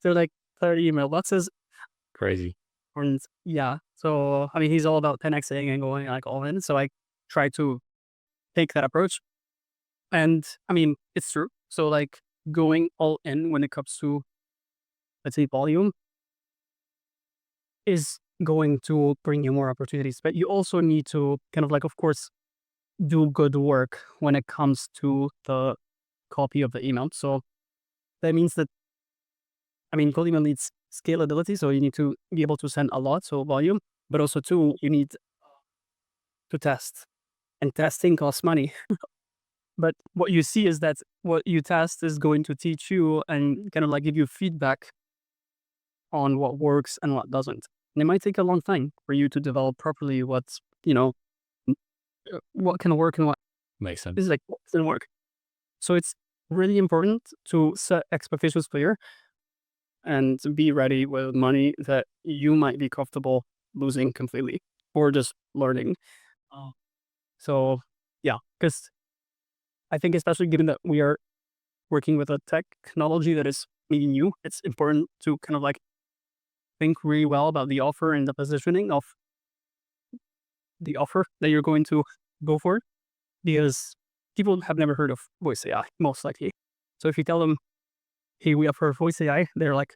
to like 30 mailboxes. Crazy. And yeah, so I mean, he's all about 10xing and going like all in. So I try to take that approach. And I mean, it's true. So like going all in when it comes to, let's say, volume is going to bring you more opportunities. But you also need to kind of like, of course, do good work when it comes to the copy of the email. So that means that, I mean, cold email needs scalability. So you need to be able to send a lot, so volume, but also too, you need to test. And testing costs money. But what you see is that what you test is going to teach you and kind of like give you feedback on what works and what doesn't. And it might take a long time for you to develop properly what's, what can work and what Makes sense. is like what doesn't work. So it's really important to set expectations clear and be ready with money that you might be comfortable losing completely or just learning. So yeah, because I think especially given that we are working with a technology that is maybe new, it's important to kind of like think really well about the offer and the positioning of the offer that you're going to go for, because people have never heard of voice AI, most likely. So if you tell them, hey, we offer voice AI, they're like,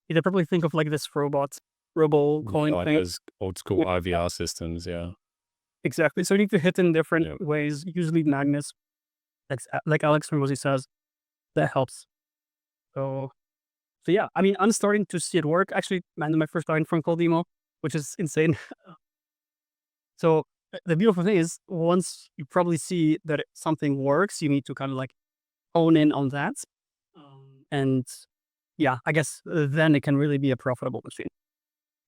they probably think of like this robo calling Like thing. those old school IVR systems, yeah. Exactly. So you need to hit in different Yep. ways, usually magnets, like Alex Ramosi says, that helps. So yeah, I mean, I'm starting to see it work. Actually, man, my first client from cold email, which is insane. So the beautiful thing is, once you probably see that something works, you need to kind of like hone in on that. And yeah, I guess then it can really be a profitable machine.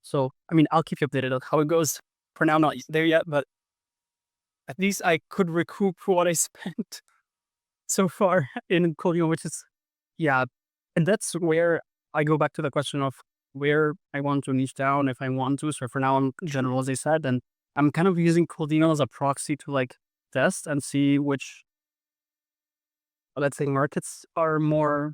So, I mean, I'll keep you updated on how it goes. For now, I'm not there yet, but at least I could recoup what I spent so far in cold email, which is, yeah. And that's where I go back to the question of where I want to niche down if I want to. So for now, I'm general, as I said, and I'm kind of using cold email as a proxy to like test and see which, let's say, markets are more,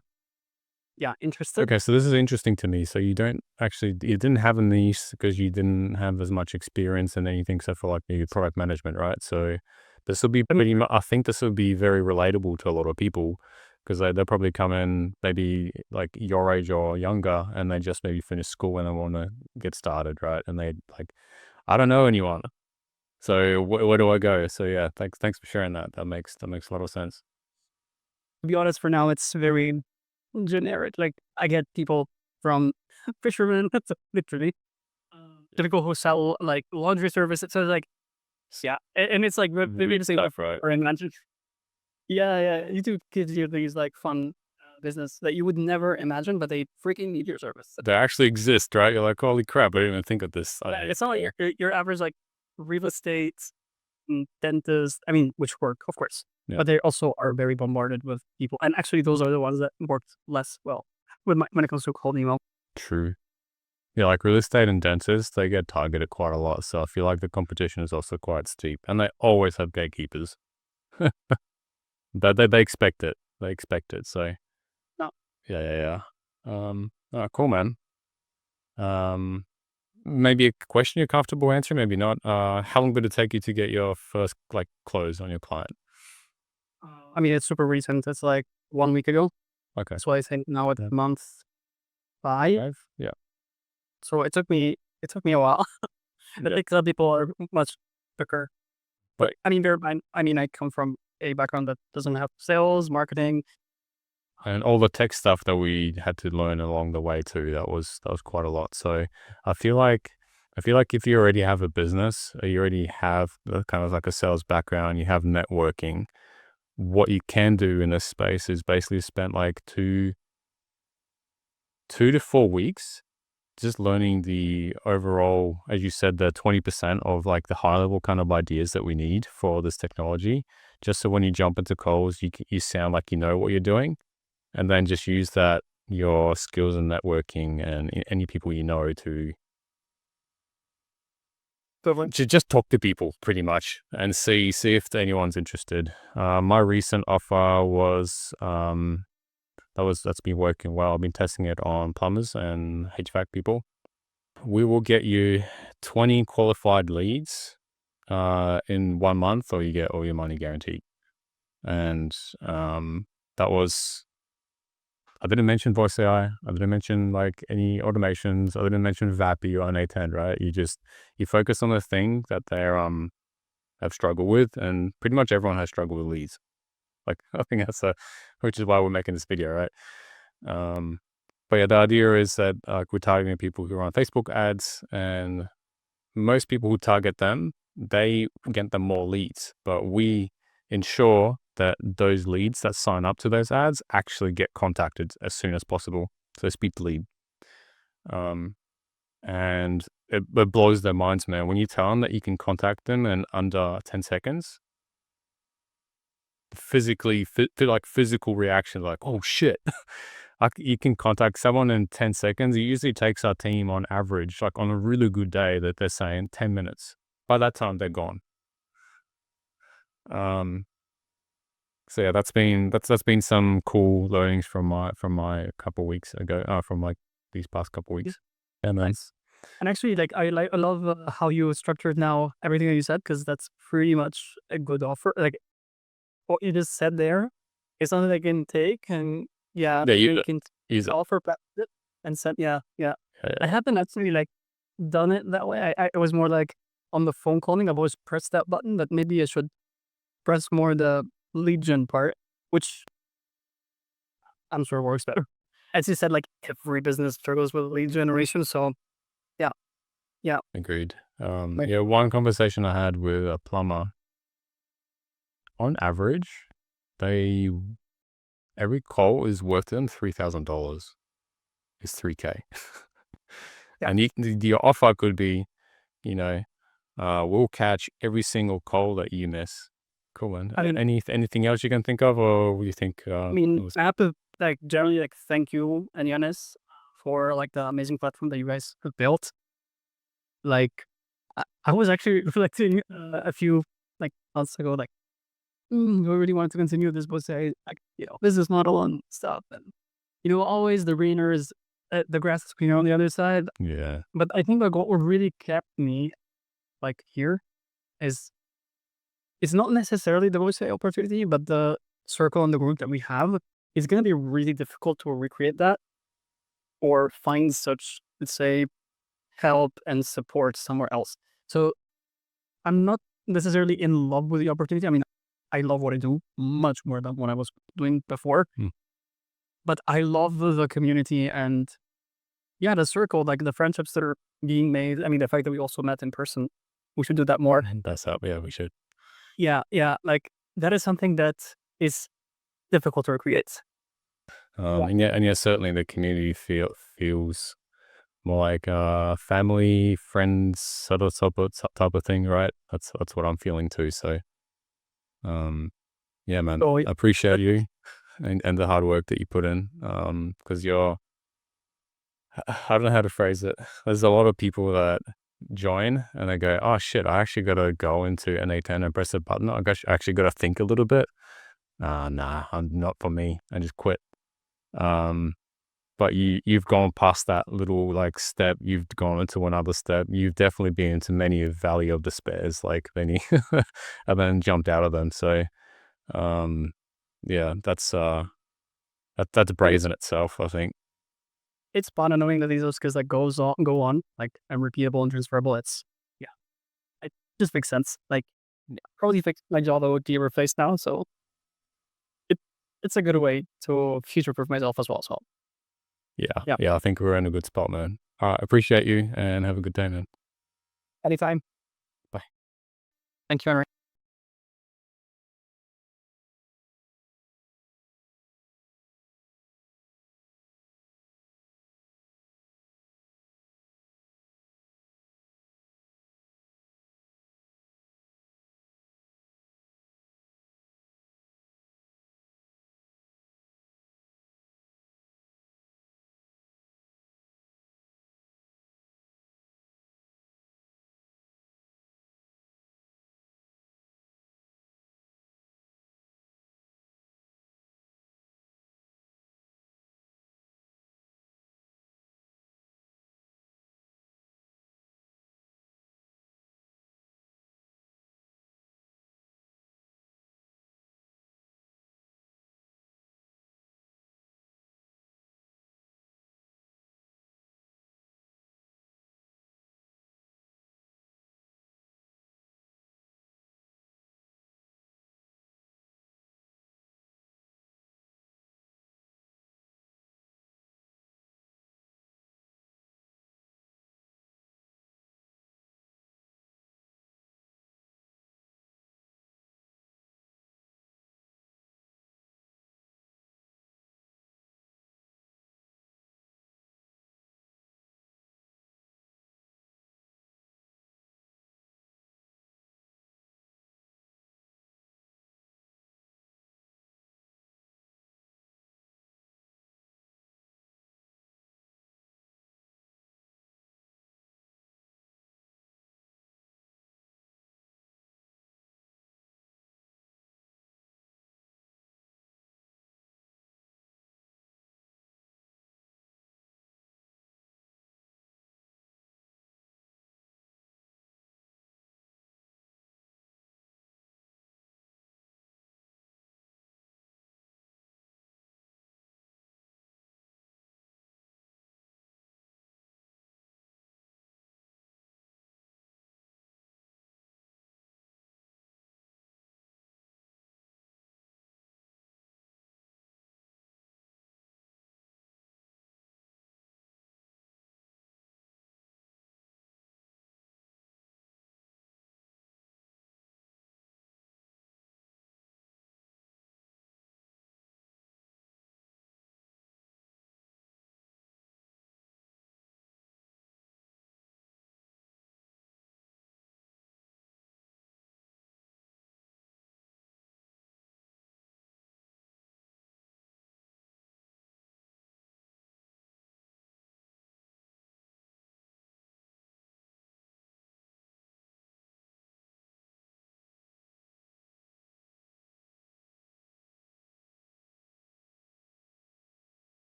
interested. Okay, so this is interesting to me. So you didn't have a niche because you didn't have as much experience in anything except for like maybe product management, right? So this will be I think this will be very relatable to a lot of people because they'll probably come in maybe like your age or younger and they just maybe finish school and they want to get started, right? And they like, I don't know anyone. So where do I go? So yeah, thanks for sharing that. That makes a lot of sense. To be honest, for now, it's very generic. Like I get people from fishermen, that's literally people who sell like laundry services. So it's like, yeah, and it's like maybe the same Stuff, right? or invention. Yeah, YouTube gives you these like fun business that you would never imagine, but they freaking need your service. They actually exist, right? You're like, holy crap, I didn't even think of this. It's not like your average like real estate, dentist. I mean, which work, of course, Yeah. but they also are very bombarded with people. And actually, those are the ones that worked less well when it comes to cold email. True. Yeah, like real estate and dentists, they get targeted quite a lot. So I feel like the competition is also quite steep. And they always have gatekeepers. But they expect it. They expect it. So No. Yeah. Cool, man. Maybe a question you're comfortable answering, maybe not. How long did it take you to get your first like close on your client? I mean, it's super recent. It's like 1 week ago. Okay. That's why I think now it's Yeah. month 5. 5? Yeah. So it took me a while. I think some people are much quicker. But I mean, I come from a background that doesn't have sales, marketing. And all the tech stuff that we had to learn along the way too, that was quite a lot. So I feel like if you already have a business or you already have kind of like a sales background, you have networking, what you can do in this space is basically spend like 2 to 4 weeks just learning the overall, as you said, the 20% of like the high level kind of ideas that we need for this technology, just so when you jump into calls, you sound like you know what you're doing, and then just use that, your skills in networking and any people you know to just talk to people pretty much and see if anyone's interested. My recent offer was that's been working well. I've been testing it on plumbers and HVAC people. We will get you 20 qualified leads in 1 month, or you get all your money guaranteed. And that was, I didn't mention voice AI. I didn't mention like any automations. I didn't mention VAPI or N810, right? You focus on the thing that they're have struggled with, and pretty much everyone has struggled with leads. Like, I think which is why we're making this video, right? But yeah, the idea is that we're targeting people who are on Facebook ads, and most people who target them, they get them more leads, but we ensure that those leads that sign up to those ads actually get contacted as soon as possible. So speed to lead. And it blows their minds, man. When you tell them that you can contact them in under 10 seconds, physical reactions like, oh shit, you can contact someone in 10 seconds. It usually takes our team on average, like on a really good day, that they're saying 10 minutes. By that time, they're gone. So yeah, that's been some cool learnings from my couple weeks ago, from like these past couple weeks. Yeah, man. Nice. And actually, like I love how you structured now everything that you said, because that's pretty much a good offer. Like what you just said there is something I can take, and Yeah, you can use it. offer and send. Yeah. Yeah, I haven't actually like done it that way. I was more like on the phone calling. I've always pressed that button, but maybe I should press more the lead gen part, which I'm sure works better. As you said, like every business struggles with lead generation. So yeah. Agreed. Like- Yeah, one conversation I had with a plumber, on average, every call is worth them $3,000. It's $3K. Yeah. And your offer could be, we'll catch every single call that you miss. Cool, man. I mean- Anything else you can think of, or what do you think? I mean, I have to like generally like thank you and Yanis for like the amazing platform that you guys have built. Like I was actually reflecting a few like months ago, like I really wanted to continue this, but say like business model and stuff, and always the greener is the grass is greener on the other side. Yeah. But I think like what really kept me like here is it's not necessarily the most opportunity, but the circle and the group that we have is going to be really difficult to recreate that or find such, let's say, help and support somewhere else. So I'm not necessarily in love with the opportunity. I mean, I love what I do much more than what I was doing before. But I love the community and the circle, like the friendships that are being made. I mean, the fact that we also met in person, we should do that more. That's up. Yeah, we should. Yeah. Like that is something that is difficult to recreate. And certainly the community feels more like family, friends, sort of type of thing, right? That's what I'm feeling too. So, yeah, man, So, I appreciate you and the hard work that you put in. Because I don't know how to phrase it. There's a lot of people that join and they go, "Oh shit, I actually got to go into N810 and press a button. I actually got to think a little bit. Nah, I'm not for me. I just quit." But you've gone past that little like step. You've gone into another step. You've definitely been into many a valley of despairs, like then and then jumped out of them. So, yeah, that's brave in itself, I think. it's fun knowing that these are skills that go on, like and repeatable and transferable. It just makes sense. Like probably fix my job that would be replaced now. So it's a good way to future proof myself as well. So Yeah, I think we're in a good spot, man. All right, appreciate you and have a good day, man. anytime. Bye. Thank you, Henry.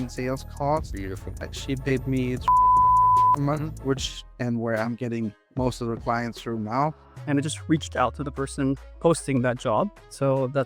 and sales calls. Beautiful. Like she paid me a month, and where I'm getting most of the clients through now. And I just reached out to the person posting that job. So that's